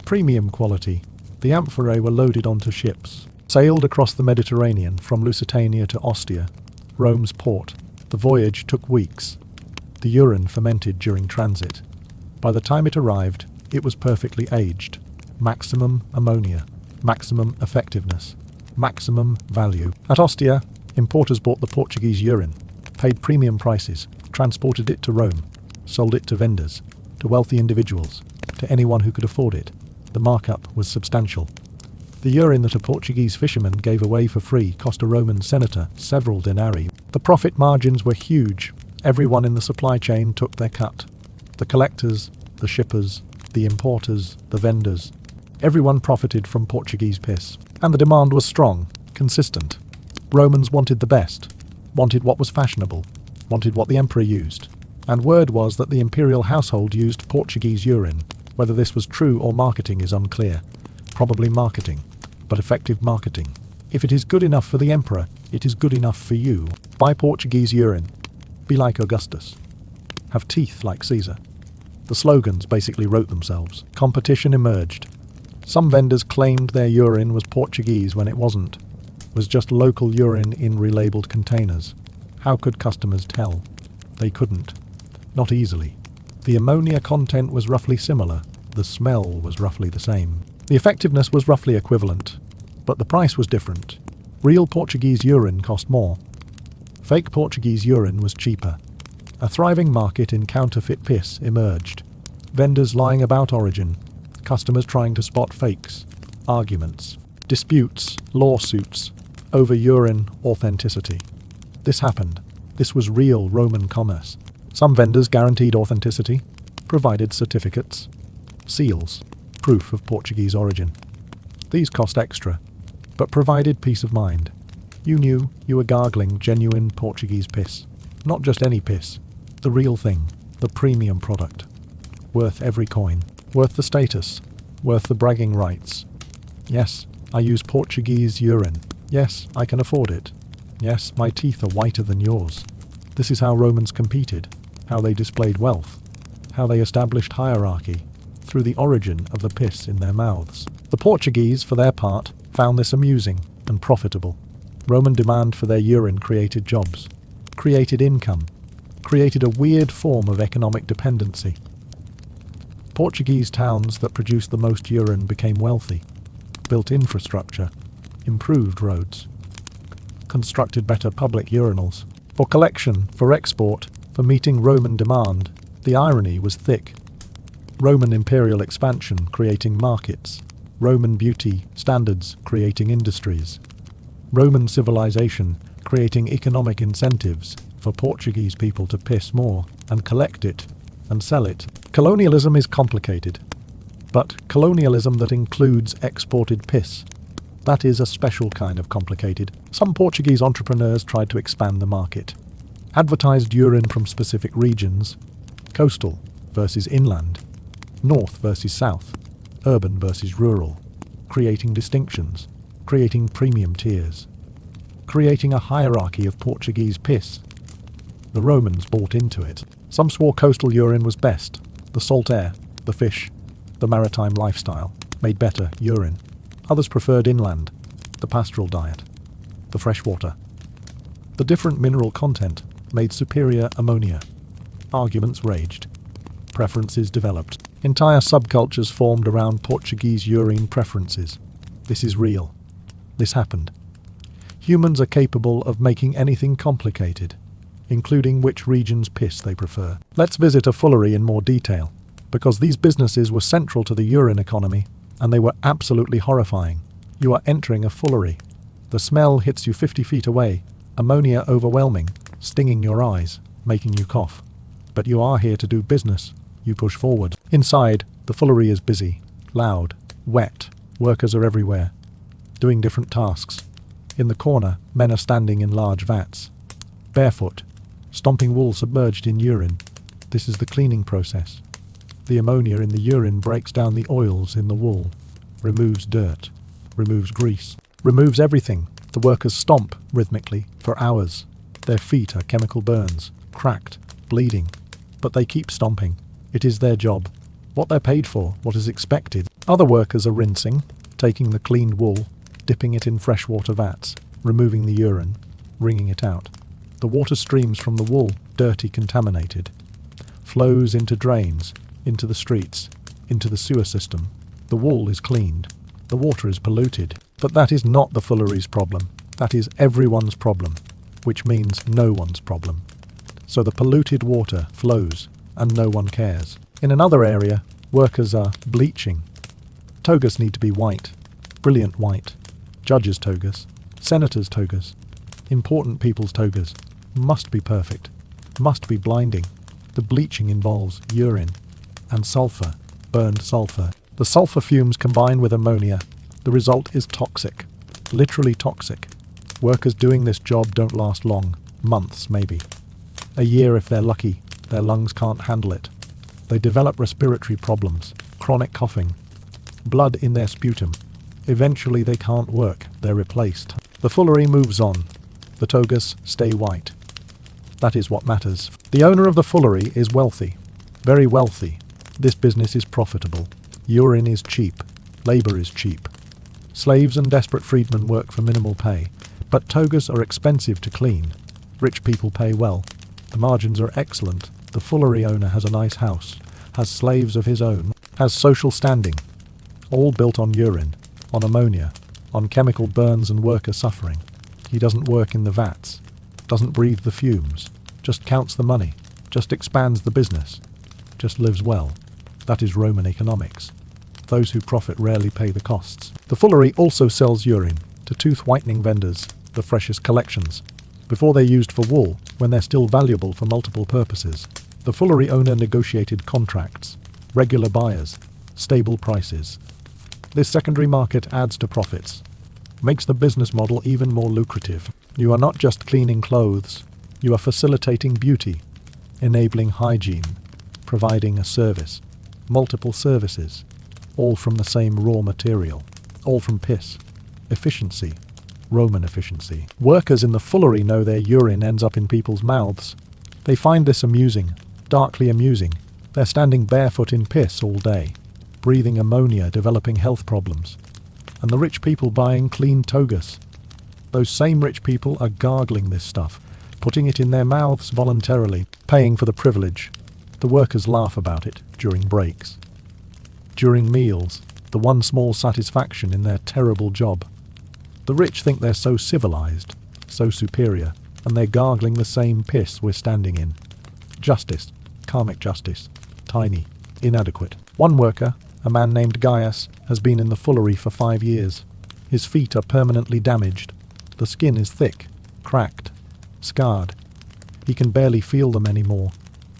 Premium quality. The amphorae were loaded onto ships, sailed across the Mediterranean from Lusitania to Ostia, Rome's port. The voyage took weeks. The urine fermented during transit. By the time it arrived, it was perfectly aged. Maximum ammonia, maximum effectiveness, maximum value. At Ostia, importers bought the Portuguese urine, paid premium prices, transported it to Rome, sold it to vendors, to wealthy individuals, to anyone who could afford it. The markup was substantial. The urine that a Portuguese fisherman gave away for free cost a Roman senator several denarii. The profit margins were huge. Everyone in the supply chain took their cut. The collectors, the shippers, the importers, the vendors. Everyone profited from Portuguese piss. And the demand was strong, consistent. Romans wanted the best, wanted what was fashionable, wanted what the emperor used. And word was that the imperial household used Portuguese urine. Whether this was true or marketing is unclear. Probably marketing, but effective marketing. If it is good enough for the emperor, it is good enough for you. Buy Portuguese urine. Be like Augustus. Have teeth like Caesar. The slogans basically wrote themselves. Competition emerged. Some vendors claimed their urine was Portuguese when it wasn't. It was just local urine in relabeled containers. How could customers tell? They couldn't. Not easily. The ammonia content was roughly similar. The smell was roughly the same. The effectiveness was roughly equivalent. But the price was different. Real Portuguese urine cost more. Fake Portuguese urine was cheaper. A thriving market in counterfeit piss emerged. Vendors lying about origin. Customers trying to spot fakes. Arguments. Disputes. Lawsuits. Over urine authenticity. This happened. This was real Roman commerce. Some vendors guaranteed authenticity, provided certificates, seals, proof of Portuguese origin. These cost extra, but provided peace of mind. You knew you were gargling genuine Portuguese piss. Not just any piss, the real thing, the premium product. Worth every coin, worth the status, worth the bragging rights. Yes, I use Portuguese urine. Yes, I can afford it. Yes, my teeth are whiter than yours. This is how Romans competed, how they displayed wealth, how they established hierarchy, through the origin of the piss in their mouths. The Portuguese, for their part, found this amusing and profitable. Roman demand for their urine created jobs, created income, created a weird form of economic dependency. Portuguese towns that produced the most urine became wealthy, built infrastructure, improved roads, constructed better public urinals. For collection, for export, for meeting Roman demand, the irony was thick. Roman imperial expansion creating markets, Roman beauty standards creating industries, Roman civilization creating economic incentives for Portuguese people to piss more and collect it and sell it. Colonialism is complicated, but colonialism that includes exported piss, that is a special kind of complicated. Some Portuguese entrepreneurs tried to expand the market, advertised urine from specific regions, coastal versus inland, north versus south, urban versus rural, creating distinctions, creating premium tiers, creating a hierarchy of Portuguese piss. The Romans bought into it. Some swore coastal urine was best. The salt air, the fish, the maritime lifestyle made better urine. Others preferred inland, the pastoral diet, the fresh water. The different mineral content made superior ammonia. Arguments raged. Preferences developed. Entire subcultures formed around Portuguese urine preferences. This is real. This happened. Humans are capable of making anything complicated, including which region's piss they prefer. Let's visit a fullery in more detail, because these businesses were central to the urine economy, and they were absolutely horrifying. You are entering a fullery. The smell hits you 50 feet away, ammonia overwhelming, stinging your eyes, making you cough. But you are here to do business. You push forward. Inside, the fullery is busy, loud, wet. Workers are everywhere, doing different tasks. In the corner, men are standing in large vats, barefoot, stomping wool submerged in urine. This is the cleaning process. The ammonia in the urine breaks down the oils in the wool, removes dirt, removes grease, removes everything. The workers stomp rhythmically for hours. Their feet are chemical burns, cracked, bleeding, but they keep stomping. It is their job, what they're paid for, what is expected. Other workers are rinsing, taking the cleaned wool, dipping it in freshwater vats, removing the urine, wringing it out. The water streams from the wool, dirty, contaminated, flows into drains, into the streets, into the sewer system. The wool is cleaned. The water is polluted. But that is not the fullery's problem. That is everyone's problem, which means no one's problem. So the polluted water flows, and no one cares. In another area, workers are bleaching. Togas need to be white, brilliant white. Judges' togas, senators' togas, important people's togas must be perfect, must be blinding. The bleaching involves urine and sulfur, burned sulfur. The sulfur fumes combine with ammonia. The result is toxic, literally toxic. Workers doing this job don't last long, months maybe. A year if they're lucky. Their lungs can't handle it. They develop respiratory problems, chronic coughing, blood in their sputum. Eventually they can't work, they're replaced. The fullery moves on. The togas stay white. That is what matters. The owner of the fullery is wealthy, very wealthy. This business is profitable. Urine is cheap. Labor is cheap. Slaves and desperate freedmen work for minimal pay. But togas are expensive to clean. Rich people pay well. The margins are excellent. The fullery owner has a nice house, has slaves of his own, has social standing. All built on urine, on ammonia, on chemical burns and worker suffering. He doesn't work in the vats, doesn't breathe the fumes, just counts the money, just expands the business, just lives well. That is Roman economics. Those who profit rarely pay the costs. The fullery also sells urine to tooth whitening vendors, the freshest collections, before they're used for wool, when they're still valuable for multiple purposes. The fullery owner negotiated contracts, regular buyers, stable prices. This secondary market adds to profits, makes the business model even more lucrative. You are not just cleaning clothes, you are facilitating beauty, enabling hygiene, providing a service, multiple services, all from the same raw material, all from piss. Efficiency, Roman efficiency. Workers in the fullery know their urine ends up in people's mouths. They find this amusing, darkly amusing. They're standing barefoot in piss all day, breathing ammonia, developing health problems. And the rich people buying clean togas. Those same rich people are gargling this stuff, putting it in their mouths voluntarily, paying for the privilege. The workers laugh about it during breaks. During meals, the one small satisfaction in their terrible job. The rich think they're so civilized, so superior, and they're gargling the same piss we're standing in. Justice, karmic justice, tiny, inadequate. One worker, a man named Gaius, has been in the fullery for 5 years. His feet are permanently damaged. The skin is thick, cracked, scarred. He can barely feel them anymore.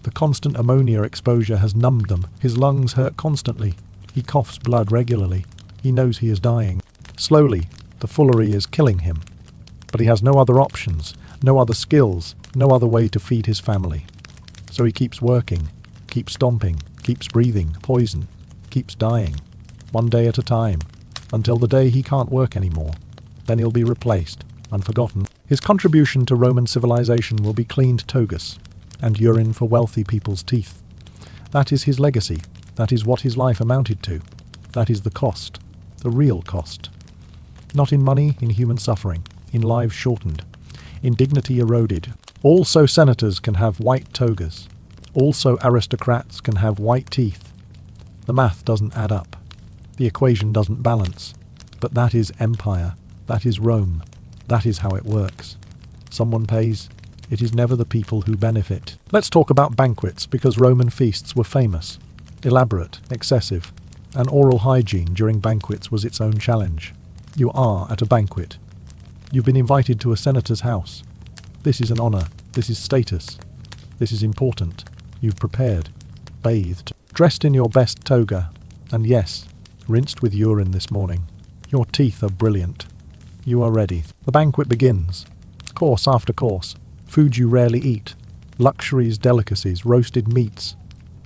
The constant ammonia exposure has numbed them. His lungs hurt constantly. He coughs blood regularly. He knows he is dying. Slowly, the foolery is killing him. But he has no other options, no other skills, no other way to feed his family. So he keeps working, keeps stomping, keeps breathing poison, keeps dying, one day at a time, until the day he can't work anymore. Then he'll be replaced and forgotten. His contribution to Roman civilization will be cleaned togas and urine for wealthy people's teeth. That is his legacy. That is what his life amounted to. That is the cost, the real cost. Not in money, in human suffering, in lives shortened, in dignity eroded. Also senators can have white togas. Also aristocrats can have white teeth. The math doesn't add up. The equation doesn't balance. But that is empire. That is Rome. That is how it works. Someone pays. It is never the people who benefit. Let's talk about banquets, because Roman feasts were famous, elaborate, excessive, and oral hygiene during banquets was its own challenge. You are at a banquet. You've been invited to a senator's house. This is an honor. This is status. This is important. You've prepared, bathed, dressed in your best toga, and yes, rinsed with urine this morning. Your teeth are brilliant. You are ready. The banquet begins. Course after course. Food you rarely eat. Luxuries, delicacies, roasted meats,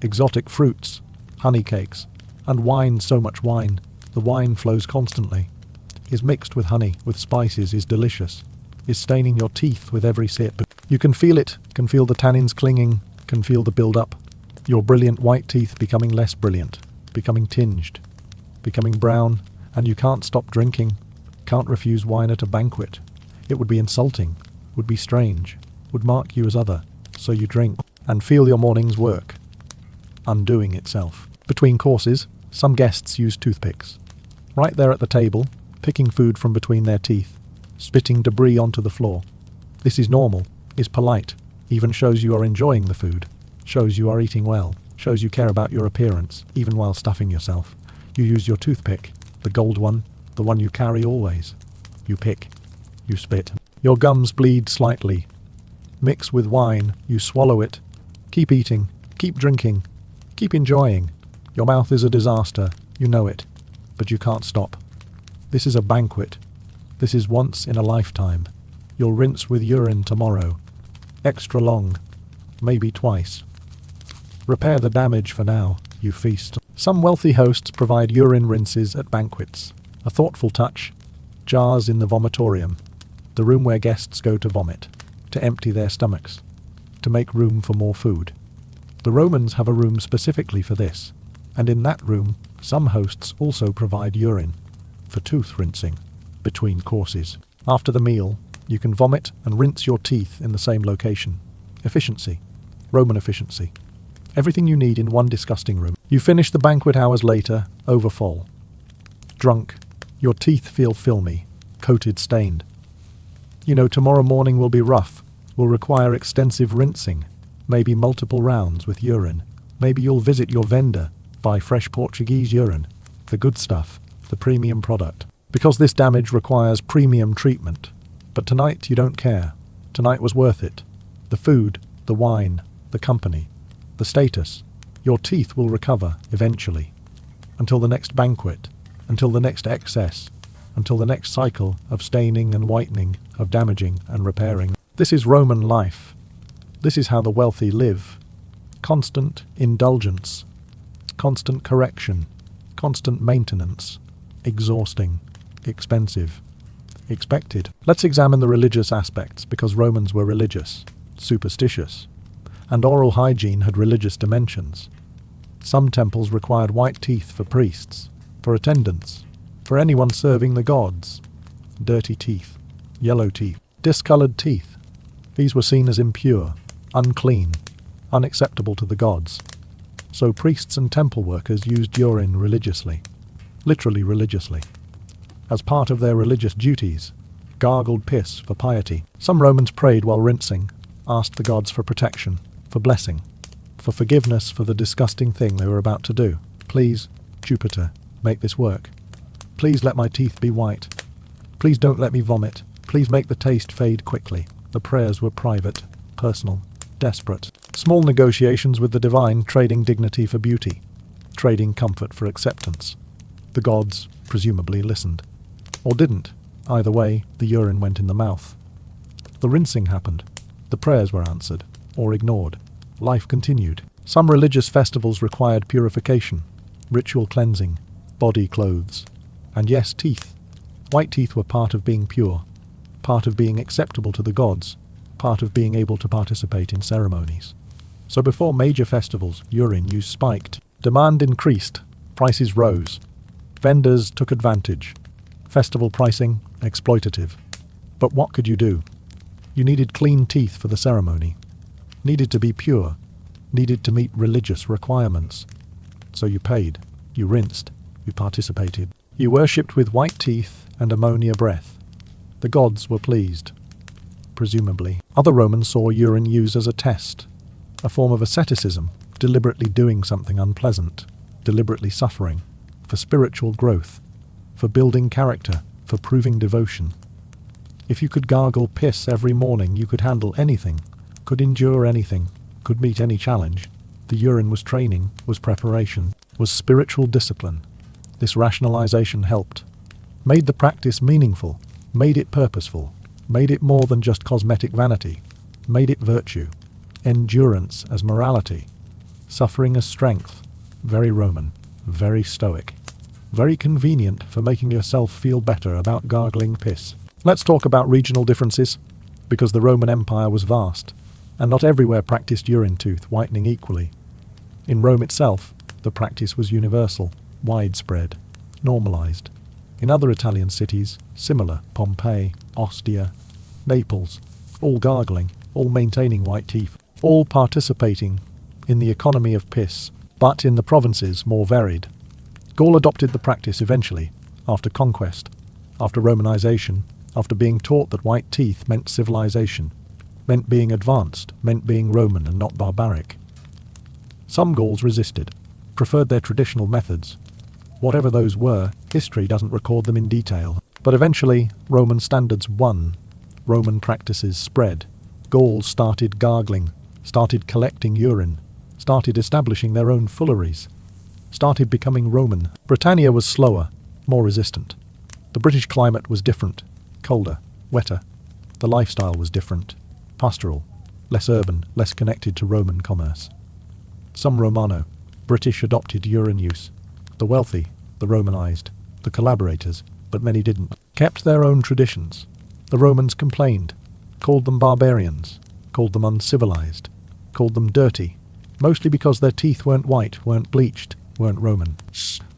exotic fruits, honey cakes, and wine, so much wine. The wine flows constantly. Is mixed with honey, with spices, is delicious. Is staining your teeth with every sip. You can feel it, can feel the tannins clinging, can feel the build-up. Your brilliant white teeth becoming less brilliant, becoming tinged, becoming brown, and you can't stop drinking. Can't refuse wine at a banquet. It would be insulting, would be strange, would mark you as other. So you drink, and feel your morning's work undoing itself. Between courses, some guests use toothpicks. Right there at the table, picking food from between their teeth, spitting debris onto the floor. This is normal, is polite, even shows you are enjoying the food, shows you are eating well, shows you care about your appearance, even while stuffing yourself. You use your toothpick, the gold one, the one you carry always. You pick, you spit. Your gums bleed slightly. Mix with wine, you swallow it. Keep eating, keep drinking, keep enjoying. Your mouth is a disaster, you know it, but you can't stop. This is a banquet. This is once in a lifetime. You'll rinse with urine tomorrow. Extra long, maybe twice. Repair the damage for now, you feast. Some wealthy hosts provide urine rinses at banquets. A thoughtful touch. Jars in the vomitorium, the room where guests go to vomit, to empty their stomachs, to make room for more food. The Romans have a room specifically for this, and in that room, some hosts also provide urine for tooth rinsing between courses. After the meal, you can vomit and rinse your teeth in the same location. Efficiency. Roman efficiency. Everything you need in one disgusting room. You finish the banquet hours later, overfull. Drunk. Your teeth feel filmy, coated, stained. You know tomorrow morning will be rough, will require extensive rinsing, maybe multiple rounds with urine. Maybe you'll visit your vendor, buy fresh Portuguese urine, the good stuff, the premium product. Because this damage requires premium treatment. But tonight you don't care. Tonight was worth it. The food, the wine, the company, the status. Your teeth will recover eventually. Until the next banquet. Until the next excess, until the next cycle of staining and whitening, of damaging and repairing. This is Roman life. This is how the wealthy live. Constant indulgence, constant correction, constant maintenance, exhausting, expensive, expected. Let's examine the religious aspects, because Romans were religious, superstitious, and oral hygiene had religious dimensions. Some temples required white teeth for priests, for attendants, for anyone serving the gods. Dirty teeth, yellow teeth, discolored teeth. These were seen as impure, unclean, unacceptable to the gods. So priests and temple workers used urine religiously, literally religiously, as part of their religious duties, gargled piss for piety. Some Romans prayed while rinsing, asked the gods for protection, for blessing, for forgiveness for the disgusting thing they were about to do. Please, Jupiter, make this work. Please let my teeth be white. Please don't let me vomit. Please Please make the taste fade quickly. The prayers were private, personal, desperate. Small negotiations with the divine, trading dignity for beauty, trading comfort for acceptance. The gods, presumably, listened. Or didn't. Either way, the urine went in the mouth. The rinsing happened. The prayers were answered, or ignored. Life continued. Some religious festivals required purification, ritual cleansing, body clothes, and yes, teeth. White teeth were part of being pure, part of being acceptable to the gods, part of being able to participate in ceremonies. So before major festivals, urine use spiked. Demand increased, prices rose. Vendors took advantage. Festival pricing, exploitative. But what could you do? You needed clean teeth for the ceremony. Needed to be pure. Needed to meet religious requirements. So you paid. You rinsed. You participated. You worshipped with white teeth and ammonia breath. The gods were pleased. Presumably. Other Romans saw urine use as a test, a form of asceticism, deliberately doing something unpleasant, deliberately suffering, for spiritual growth, for building character, for proving devotion. If you could gargle piss every morning, you could handle anything, could endure anything, could meet any challenge. The urine was training, was preparation, was spiritual discipline. This rationalization helped, made the practice meaningful, made it purposeful, made it more than just cosmetic vanity, made it virtue, endurance as morality, suffering as strength. Very Roman, very stoic, very convenient for making yourself feel better about gargling piss. Let's talk about regional differences, because the Roman Empire was vast, and not everywhere practiced urine tooth whitening equally. In Rome itself, the practice was universal, widespread, normalized. In other Italian cities, similar, Pompeii, Ostia, Naples, all gargling, all maintaining white teeth, all participating in the economy of piss, but in the provinces more varied. Gaul adopted the practice eventually, after conquest, after Romanization, after being taught that white teeth meant civilization, meant being advanced, meant being Roman and not barbaric. Some Gauls resisted, preferred their traditional methods. Whatever those were, history doesn't record them in detail. But eventually, Roman standards won. Roman practices spread. Gauls started gargling, started collecting urine, started establishing their own fooleries, started becoming Roman. Britannia was slower, more resistant. The British climate was different, colder, wetter. The lifestyle was different, pastoral, less urban, less connected to Roman commerce. Some Romano, British adopted urine use. The wealthy, the Romanized, the collaborators, but many didn't, kept their own traditions. The Romans complained, called them barbarians, called them uncivilized, called them dirty, mostly because their teeth weren't white, weren't bleached, weren't Roman.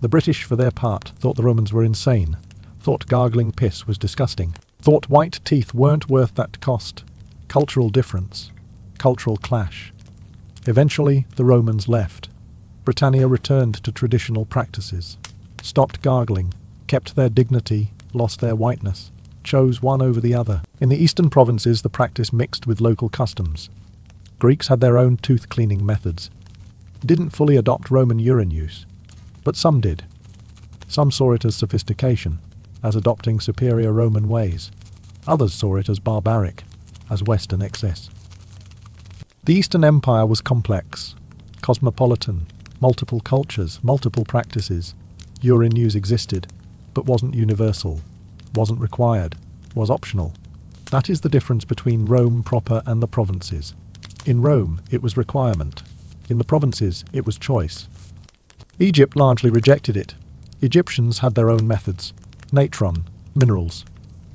The British, for their part, thought the Romans were insane, thought gargling piss was disgusting, thought white teeth weren't worth that cost. Cultural difference, cultural clash. Eventually, the Romans left. Britannia returned to traditional practices, stopped gargling, kept their dignity, lost their whiteness, chose one over the other. In the eastern provinces, the practice mixed with local customs. Greeks had their own tooth-cleaning methods, didn't fully adopt Roman urine use, but some did. Some saw it as sophistication, as adopting superior Roman ways. Others saw it as barbaric, as Western excess. The Eastern Empire was complex, cosmopolitan, multiple cultures, multiple practices. Urine use existed, but wasn't universal, wasn't required, was optional. That is the difference between Rome proper and the provinces. In Rome, it was requirement. In the provinces, it was choice. Egypt largely rejected it. Egyptians had their own methods. Natron, minerals,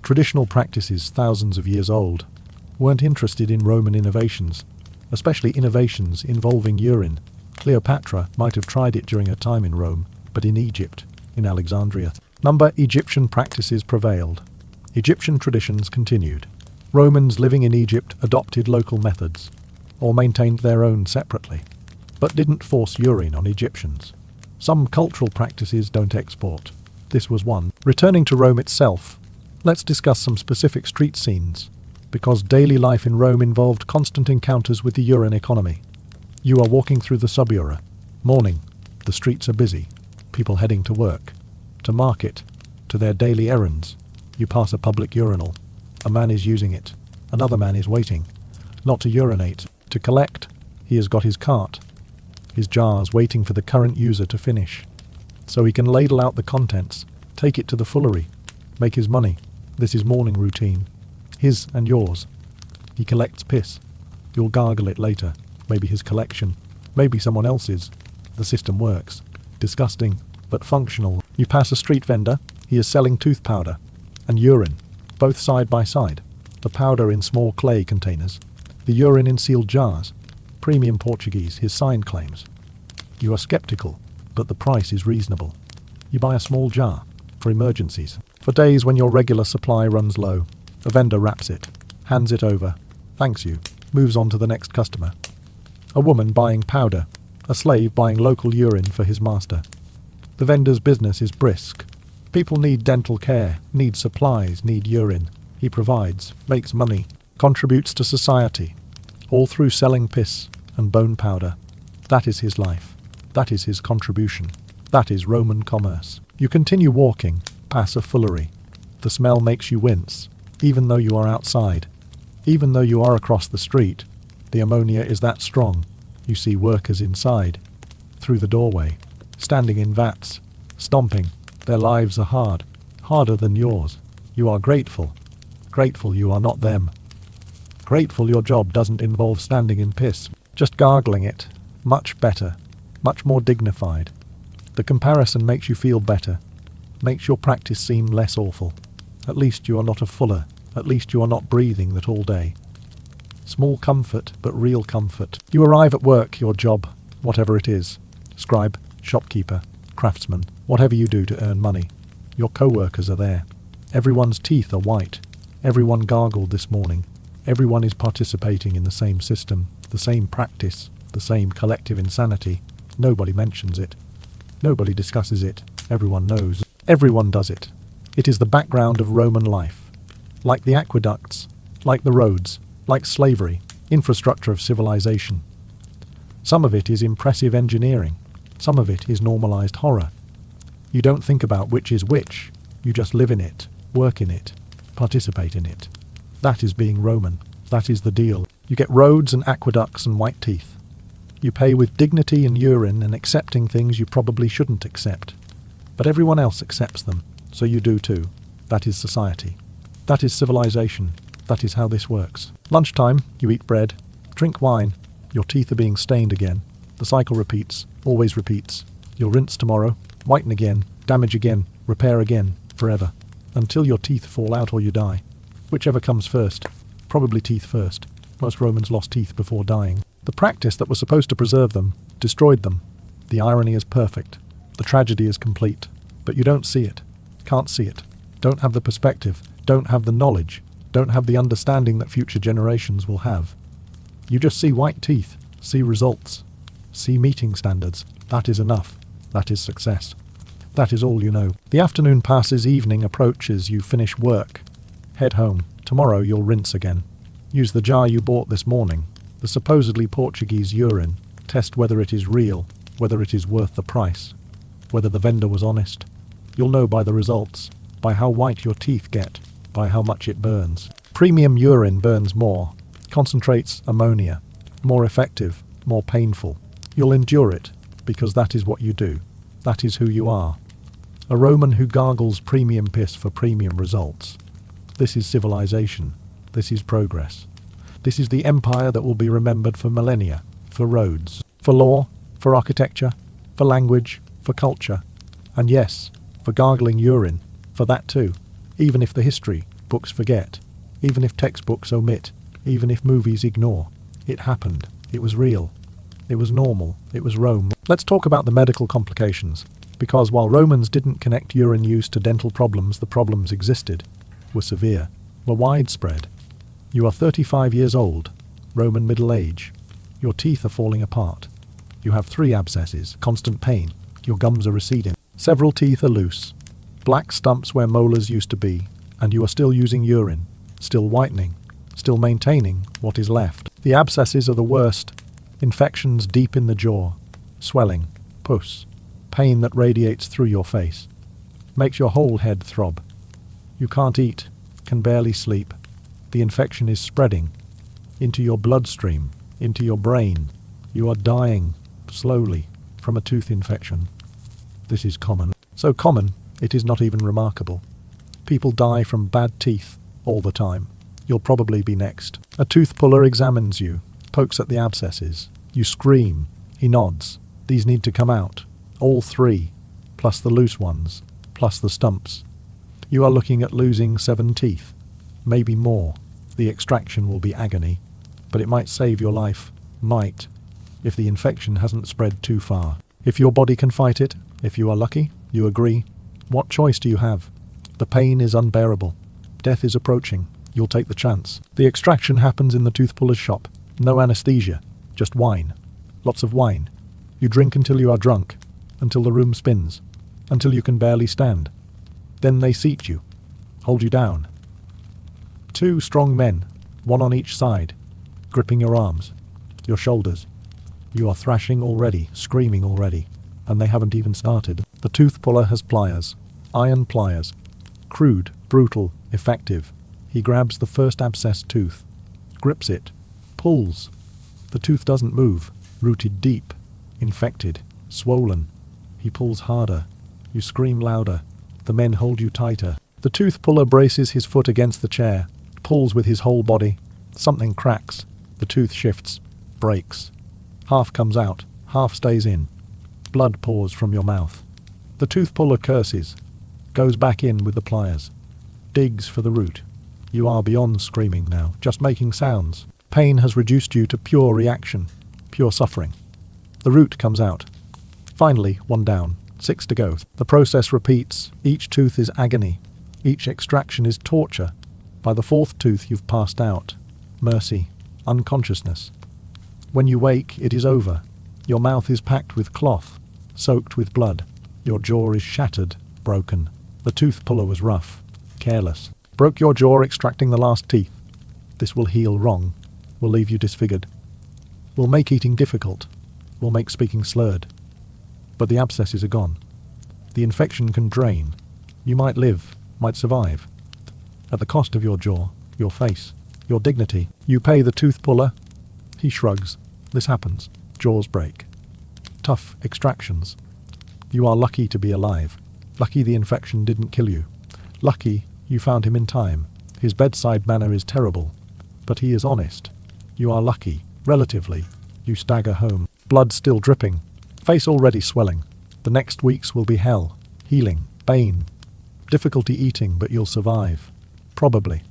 traditional practices thousands of years old, weren't interested in Roman innovations, especially innovations involving urine. Cleopatra might have tried it during her time in Rome, but in Egypt, in Alexandria. Egyptian practices prevailed. Egyptian traditions continued. Romans living in Egypt adopted local methods, or maintained their own separately, but didn't force urine on Egyptians. Some cultural practices don't export. This was one. Returning to Rome itself, let's discuss some specific street scenes, because daily life in Rome involved constant encounters with the urine economy. You are walking through the subura. Morning. The streets are busy. People heading to work, to market, to their daily errands. You pass a public urinal. A man is using it. Another man is waiting. Not to urinate, to collect. He has got his cart, his jars waiting for the current user to finish. So he can ladle out the contents, take it to the fullery, make his money. This is morning routine. His and yours. He collects piss. You'll gargle it later. Maybe his collection. Maybe someone else's. The system works. Disgusting, but functional. You pass a street vendor. He is selling tooth powder and urine, both side by side. The powder in small clay containers. The urine in sealed jars. Premium Portuguese, his sign claims. You are skeptical, but the price is reasonable. You buy a small jar, for emergencies, for days when your regular supply runs low. The vendor wraps it, hands it over, thanks you, moves on to the next customer. A woman buying powder, a slave buying local urine for his master. The vendor's business is brisk. People need dental care, need supplies, need urine. He provides, makes money, contributes to society, all through selling piss and bone powder. That is his life. That is his contribution. That is Roman commerce. You continue walking, pass a fullery. The smell makes you wince, even though you are outside. Even though you are across the street, the ammonia is that strong. You see workers inside, through the doorway, standing in vats, stomping. Their lives are hard, harder than yours. You are grateful. Grateful you are not them. Grateful your job doesn't involve standing in piss, just gargling it. Much better, much more dignified. The comparison makes you feel better, makes your practice seem less awful. At least you are not a fuller, at least you are not breathing that all day. Small comfort, but real comfort. You arrive at work, your job, whatever it is. Scribe, shopkeeper, craftsman, whatever you do to earn money. Your co-workers are there. Everyone's teeth are white. Everyone gargled this morning. Everyone is participating in the same system, the same practice, the same collective insanity. Nobody mentions it. Nobody discusses it. Everyone knows. Everyone does it. It is the background of Roman life. Like the aqueducts, like the roads, like slavery, infrastructure of civilization. Some of it is impressive engineering. Some of it is normalized horror. You don't think about which is which. You just live in it, work in it, participate in it. That is being Roman. That is the deal. You get roads and aqueducts and white teeth. You pay with dignity and urine and accepting things you probably shouldn't accept. But everyone else accepts them, so you do too. That is society. That is civilization. That is how this works. Lunchtime, you eat bread, drink wine. Your teeth are being stained again. The cycle repeats, always repeats. You'll rinse tomorrow, whiten again, damage again, repair again, forever. Until your teeth fall out or you die. Whichever comes first. Probably teeth first. Most Romans lost teeth before dying. The practice that was supposed to preserve them destroyed them. The irony is perfect. The tragedy is complete. But you don't see it. Can't see it. Don't have the perspective. Don't have the knowledge. Don't have the understanding that future generations will have. You just see white teeth. See results. See meeting standards. That is enough. That is success. That is all you know. The afternoon passes, evening approaches, you finish work. Head home. Tomorrow you'll rinse again. Use the jar you bought this morning. The supposedly Portuguese urine. Test whether it is real, whether it is worth the price, whether the vendor was honest. You'll know by the results, by how white your teeth get, by how much it burns. Premium urine burns more, concentrates ammonia, more effective, more painful. You'll endure it, because that is what you do. That is who you are. A Roman who gargles premium piss for premium results. This is civilization. This is progress. This is the empire that will be remembered for millennia, for roads, for law, for architecture, for language, for culture, and yes, for gargling urine, for that too, even if the history books forget, even if textbooks omit, even if movies ignore. It happened. It was real. It was normal. It was Rome. Let's talk about the medical complications, because while Romans didn't connect urine use to dental problems, the problems existed, were severe, were widespread. You are 35 years old, Roman middle age. Your teeth are falling apart. You have 3 abscesses, constant pain. Your gums are receding. Several teeth are loose. Black stumps where molars used to be, and you are still using urine, still whitening, still maintaining what is left. The abscesses are the worst. Infections deep in the jaw, swelling, pus, pain that radiates through your face, makes your whole head throb. You can't eat, can barely sleep, The infection is spreading into your bloodstream, into your brain. You are dying slowly from a tooth infection. This is common. So common, it is not even remarkable. People die from bad teeth all the time. You'll probably be next. A tooth puller examines you, pokes at the abscesses. You scream. He nods. These need to come out. All 3, plus the loose ones, plus the stumps. You are looking at losing 7 teeth. Maybe more. The extraction will be agony. But it might save your life. Might. If the infection hasn't spread too far. If your body can fight it, if you are lucky, you agree. What choice do you have? The pain is unbearable. Death is approaching. You'll take the chance. The extraction happens in the tooth puller's shop. No anesthesia. Just wine. Lots of wine. You drink until you are drunk. Until the room spins. Until you can barely stand. Then they seat you. Hold you down. 2 strong men, one on each side, gripping your arms, your shoulders. You are thrashing already, screaming already, and they haven't even started. The tooth puller has pliers. Iron pliers. Crude, brutal, effective. He grabs the first abscessed tooth, grips it, pulls. The tooth doesn't move, rooted deep, infected, swollen. He pulls harder. You scream louder. The men hold you tighter. The tooth puller braces his foot against the chair, pulls with his whole body. Something cracks. The tooth shifts, breaks. Half comes out, half stays in. Blood pours from your mouth. The tooth puller curses, goes back in with the pliers, digs for the root. You are beyond screaming now, just making sounds. Pain has reduced you to pure reaction, pure suffering. The root comes out. Finally, 1 down, 6 to go. The process repeats. Each tooth is agony. Each extraction is torture. By the 4th tooth you've passed out. Mercy. Unconsciousness. When you wake, it is over. Your mouth is packed with cloth, soaked with blood. Your jaw is shattered, broken. The tooth puller was rough, careless. Broke your jaw extracting the last teeth. This will heal wrong. Will leave you disfigured. Will make eating difficult. Will make speaking slurred. But the abscesses are gone. The infection can drain. You might live, might survive. At the cost of your jaw, your face, your dignity. You pay the tooth puller. He shrugs. This happens. Jaws break. Tough extractions. You are lucky to be alive. Lucky the infection didn't kill you. Lucky you found him in time. His bedside manner is terrible, but he is honest. You are lucky, relatively. You stagger home. Blood still dripping. Face already swelling. The next weeks will be hell. Healing. Pain. Difficulty eating, but you'll survive. Probably.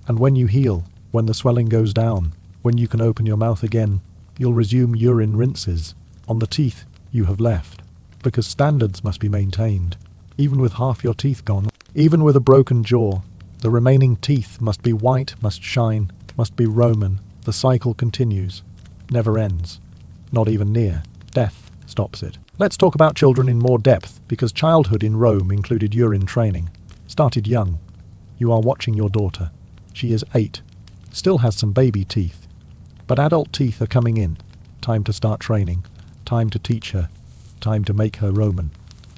And when you heal, when the swelling goes down, when you can open your mouth again, you'll resume urine rinses on the teeth you have left. Because standards must be maintained. Even with half your teeth gone, even with a broken jaw, the remaining teeth must be white, must shine, must be Roman. The cycle continues. Never ends. Not even near. Death stops it. Let's talk about children in more depth, because childhood in Rome included urine training. Started young. You are watching your daughter. She is 8. Still has some baby teeth. But adult teeth are coming in. Time to start training. Time to teach her. Time to make her Roman.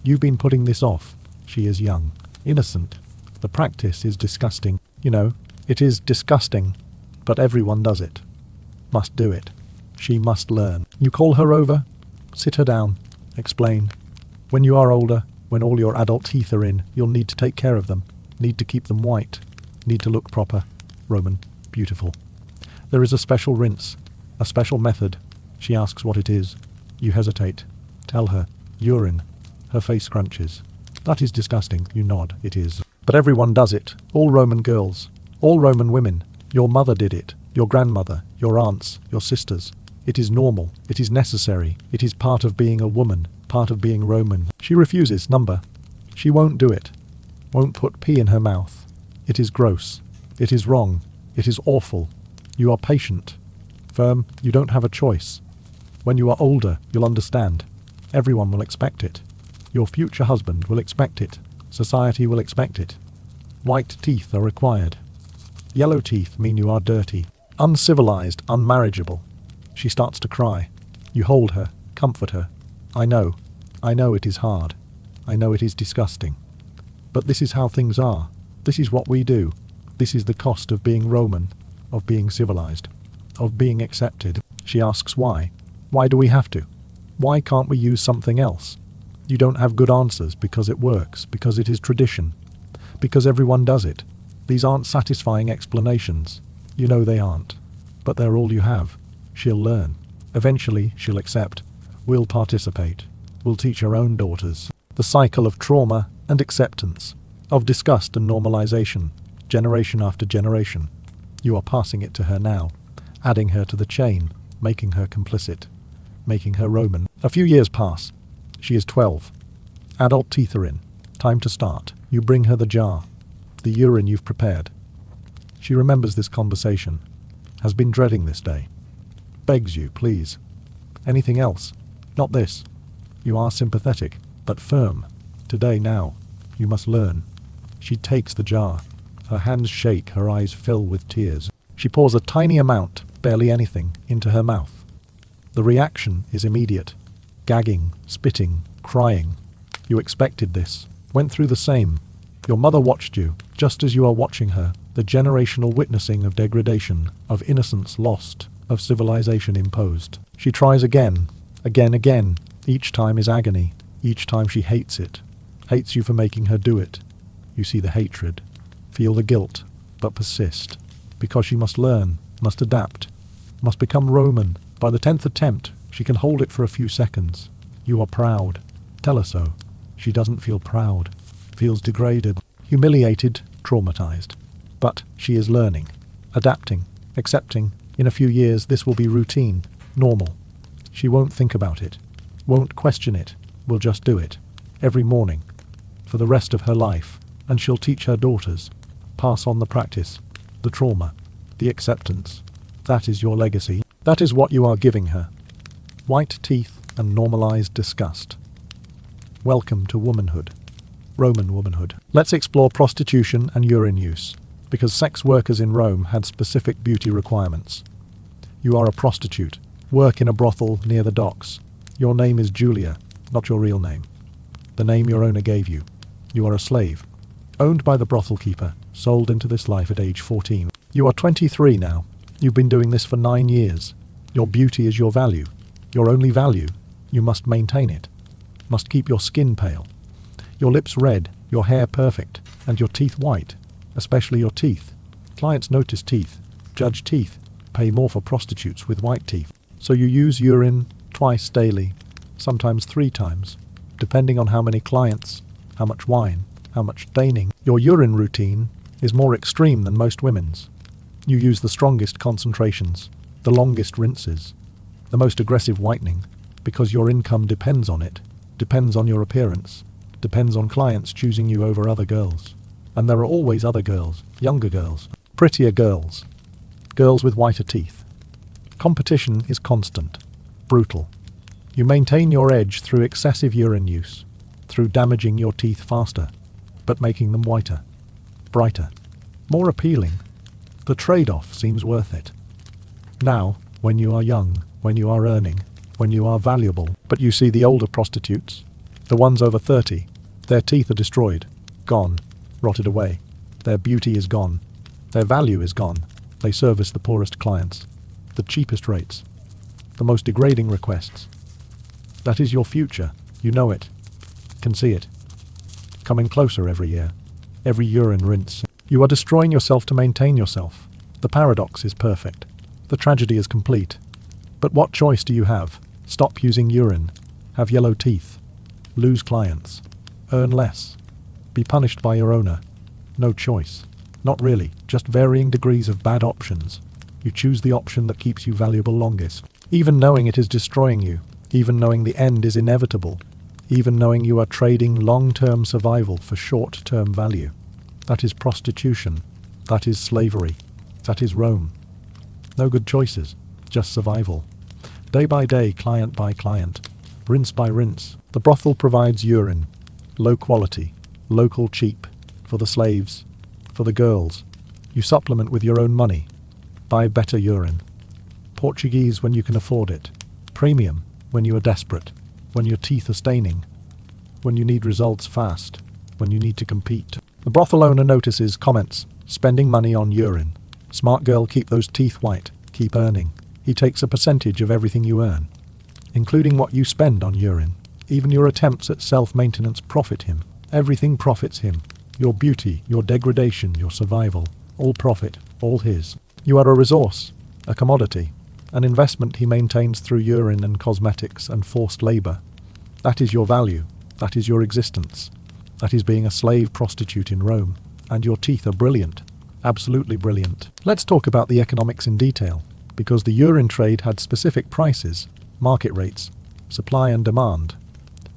You've been putting this off. She is young. Innocent. The practice is disgusting. You know, it is disgusting. But everyone does it. Must do it. She must learn. You call her over. Sit her down. Explain. When you are older, when all your adult teeth are in, you'll need to take care of them. Need to keep them white. Need to look proper. Roman. Beautiful. There is a special rinse. A special method. She asks what it is. You hesitate. Tell her. Urine. Her face scrunches. That is disgusting. You nod. It is. But everyone does it. All Roman girls. All Roman women. Your mother did it. Your grandmother. Your aunts. Your sisters. It is normal. It is necessary. It is part of being a woman. Part of being Roman. She refuses. Number. She won't do it. Won't put pee in her mouth. It is gross. It is wrong. It is awful. You are patient. Firm. You don't have a choice. When you are older, you'll understand. Everyone will expect it. Your future husband will expect it. Society will expect it. White teeth are required. Yellow teeth mean you are dirty, uncivilized, unmarriageable. She starts to cry. You hold her, comfort her. I know it is hard. I know it is disgusting. But this is how things are. This is what we do. This is the cost of being Roman, of being civilized, of being accepted. She asks why. Why do we have to? Why can't we use something else? You don't have good answers because it works, because it is tradition, because everyone does it. These aren't satisfying explanations. You know they aren't. But they're all you have. She'll learn. Eventually, she'll accept. We'll participate. We'll teach her own daughters. The cycle of trauma and acceptance, of disgust and normalization, generation after generation. You are passing it to her now, adding her to the chain, making her complicit, making her Roman. A few years pass. She is 12. Adult teeth are in. Time to start. You bring her the jar, the urine you've prepared. She remembers this conversation, has been dreading this day. Begs you, please. Anything else? Not this. You are sympathetic, but firm. Today, now. You must learn. She takes the jar. Her hands shake, her eyes fill with tears. She pours a tiny amount, barely anything, into her mouth. The reaction is immediate. Gagging, spitting, crying. You expected this. Went through the same. Your mother watched you, just as you are watching her. The generational witnessing of degradation, of innocence lost, of civilization imposed. She tries again. Again. Each time is agony. Each time she hates it. Hates you for making her do it. You see the hatred. Feel the guilt, but persist. Because she must learn, must adapt, must become Roman. By the 10th attempt, she can hold it for a few seconds. You are proud. Tell her so. She doesn't feel proud. Feels degraded, humiliated, traumatized. But she is learning, adapting, accepting. In a few years, this will be routine, normal. She won't think about it, won't question it, will just do it. Every morning, for the rest of her life. And she'll teach her daughters. Pass on the practice, the trauma, the acceptance. That is your legacy. That is what you are giving her. White teeth and normalized disgust. Welcome to womanhood. Roman womanhood. Let's explore prostitution and urine use, because sex workers in Rome had specific beauty requirements. You are a prostitute. Work in a brothel near the docks. Your name is Julia, not your real name. The name your owner gave you. You are a slave. Owned by the brothel keeper, sold into this life at age 14. You are 23 now. You've been doing this for 9 years. Your beauty is your value. Your only value. You must maintain it. Must keep your skin pale. Your lips red, your hair perfect, and your teeth white. Especially your teeth. Clients notice teeth, judge teeth, pay more for prostitutes with white teeth. So you use urine twice daily, sometimes 3 times, depending on how many clients, how much wine, how much staining. Your urine routine is more extreme than most women's. You use the strongest concentrations, the longest rinses, the most aggressive whitening, because your income depends on it, depends on your appearance, depends on clients choosing you over other girls. And there are always other girls, younger girls, prettier girls, girls with whiter teeth. Competition is constant, brutal. You maintain your edge through excessive urine use, through damaging your teeth faster, but making them whiter, brighter, more appealing. The trade-off seems worth it. Now, when you are young, when you are earning, when you are valuable, but you see the older prostitutes, the ones over 30, their teeth are destroyed, gone, rotted away. Their beauty is gone. Their value is gone. They service the poorest clients, the cheapest rates, the most degrading requests. That is your future. You know it, can see it. Coming closer every year, every urine rinse. You are destroying yourself to maintain yourself. The paradox is perfect. The tragedy is complete. But what choice do you have? Stop using urine. Have yellow teeth. Lose clients. Earn less. Be punished by your owner. No choice. Not really, just varying degrees of bad options. You choose the option that keeps you valuable longest. Even knowing it is destroying you. Even knowing the end is inevitable. Even knowing you are trading long-term survival for short-term value. That is prostitution. That is slavery. That is Rome. No good choices, just survival. Day by day, client by client, rinse by rinse. The brothel provides urine, low quality, local cheap, for the slaves, for the girls. You supplement with your own money. Buy better urine. Portuguese when you can afford it. Premium when you are desperate, when your teeth are staining, when you need results fast, when you need to compete. The brothel owner notices, comments, Spending money on urine. Smart girl, keep those teeth white. Keep earning. He takes a percentage of everything you earn, including what you spend on urine. Even your attempts at self-maintenance profit him. Everything profits him. Your beauty, your degradation, your survival. All profit, all his. You are a resource, a commodity, an investment he maintains through urine and cosmetics and forced labour. That is your value. That is your existence. That is being a slave prostitute in Rome. And your teeth are brilliant. Absolutely brilliant. Let's talk about the economics in detail, because the urine trade had specific prices, market rates, supply and demand.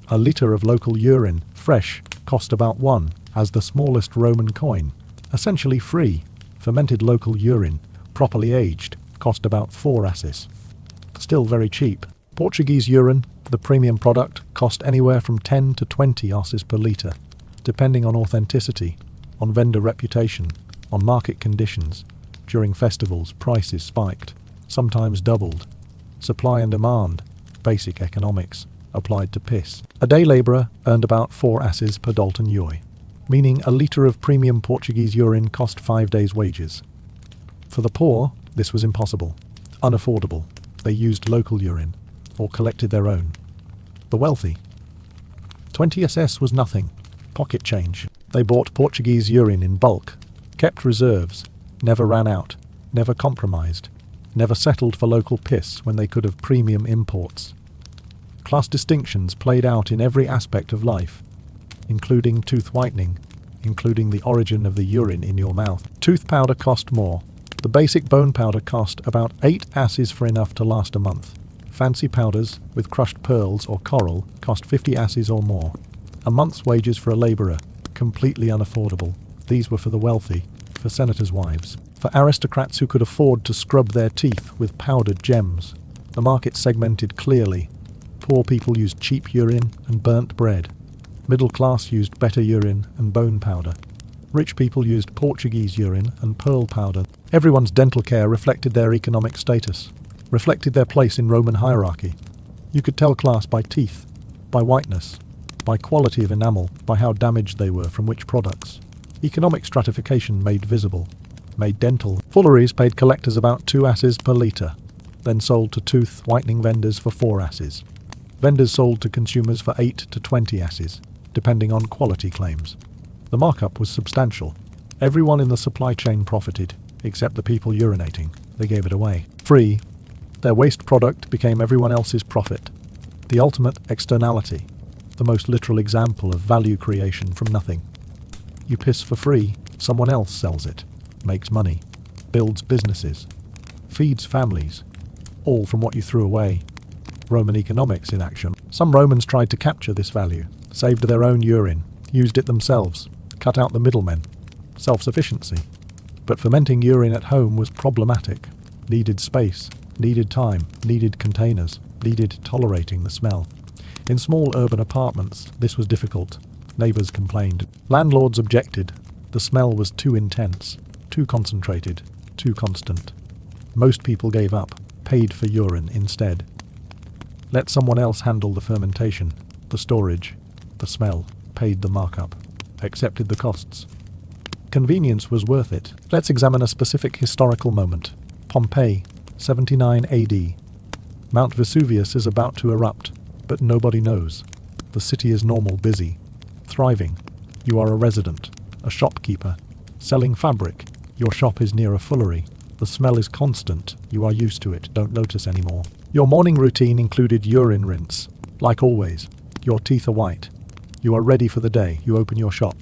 A litre of local urine, fresh, cost about 1, as the smallest Roman coin. Essentially free, fermented local urine, properly aged, cost about 4 asses. Still very cheap. Portuguese urine, the premium product, cost anywhere from 10 to 20 asses per litre, depending on authenticity, on vendor reputation, on market conditions. During festivals, prices spiked, sometimes doubled. Supply and demand, basic economics, applied to piss. A day labourer earned about 4 asses per Dalton Ui, meaning a litre of premium Portuguese urine cost 5 days' wages. For the poor, this was impossible, unaffordable. They used local urine, or collected their own. The wealthy. 20 SS was nothing, pocket change. They bought Portuguese urine in bulk, kept reserves, never ran out, never compromised, never settled for local piss when they could have premium imports. Class distinctions played out in every aspect of life, including tooth whitening, including the origin of the urine in your mouth. Tooth powder cost more. The basic bone powder cost about 8 asses for enough to last a month. Fancy powders, with crushed pearls or coral, cost 50 asses or more. A month's wages for a labourer, completely unaffordable. These were for the wealthy, for senators' wives, for aristocrats who could afford to scrub their teeth with powdered gems. The market segmented clearly. Poor people used cheap urine and burnt bread. Middle class used better urine and bone powder. Rich people used Portuguese urine and pearl powder. Everyone's dental care reflected their economic status, reflected their place in Roman hierarchy. You could tell class by teeth, by whiteness, by quality of enamel, by how damaged they were from which products. Economic stratification made visible, made dental. Fulleries paid collectors about 2 asses per litre, then sold to tooth whitening vendors for 4 asses. Vendors sold to consumers for 8 to 20 asses, depending on quality claims. The markup was substantial. Everyone in the supply chain profited, except the people urinating. They gave it away. Free. Their waste product became everyone else's profit. The ultimate externality. The most literal example of value creation from nothing. You piss for free, someone else sells it, makes money, builds businesses, feeds families, all from what you threw away. Roman economics in action. Some Romans tried to capture this value, saved their own urine, used it themselves, cut out the middlemen. Self-sufficiency. But fermenting urine at home was problematic. Needed space, needed time, needed containers, needed tolerating the smell. In small urban apartments, this was difficult. Neighbours complained. Landlords objected. The smell was too intense, too concentrated, too constant. Most people gave up, paid for urine instead. Let someone else handle the fermentation, the storage, the smell, paid the markup, accepted the costs. Convenience was worth it. Let's examine a specific historical moment. Pompeii, 79 AD. Mount Vesuvius is about to erupt, but nobody knows. The city is normal, busy, thriving. You are a resident, a shopkeeper, selling fabric. Your shop is near a fullery. The smell is constant. You are used to it, don't notice anymore. Your morning routine included urine rinse. Like always, your teeth are white. You are ready for the day. You open your shop.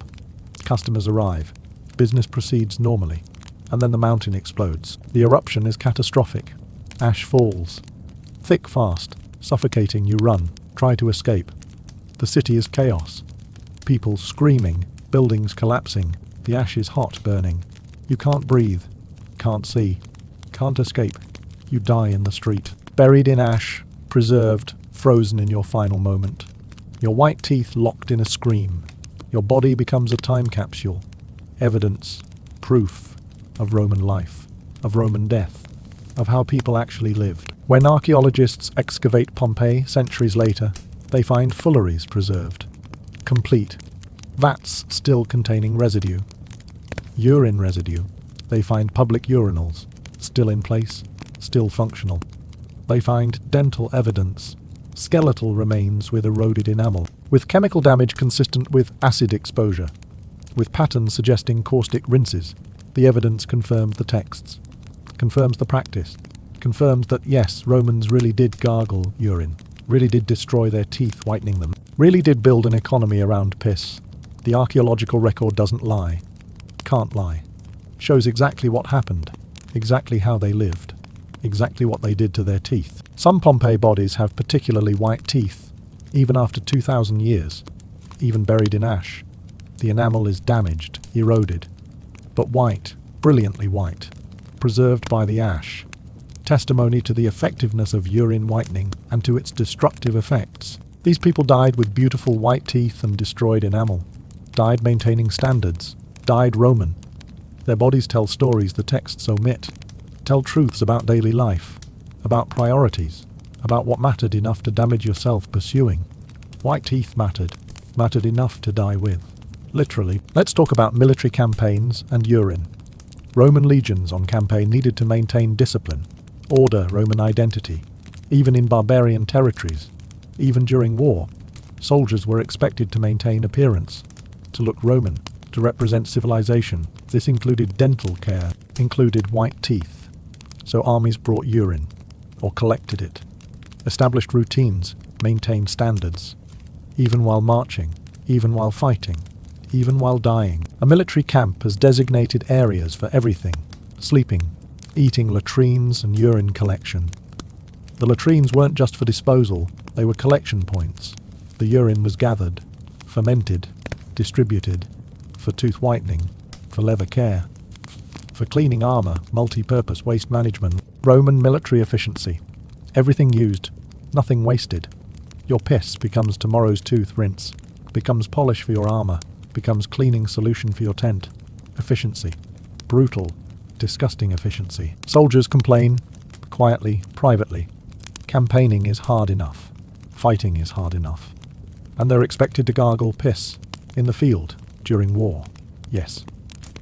Customers arrive. Business proceeds normally. And then the mountain explodes. The eruption is catastrophic. Ash falls. Thick, fast, suffocating. You run, try to escape. The city is chaos. People screaming, buildings collapsing. The ash is hot, burning. You can't breathe, can't see, can't escape. You die in the street. Buried in ash, preserved, frozen in your final moment. Your white teeth locked in a scream. Your body becomes a time capsule. Evidence, proof of Roman life, of Roman death, of how people actually lived. When archaeologists excavate Pompeii centuries later, they find fulleries preserved, complete, vats still containing residue. Urine residue. They find public urinals, still in place, still functional. They find dental evidence, skeletal remains with eroded enamel, with chemical damage consistent with acid exposure, with patterns suggesting caustic rinses. The evidence confirms the texts, confirms the practice, confirms that yes, Romans really did gargle urine, really did destroy their teeth whitening them, really did build an economy around piss. The archaeological record doesn't lie, can't lie, shows exactly what happened, exactly how they lived, exactly what they did to their teeth. Some Pompeii bodies have particularly white teeth, even after 2,000 years, even buried in ash. The enamel is damaged, eroded, but white, brilliantly white, preserved by the ash. Testimony to the effectiveness of urine whitening and to its destructive effects. These people died with beautiful white teeth and destroyed enamel, died maintaining standards, died Roman. Their bodies tell stories the texts omit, tell truths about daily life, about priorities, about what mattered enough to damage yourself pursuing. White teeth mattered enough to die with. Literally. Let's talk about military campaigns and urine. Roman legions on campaign needed to maintain discipline, order, Roman identity. Even in barbarian territories, even during war, soldiers were expected to maintain appearance, to look Roman, to represent civilization. This included dental care, included white teeth. So armies brought urine, or collected it, established routines, maintained standards, even while marching, even while fighting, even while dying. A military camp has designated areas for everything: sleeping, eating, latrines, and urine collection. The latrines weren't just for disposal, they were collection points. The urine was gathered, fermented, distributed, for tooth whitening, for leather care, for cleaning armor, multi-purpose waste management. Roman military efficiency. Everything used, nothing wasted. Your piss becomes tomorrow's tooth rinse, becomes polish for your armor, becomes cleaning solution for your tent. Efficiency. Brutal, disgusting efficiency. Soldiers complain, quietly, privately. Campaigning is hard enough. Fighting is hard enough. And they're expected to gargle piss in the field during war. Yes.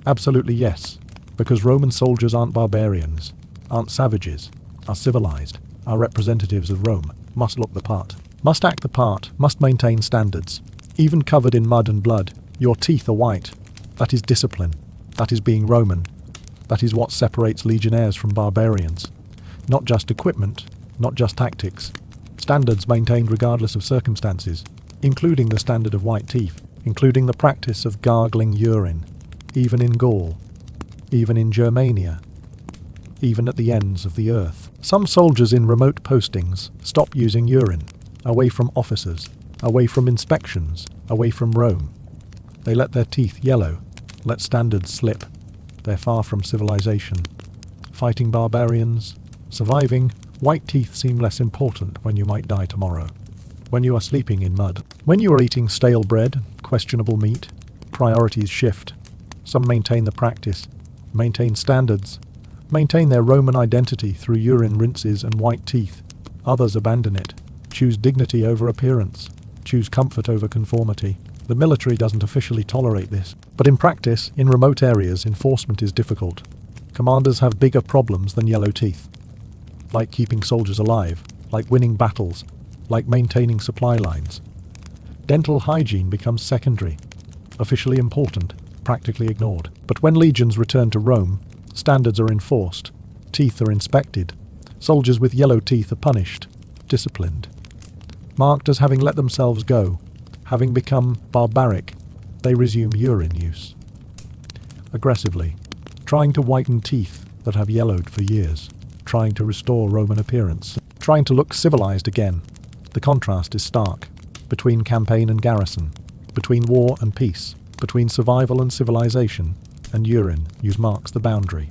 Absolutely yes. Because Roman soldiers aren't barbarians, aren't savages, are civilized, are representatives of Rome, must look the part, must act the part, must maintain standards. Even covered in mud and blood, your teeth are white. That is discipline. That is being Roman. That is what separates legionnaires from barbarians. Not just equipment, not just tactics. Standards maintained regardless of circumstances, including the standard of white teeth, including the practice of gargling urine, even in Gaul, even in Germania, even at the ends of the earth. Some soldiers in remote postings stop using urine, away from officers, away from inspections, away from Rome. They let their teeth yellow, let standards slip. They're far from civilization. Fighting barbarians, surviving, white teeth seem less important when you might die tomorrow. When you are sleeping in mud. When you are eating stale bread, questionable meat, priorities shift. Some maintain the practice, maintain standards, maintain their Roman identity through urine rinses and white teeth. Others abandon it, choose dignity over appearance, choose comfort over conformity. The military doesn't officially tolerate this, but in practice, in remote areas, enforcement is difficult. Commanders have bigger problems than yellow teeth. Like keeping soldiers alive, like winning battles, like maintaining supply lines. Dental hygiene becomes secondary, officially important, practically ignored. But when legions return to Rome, standards are enforced, teeth are inspected, soldiers with yellow teeth are punished, disciplined. Marked as having let themselves go, having become barbaric, they resume urine use. Aggressively, trying to whiten teeth that have yellowed for years, trying to restore Roman appearance, trying to look civilized again. The contrast is stark, between campaign and garrison, between war and peace, between survival and civilization, and urine use marks the boundary,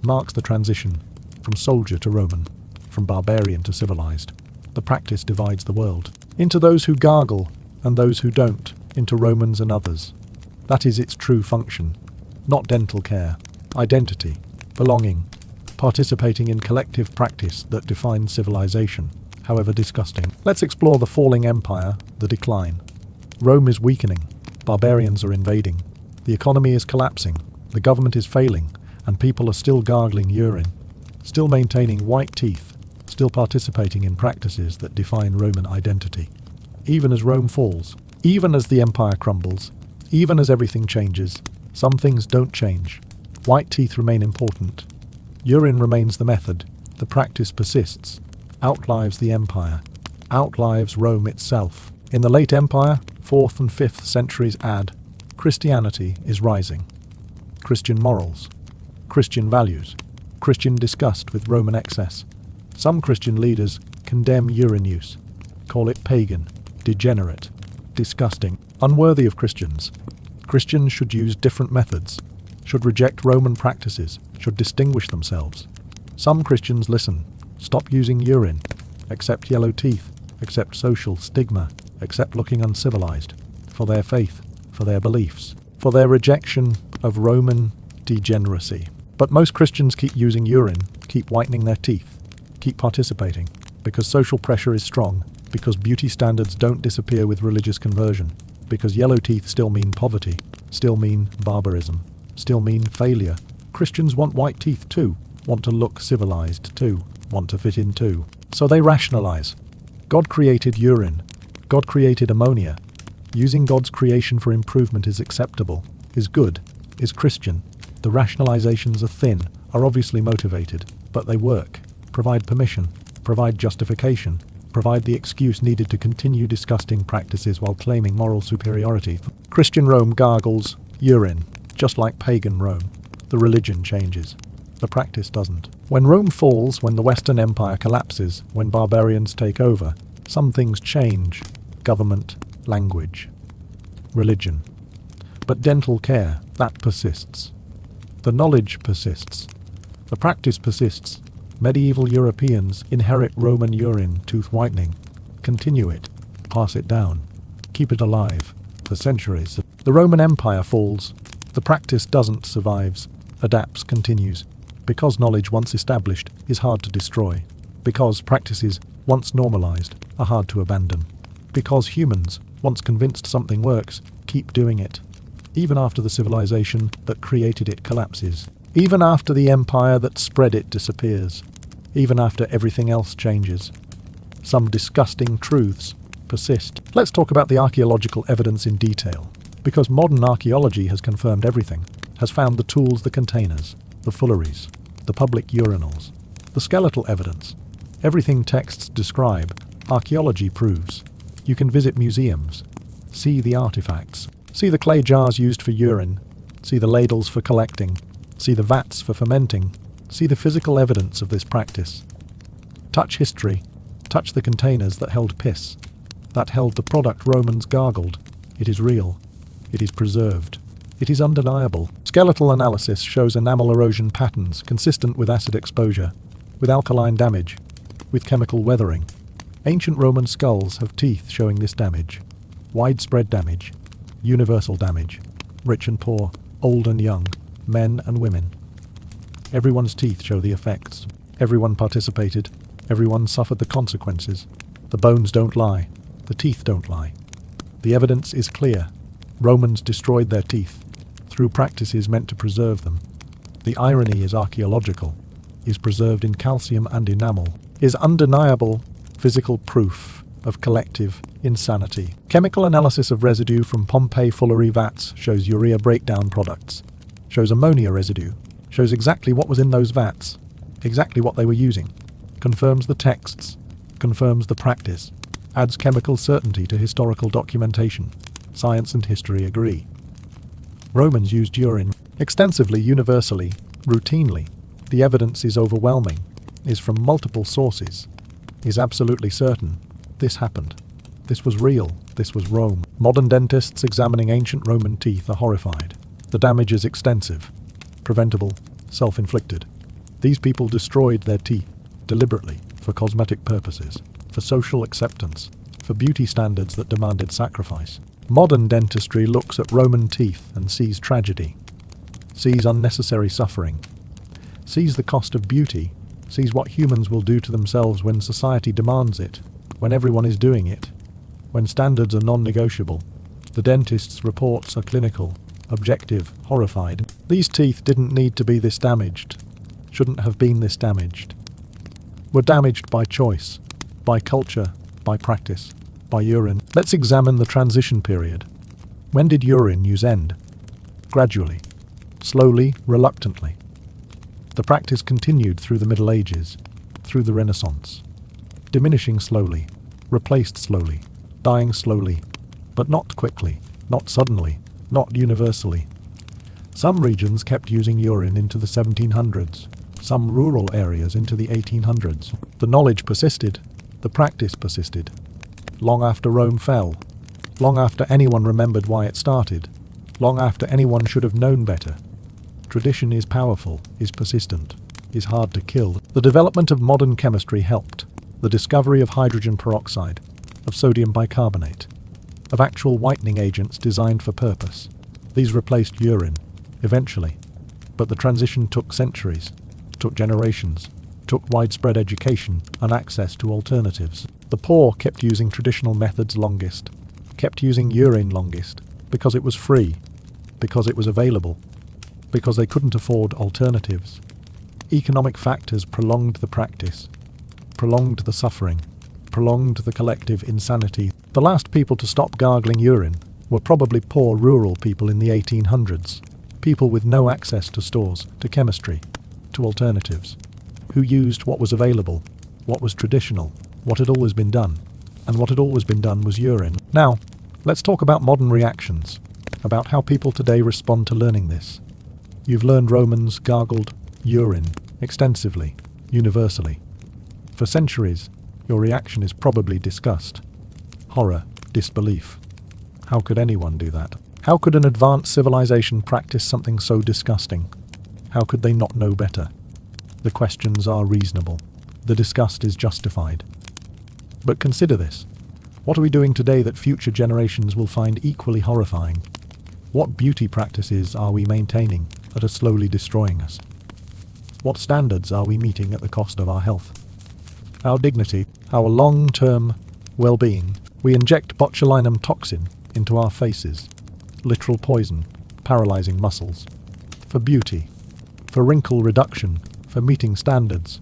marks the transition, from soldier to Roman, from barbarian to civilized. The practice divides the world, into those who gargle and those who don't, into Romans and others. That is its true function, not dental care, identity, belonging, participating in collective practice that defines civilization, however disgusting. Let's explore the falling empire, the decline. Rome is weakening, barbarians are invading, the economy is collapsing, The government is failing, and people are still gargling urine, still maintaining white teeth, still participating in practices that define Roman identity. Even as Rome falls, even as the empire crumbles, even as everything changes, some things don't change. White teeth remain important. Urine remains the method. The practice persists, outlives the empire, outlives Rome itself. In the late empire, 4th and 5th centuries add, Christianity is rising. Christian morals, Christian values, Christian disgust with Roman excess. Some Christian leaders condemn urine use, call it pagan, degenerate, disgusting, unworthy of Christians. Christians should use different methods, should reject Roman practices, should distinguish themselves. Some Christians listen, stop using urine, accept yellow teeth, accept social stigma, accept looking uncivilized, for their faith, for their beliefs, for their rejection of Roman degeneracy. But most Christians keep using urine, keep whitening their teeth, keep participating, because social pressure is strong, because beauty standards don't disappear with religious conversion, because yellow teeth still mean poverty, still mean barbarism, still mean failure. Christians want white teeth too, want to look civilized too, want to fit in too. So they rationalize. God created urine. God created ammonia. Using God's creation for improvement is acceptable, is good, is Christian. The rationalizations are thin, are obviously motivated, but they work, provide permission, provide justification, provide the excuse needed to continue disgusting practices while claiming moral superiority. Christian Rome gargles urine, just like pagan Rome. The religion changes. The practice doesn't. When Rome falls, when the Western Empire collapses, when barbarians take over, some things change. Government, language, religion. But dental care, that persists. The knowledge persists. The practice persists. Medieval Europeans inherit Roman urine tooth whitening. Continue it. Pass it down. Keep it alive. For centuries. The Roman Empire falls. The practice doesn't, survives, adapts, continues. Because knowledge once established is hard to destroy. Because practices once normalized are hard to abandon. Because humans, once convinced something works, keep doing it. Even after the civilization that created it collapses. Even after the empire that spread it disappears. Even after everything else changes. Some disgusting truths persist. Let's talk about the archaeological evidence in detail. Because modern archaeology has confirmed everything, has found the tools, the containers, the fooleries, the public urinals, the skeletal evidence. Everything texts describe, archaeology proves. You can visit museums, see the artifacts, see the clay jars used for urine, see the ladles for collecting, see the vats for fermenting, see the physical evidence of this practice. Touch history, touch the containers that held piss, that held the product Romans gargled. It is real. It is preserved. It is undeniable. Skeletal analysis shows enamel erosion patterns consistent with acid exposure, with alkaline damage, with chemical weathering. Ancient Roman skulls have teeth showing this damage. Widespread damage. Universal damage. Rich and poor. Old and young. Men and women. Everyone's teeth show the effects. Everyone participated. Everyone suffered the consequences. The bones don't lie. The teeth don't lie. The evidence is clear. Romans destroyed their teeth, through practices meant to preserve them. The irony is archaeological, is preserved in calcium and enamel, is undeniable physical proof of collective insanity. Chemical analysis of residue from Pompeii foolery vats shows urea breakdown products, shows ammonia residue, shows exactly what was in those vats, exactly what they were using, confirms the texts, confirms the practice, adds chemical certainty to historical documentation. Science and history agree. Romans used urine extensively, universally, routinely. The evidence is overwhelming, is from multiple sources, is absolutely certain. This happened. This was real. This was Rome. Modern dentists examining ancient Roman teeth are horrified. The damage is extensive, preventable, self-inflicted. These people destroyed their teeth deliberately for cosmetic purposes, for social acceptance, for beauty standards that demanded sacrifice. Modern dentistry looks at Roman teeth and sees tragedy, sees unnecessary suffering, sees the cost of beauty, sees what humans will do to themselves when society demands it, when everyone is doing it, when standards are non-negotiable. The dentist's reports are clinical, objective, horrified. These teeth didn't need to be this damaged. Shouldn't have been this damaged. Were damaged by choice, by culture, by practice, by urine. Let's examine the transition period. When did urine use end? Gradually, slowly, reluctantly. The practice continued through the Middle Ages, through the Renaissance, diminishing slowly, replaced slowly, dying slowly, but not quickly, not suddenly, not universally. Some regions kept using urine into the 1700s, some rural areas into the 1800s. The knowledge persisted, the practice persisted. Long after Rome fell, long after anyone remembered why it started, long after anyone should have known better. Tradition is powerful, is persistent, is hard to kill. The development of modern chemistry helped. The discovery of hydrogen peroxide, of sodium bicarbonate, of actual whitening agents designed for purpose. These replaced urine, eventually. But the transition took centuries, took generations, took widespread education and access to alternatives. The poor kept using traditional methods longest, kept using urine longest, because it was free, because it was available, because they couldn't afford alternatives. Economic factors prolonged the practice, prolonged the suffering, prolonged the collective insanity. The last people to stop gargling urine were probably poor rural people in the 1800s, people with no access to stores, to chemistry, to alternatives, who used what was available, what was traditional, what had always been done. And what had always been done was urine. Now, let's talk about modern reactions, about how people today respond to learning this. You've learned Romans gargled urine extensively, universally. For centuries, your reaction is probably disgust, horror, disbelief. How could anyone do that? How could an advanced civilization practice something so disgusting? How could they not know better? The questions are reasonable. The disgust is justified. But consider this. What are we doing today that future generations will find equally horrifying? What beauty practices are we maintaining that are slowly destroying us? What standards are we meeting at the cost of our health, our dignity, our long-term well-being? We inject botulinum toxin into our faces, literal poison, paralyzing muscles. For beauty, for wrinkle reduction, for meeting standards.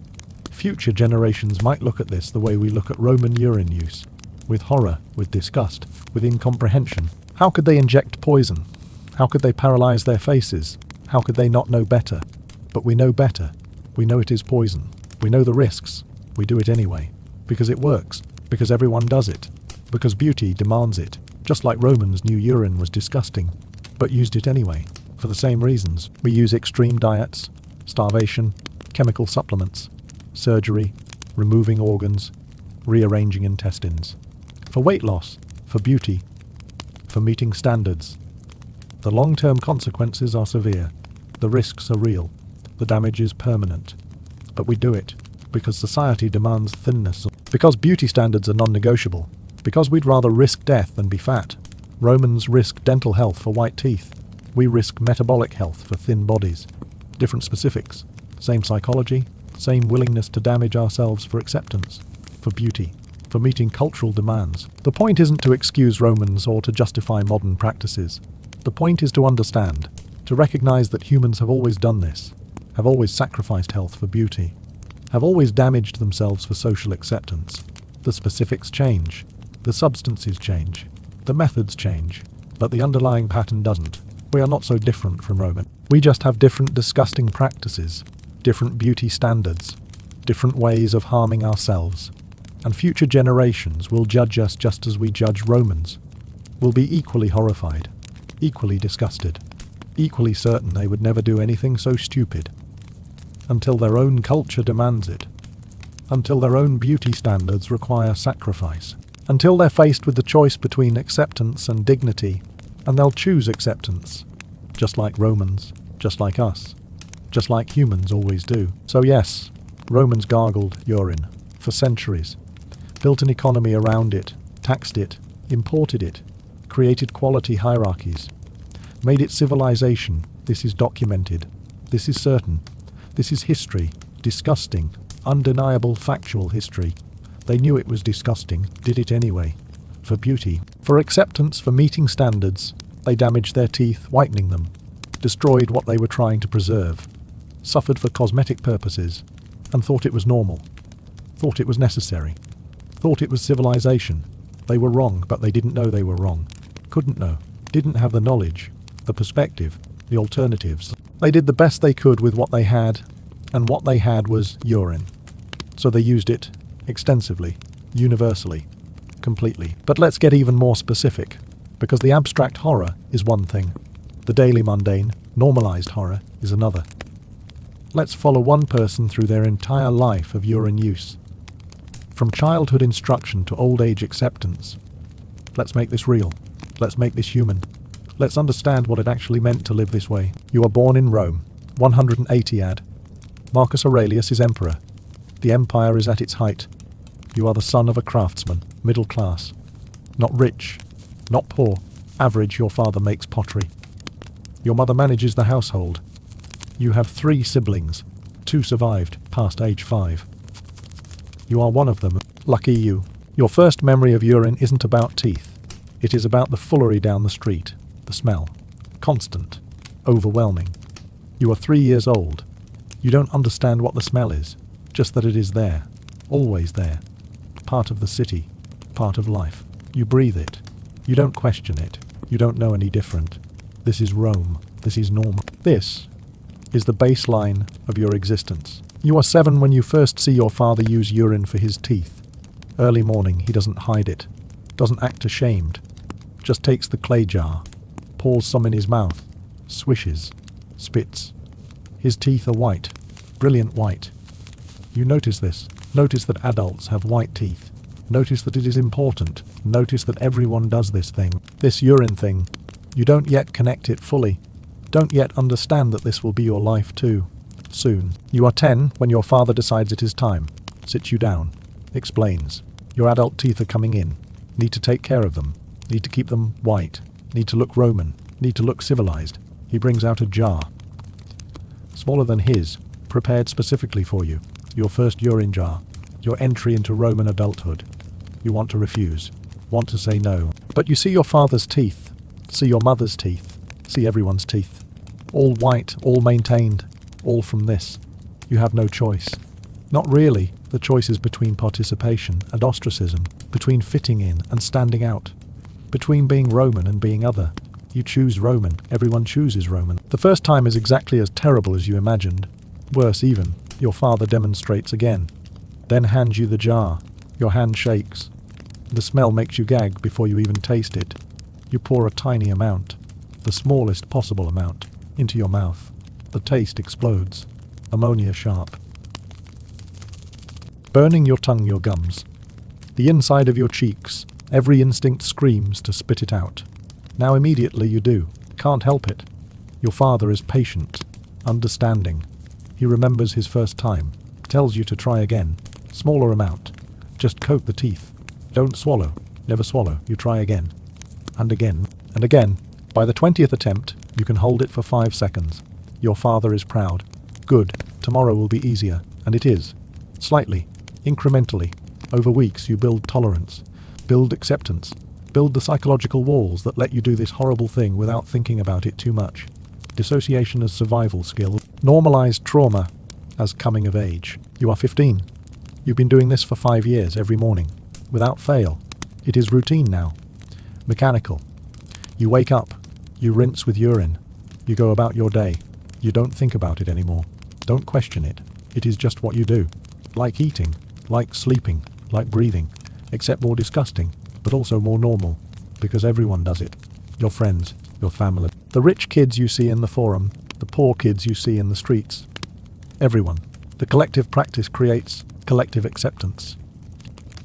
Future generations might look at this the way we look at Roman urine use, with horror, with disgust, with incomprehension. How could they inject poison? How could they paralyze their faces? How could they not know better? But we know better. We know it is poison. We know the risks. We do it anyway. Because it works. Because everyone does it. Because beauty demands it. Just like Romans knew urine was disgusting, but used it anyway. For the same reasons, we use extreme diets, starvation, chemical supplements, surgery, removing organs, rearranging intestines. For weight loss, for beauty, for meeting standards. The long-term consequences are severe. The risks are real. The damage is permanent. But we do it because society demands thinness, because beauty standards are non-negotiable, because we'd rather risk death than be fat. Romans risk dental health for white teeth. We risk metabolic health for thin bodies. Different specifics. Same psychology, same willingness to damage ourselves for acceptance, for beauty, for meeting cultural demands. The point isn't to excuse Romans or to justify modern practices. The point is to understand, to recognize that humans have always done this, have always sacrificed health for beauty, have always damaged themselves for social acceptance. The specifics change, the substances change, the methods change, but the underlying pattern doesn't. We are not so different from Roman. We just have different disgusting practices, different beauty standards, different ways of harming ourselves. And future generations will judge us just as we judge Romans, will be equally horrified, equally disgusted, equally certain they would never do anything so stupid. Until their own culture demands it, until their own beauty standards require sacrifice, until they're faced with the choice between acceptance and dignity, and they'll choose acceptance, just like Romans, just like us, just like humans always do. So yes, Romans gargled urine for centuries, built an economy around it, taxed it, imported it, created quality hierarchies, made it civilization. This is documented, this is certain, this is history, disgusting, undeniable factual history. They knew it was disgusting, did it anyway. For beauty, for acceptance, for meeting standards, They damaged their teeth, whitening them, destroyed what they were trying to preserve, suffered for cosmetic purposes, and thought it was normal, thought it was necessary, thought it was civilization. They were wrong, but they didn't know they were wrong. Couldn't know, didn't have the knowledge, the perspective, the alternatives. They did the best they could with what they had, and what they had was urine. So they used it extensively, universally, completely. But let's get even more specific, because the abstract horror is one thing. The daily mundane, normalized horror is another. Let's follow one person through their entire life of urine use. From childhood instruction to old age acceptance. Let's make this real. Let's make this human. Let's understand what it actually meant to live this way. You are born in Rome, 180 AD. Marcus Aurelius is emperor. The empire is at its height. You are the son of a craftsman, middle class. Not rich, not poor. Average. Your father makes pottery. Your mother manages the household. You have 3 siblings. 2 survived, past age 5. You are one of them. Lucky you. Your first memory of urine isn't about teeth. It is about the foolery down the street. The smell. Constant. Overwhelming. You are 3 years old. You don't understand what the smell is. Just that it is there. Always there. Part of the city. Part of life. You breathe it. You don't question it. You don't know any different. This is Rome. This is normal. This is the baseline of your existence. You are 7 when you first see your father use urine for his teeth. Early morning, he doesn't hide it. Doesn't act ashamed. Just takes the clay jar. Pours some in his mouth. Swishes. Spits. His teeth are white. Brilliant white. You notice this. Notice that adults have white teeth. Notice that it is important. Notice that everyone does this thing. This urine thing. You don't yet connect it fully. Don't yet understand that this will be your life too. Soon. You are 10 when your father decides it is time. Sits you down. Explains. Your adult teeth are coming in. Need to take care of them. Need to keep them white. Need to look Roman. Need to look civilized. He brings out a jar. Smaller than his. Prepared specifically for you. Your first urine jar. Your entry into Roman adulthood. You want to refuse. Want to say no. But you see your father's teeth. See your mother's teeth. See everyone's teeth. All white, all maintained. All from this. You have no choice. Not really. The choice is between participation and ostracism. Between fitting in and standing out. Between being Roman and being other. You choose Roman. Everyone chooses Roman. The first time is exactly as terrible as you imagined. Worse even. Your father demonstrates again. Then hands you the jar. Your hand shakes. The smell makes you gag before you even taste it. You pour a tiny amount, the smallest possible amount, into your mouth. The taste explodes. Ammonia sharp. Burning your tongue, your gums. The inside of your cheeks. Every instinct screams to spit it out. Now immediately you do. Can't help it. Your father is patient, understanding. He remembers his first time. Tells you to try again. Smaller amount. Just coat the teeth. Don't swallow. Never swallow. You try again. And again. And again. By the 20th attempt, you can hold it for 5 seconds. Your father is proud. Good. Tomorrow will be easier. And it is. Slightly. Incrementally. Over weeks you build tolerance. Build acceptance. Build the psychological walls that let you do this horrible thing without thinking about it too much. Dissociation as survival skill. Normalized trauma as coming of age. You are 15. You've been doing this for 5 years every morning. Without fail. It is routine now. Mechanical. You wake up. You rinse with urine. You go about your day. You don't think about it anymore. Don't question it. It is just what you do. Like eating. Like sleeping. Like breathing. Except more disgusting. But also more normal. Because everyone does it. Your friends. Your family. The rich kids you see in the forum. The poor kids you see in the streets. Everyone. The collective practice creates collective acceptance.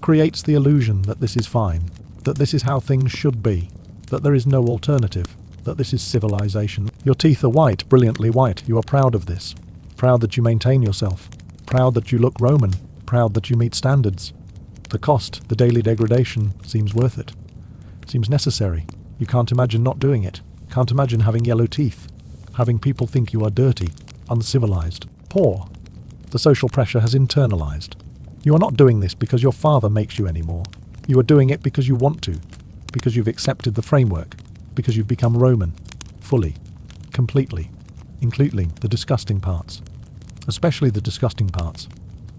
Creates the illusion that this is fine. That this is how things should be. That there is no alternative. That this is civilization. Your teeth are white, brilliantly white. You are proud of this. Proud that you maintain yourself. Proud that you look Roman. Proud that you meet standards. The cost, the daily degradation, seems worth it. Seems necessary. You can't imagine not doing it. Can't imagine having yellow teeth. Having people think you are dirty, uncivilized, poor. The social pressure has internalized. You are not doing this because your father makes you anymore. You are doing it because you want to. Because you've accepted the framework. because you've become Roman. Fully. Completely. Including the disgusting parts. Especially the disgusting parts.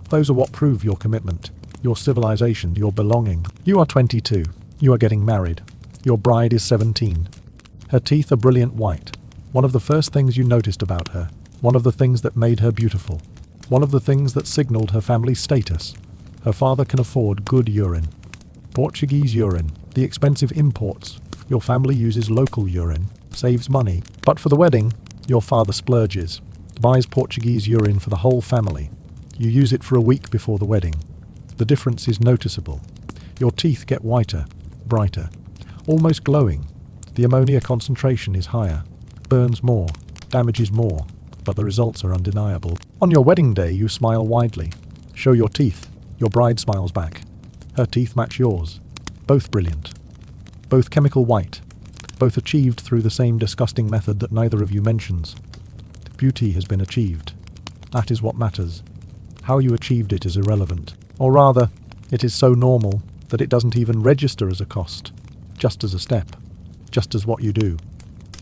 Those are what prove your commitment, your civilization, your belonging. You are 22. You are getting married. Your bride is 17. Her teeth are brilliant white. One of the first things you noticed about her. One of the things that made her beautiful. One of the things that signaled her family's status. Her father can afford good urine. Portuguese urine, the expensive imports. Your family uses local urine, saves money. But for the wedding, your father splurges, buys Portuguese urine for the whole family. You use it for a week before the wedding. The difference is noticeable. Your teeth get whiter, brighter, almost glowing. The ammonia concentration is higher, burns more, damages more, but the results are undeniable. On your wedding day, you smile widely. Show your teeth. Your bride smiles back. Her teeth match yours. Both brilliant. Both chemical white. Both achieved through the same disgusting method that neither of you mentions. Beauty has been achieved. That is what matters. How you achieved it is irrelevant. Or rather, it is so normal that it doesn't even register as a cost. Just as a step. Just as what you do.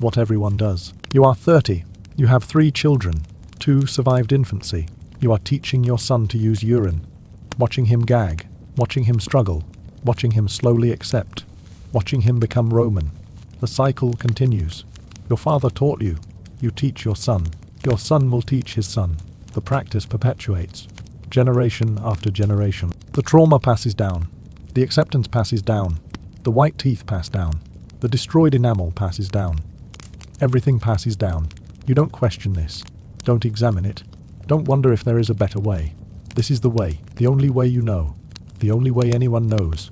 What everyone does. You are 30. You have 3 children. 2 survived infancy. You are teaching your son to use urine. Watching him gag. Watching him struggle. Watching him slowly accept. Watching him become Roman. The cycle continues. Your father taught you. You teach your son. Your son will teach his son. The practice perpetuates. Generation after generation. The trauma passes down. The acceptance passes down. The white teeth pass down. The destroyed enamel passes down. Everything passes down. You don't question this. Don't examine it. Don't wonder if there is a better way. This is the way. The only way you know. The only way anyone knows.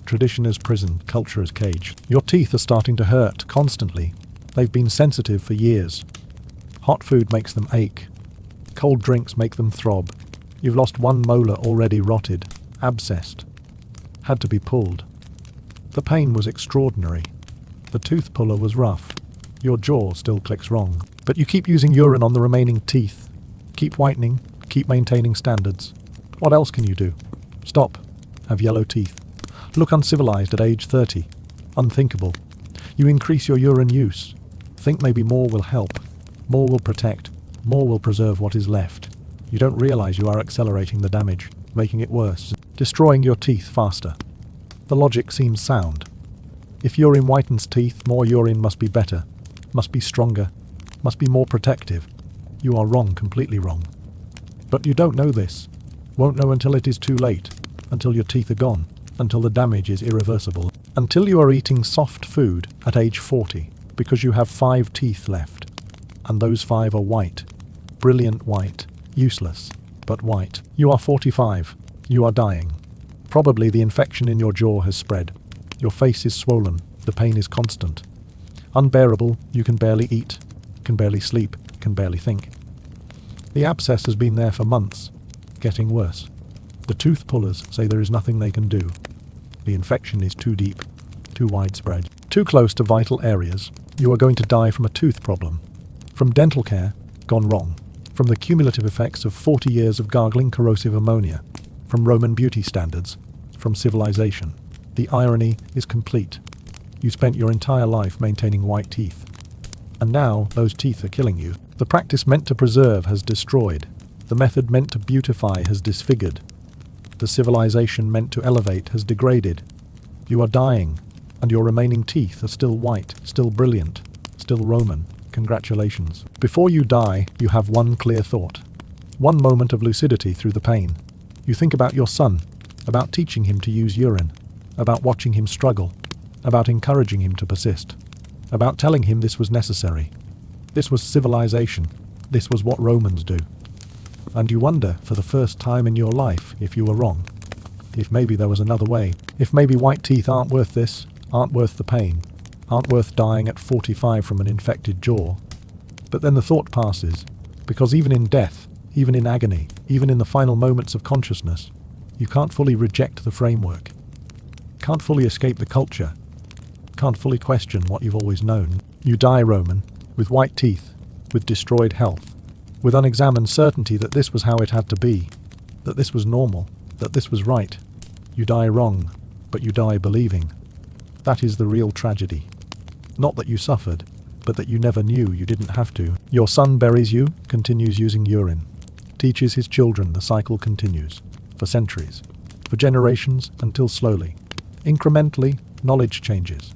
Tradition as prison, culture as cage. Your teeth are starting to hurt constantly. They've been sensitive for years. Hot food makes them ache. Cold drinks make them throb. You've lost 1 molar already rotted, abscessed. Had to be pulled. The pain was extraordinary. The tooth puller was rough. Your jaw still clicks wrong. But you keep using urine on the remaining teeth. Keep whitening, keep maintaining standards. What else can you do? Stop. Have yellow teeth. Look uncivilized at age 30. Unthinkable. You increase your urine use. Think maybe more will help. More will protect. More will preserve what is left. You don't realize you are accelerating the damage, making it worse, destroying your teeth faster. The logic seems sound. If urine whitens teeth, more urine must be better, must be stronger, must be more protective. You are wrong, completely wrong. But you don't know this. Won't know until it is too late, until your teeth are gone, until the damage is irreversible, until you are eating soft food at age 40 because you have 5 teeth left. And those 5 are white. Brilliant white. Useless, but white. You are 45. You are dying. Probably the infection in your jaw has spread. Your face is swollen. The pain is constant. Unbearable, you can barely eat, can barely sleep, can barely think. The abscess has been there for months, getting worse. The tooth pullers say there is nothing they can do. The infection is too deep, too widespread, too close to vital areas. You are going to die from a tooth problem. From dental care, gone wrong. From the cumulative effects of 40 years of gargling corrosive ammonia. From Roman beauty standards. From civilization. The irony is complete. You spent your entire life maintaining white teeth. And now those teeth are killing you. The practice meant to preserve has destroyed. The method meant to beautify has disfigured. The civilization meant to elevate has degraded. You are dying, and your remaining teeth are still white, still brilliant, still Roman. Congratulations. Before you die, you have one clear thought. One moment of lucidity through the pain. You think about your son, about teaching him to use urine, about watching him struggle, about encouraging him to persist, about telling him this was necessary. This was civilization. This was what Romans do. And you wonder, for the first time in your life, if you were wrong. If maybe there was another way. If maybe white teeth aren't worth this, aren't worth the pain, aren't worth dying at 45 from an infected jaw. But then the thought passes, because even in death, even in agony, even in the final moments of consciousness, you can't fully reject the framework. Can't fully escape the culture. Can't fully question what you've always known. You die, Roman, with white teeth, with destroyed health, with unexamined certainty that this was how it had to be, that this was normal, that this was right. You die wrong, but you die believing. That is the real tragedy. Not that you suffered, but that you never knew you didn't have to. Your son buries you, continues using urine. Teaches his children the cycle continues. For centuries. For generations, until slowly. Incrementally, knowledge changes.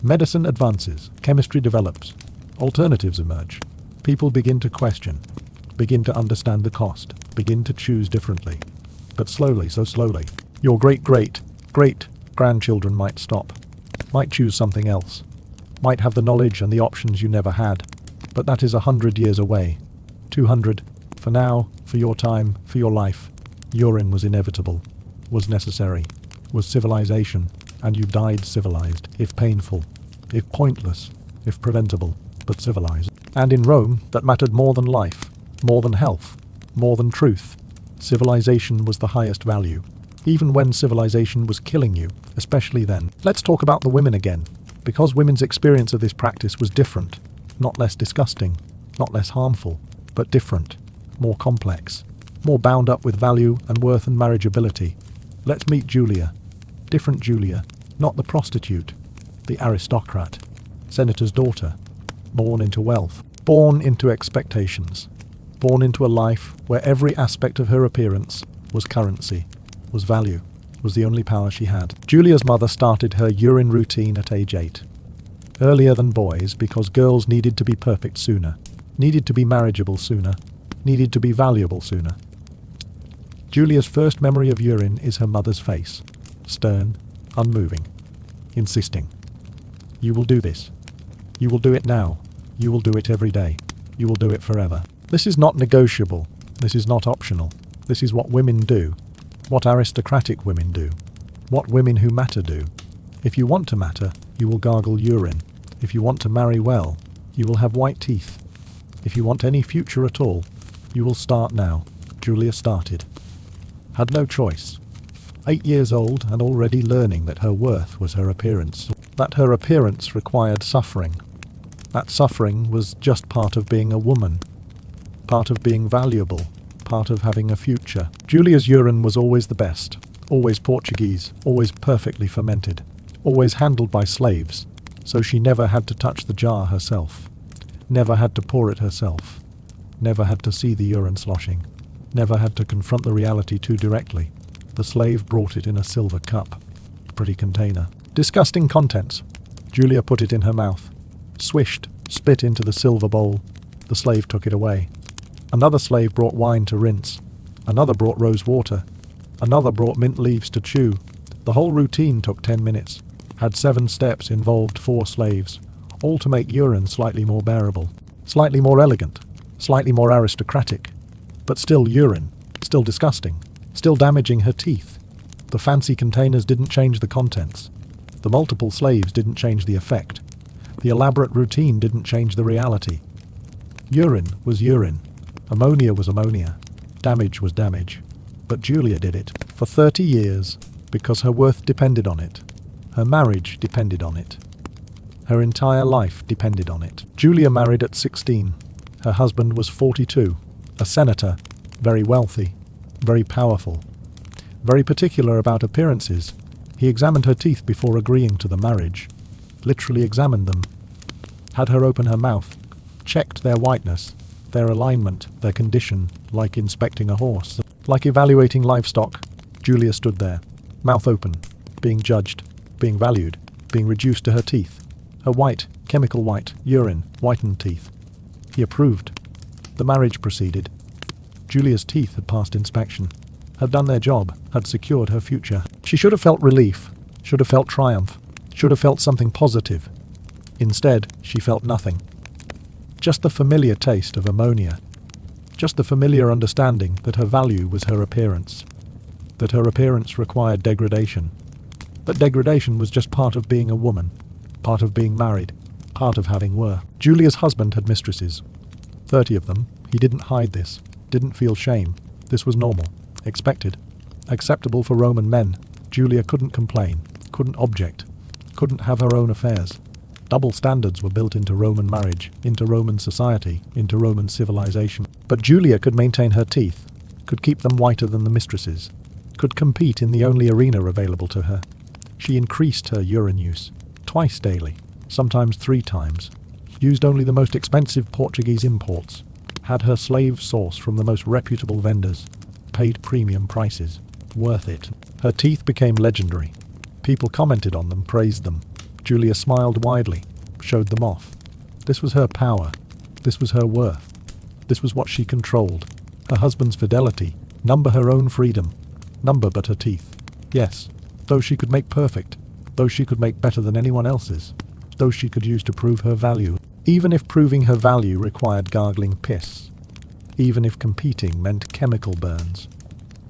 Medicine advances. Chemistry develops. Alternatives emerge. People begin to question. Begin to understand the cost. Begin to choose differently. But slowly, so slowly. Your great-great-great-grandchildren might stop. Might choose something else. Might have the knowledge and the options you never had. But that is 100 years away. 200. For now, for your time, for your life. Urine was inevitable. Was necessary. Was civilization. And you died civilized. If painful. If pointless. If preventable. But civilized. And in Rome, that mattered more than life. More than health. More than truth. Civilization was the highest value. Even when civilization was killing you, especially then. Let's talk about the women again. Because women's experience of this practice was different. Not less disgusting. Not less harmful. But different. More complex. More bound up with value and worth and marriageability. Let's meet Julia. Different Julia. Not the prostitute. The aristocrat. Senator's daughter. Born into wealth. Born into expectations. Born into a life where every aspect of her appearance was currency, was value, was the only power she had. Julia's mother started her urine routine at age 8. Earlier than boys because girls needed to be perfect sooner, needed to be marriageable sooner, needed to be valuable sooner. Julia's first memory of urine is her mother's face, stern, unmoving, insisting. You will do this. You will do it now. You will do it every day. You will do it forever. This is not negotiable. This is not optional. This is what women do. What aristocratic women do. What women who matter do. If you want to matter, you will gargle urine. If you want to marry well, you will have white teeth. If you want any future at all, you will start now. Julia started. Had no choice. 8 years old and already learning that her worth was her appearance. That her appearance required suffering. That suffering was just part of being a woman. Part of being valuable. Part of having a future. Julia's urine was always the best. Always Portuguese. Always perfectly fermented. Always handled by slaves. So she never had to touch the jar herself. Never had to pour it herself. Never had to see the urine sloshing. Never had to confront the reality too directly. The slave brought it in a silver cup. Pretty container. Disgusting contents. Julia put it in her mouth. Swished, spit into the silver bowl. The slave took it away. Another slave brought wine to rinse. Another brought rose water. Another brought mint leaves to chew. The whole routine took 10 minutes. Had 7 steps, involved 4 slaves. All to make urine slightly more bearable. Slightly more elegant. Slightly more aristocratic. But still urine. Still disgusting. Still damaging her teeth. The fancy containers didn't change the contents. The multiple slaves didn't change the effect. The elaborate routine didn't change the reality. Urine was urine. Ammonia was ammonia. Damage was damage. But Julia did it. For 30 years. Because her worth depended on it. Her marriage depended on it. Her entire life depended on it. Julia married at 16. Her husband was 42. A senator. Very wealthy. Very powerful. Very particular about appearances. He examined her teeth before agreeing to the marriage. Literally examined them. Had her open her mouth. Checked their whiteness. Their alignment. Their condition. Like inspecting a horse. Like evaluating livestock. Julia stood there. Mouth open. Being judged. Being valued. Being reduced to her teeth. Her white, chemical white, urine, whitened teeth. He approved. The marriage proceeded. Julia's teeth had passed inspection. Had done their job. Had secured her future. She should have felt relief. Should have felt triumph. Should have felt something positive. Instead, she felt nothing. Just the familiar taste of ammonia. Just the familiar understanding that her value was her appearance. That her appearance required degradation. That degradation was just part of being a woman. Part of being married. Part of having worth. Julia's husband had mistresses. 30 of them. He didn't hide this. Didn't feel shame. This was normal. Expected. Acceptable for Roman men. Julia couldn't complain. Couldn't object. Couldn't have her own affairs. Double standards were built into Roman marriage, into Roman society, into Roman civilization. But Julia could maintain her teeth. Could keep them whiter than the mistresses. Could compete in the only arena available to her. She increased her urine use. Twice daily. sometimes 3 times, used only the most expensive Portuguese imports, had her slaves sourced from the most reputable vendors, paid premium prices. Worth it. Her teeth became legendary. People commented on them, praised them. Julia smiled widely, showed them off. This was her power. This was her worth. This was what she controlled. Her husband's fidelity, number her own freedom. Number but her teeth. Yes, those she could make perfect, those she could make better than anyone else's, those she could use to prove her value, even if proving her value required gargling piss, even if competing meant chemical burns,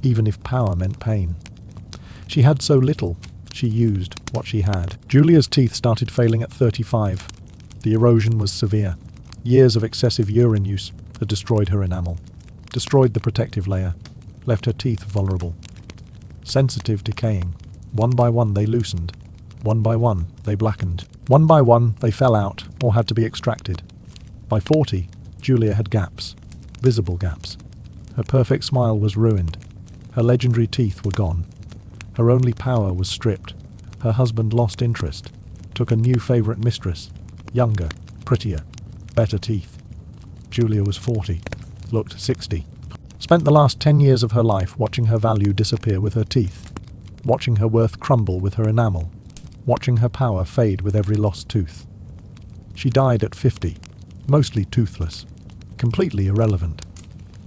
even if power meant pain. She had so little, she used what she had. Julia's teeth started failing at 35. The erosion was severe. Years of excessive urine use had destroyed her enamel, destroyed the protective layer, left her teeth vulnerable. Sensitive, decaying. One by one they loosened. One by one they blackened. One by one they fell out or had to be extracted. By 40, Julia had gaps, visible gaps. Her perfect smile was ruined. Her legendary teeth were gone. Her only power was stripped. Her husband lost interest, took a new favourite mistress, younger, prettier, better teeth. Julia was 40, looked 60. Spent the last 10 years of her life watching her value disappear with her teeth, watching her worth crumble with her enamel, watching her power fade with every lost tooth. She died at 50, mostly toothless, completely irrelevant,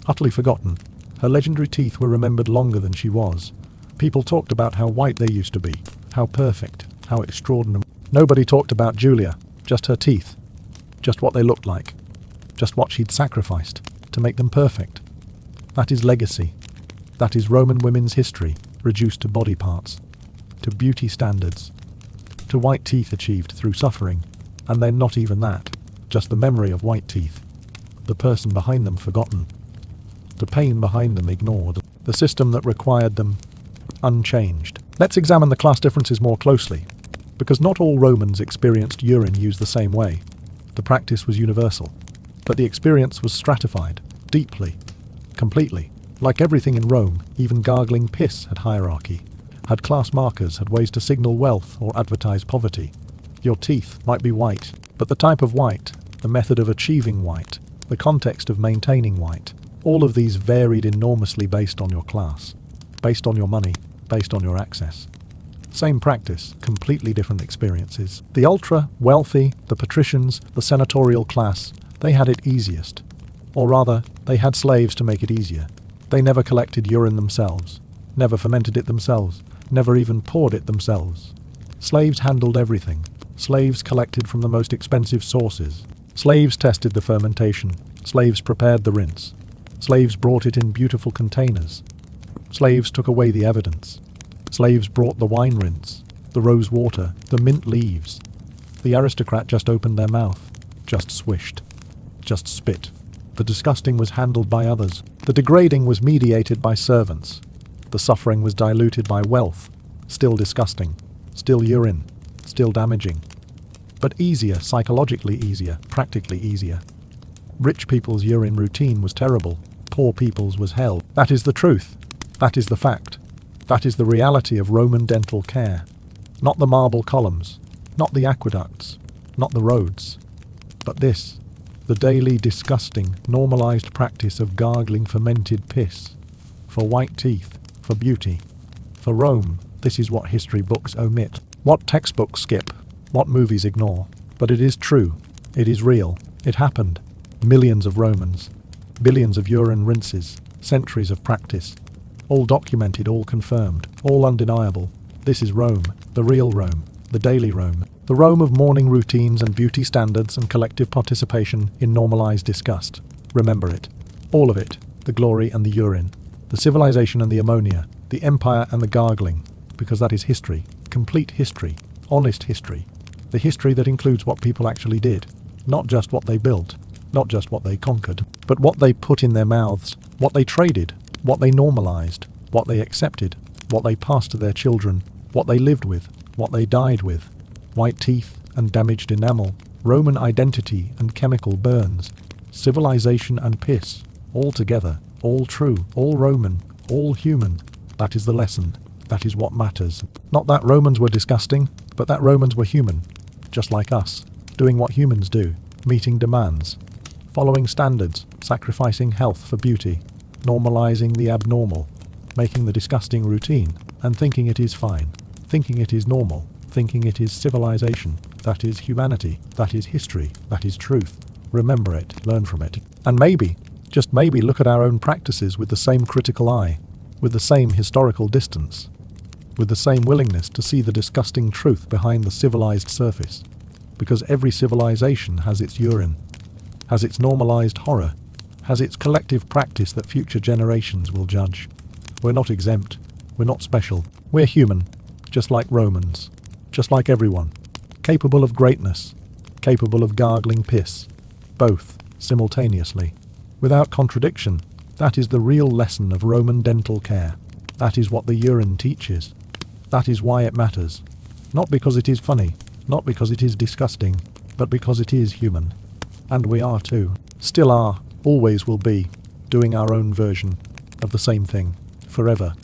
utterly forgotten. Her legendary teeth were remembered longer than she was. People talked about how white they used to be, how perfect, how extraordinary. Nobody talked about Julia, just her teeth, just what they looked like, just what she'd sacrificed to make them perfect. That is legacy. That is Roman women's history, reduced to body parts, to beauty standards, to white teeth achieved through suffering, and then not even that, just the memory of white teeth, the person behind them forgotten, the pain behind them ignored, the system that required them unchanged. Let's examine the class differences more closely, because not all Romans experienced urine used the same way. The practice was universal, but the experience was stratified, deeply, completely. Like everything in Rome, even gargling piss had hierarchy, had class markers, had ways to signal wealth or advertise poverty. Your teeth might be white, but the type of white, the method of achieving white, the context of maintaining white, all of these varied enormously based on your class, based on your money, based on your access. Same practice, completely different experiences. The ultra-wealthy, the patricians, the senatorial class, they had it easiest. Or rather, they had slaves to make it easier. They never collected urine themselves, never fermented it themselves, never even poured it themselves. Slaves handled everything. Slaves collected from the most expensive sources. Slaves tested the fermentation. Slaves prepared the rinse. Slaves brought it in beautiful containers. Slaves took away the evidence. Slaves brought the wine rinse, the rose water, the mint leaves. The aristocrat just opened their mouth, just swished, just spit. The disgusting was handled by others. The degrading was mediated by servants. The suffering was diluted by wealth. Still disgusting, still urine, still damaging. But easier, psychologically easier, practically easier. Rich people's urine routine was terrible. Poor people's was hell. That is the truth. That is the fact. That is the reality of Roman dental care. Not the marble columns, not the aqueducts, not the roads, but this, the daily, disgusting, normalized practice of gargling fermented piss. For white teeth, for beauty. For Rome, this is what history books omit, what textbooks skip, what movies ignore. But it is true, it is real, it happened. Millions of Romans, billions of urine rinses, centuries of practice. All documented, all confirmed, all undeniable. This is Rome, the real Rome, the daily Rome. The Rome of morning routines and beauty standards and collective participation in normalized disgust. Remember it. All of it. The glory and the urine. The civilization and the ammonia. The empire and the gargling. Because that is history. Complete history. Honest history. The history that includes what people actually did. Not just what they built. Not just what they conquered. But what they put in their mouths. What they traded. What they normalized. What they accepted. What they passed to their children. What they lived with. What they died with. White teeth and damaged enamel, Roman identity and chemical burns, civilization and piss, all together, all true, all Roman, all human. That is the lesson. That is what matters. Not that Romans were disgusting, but that Romans were human. just like us, doing what humans do, meeting demands, following standards, sacrificing health for beauty, normalizing the abnormal, making the disgusting routine, and thinking it is fine, thinking it is normal, thinking it is civilization, that is humanity, that is history, that is truth. Remember it, learn from it, and maybe, just maybe, look at our own practices with the same critical eye, with the same historical distance, with the same willingness to see the disgusting truth behind the civilized surface. Because every civilization has its urine, has its normalized horror, has its collective practice that future generations will judge. We're not exempt, we're not special, we're human, just like Romans, just like everyone, capable of greatness, capable of gargling piss, both, simultaneously, without contradiction. That is the real lesson of Roman dental care. That is what the urine teaches. That is why it matters. Not because it is funny, not because it is disgusting, but because it is human. And we are too. Still are, always will be, doing our own version of the same thing, forever.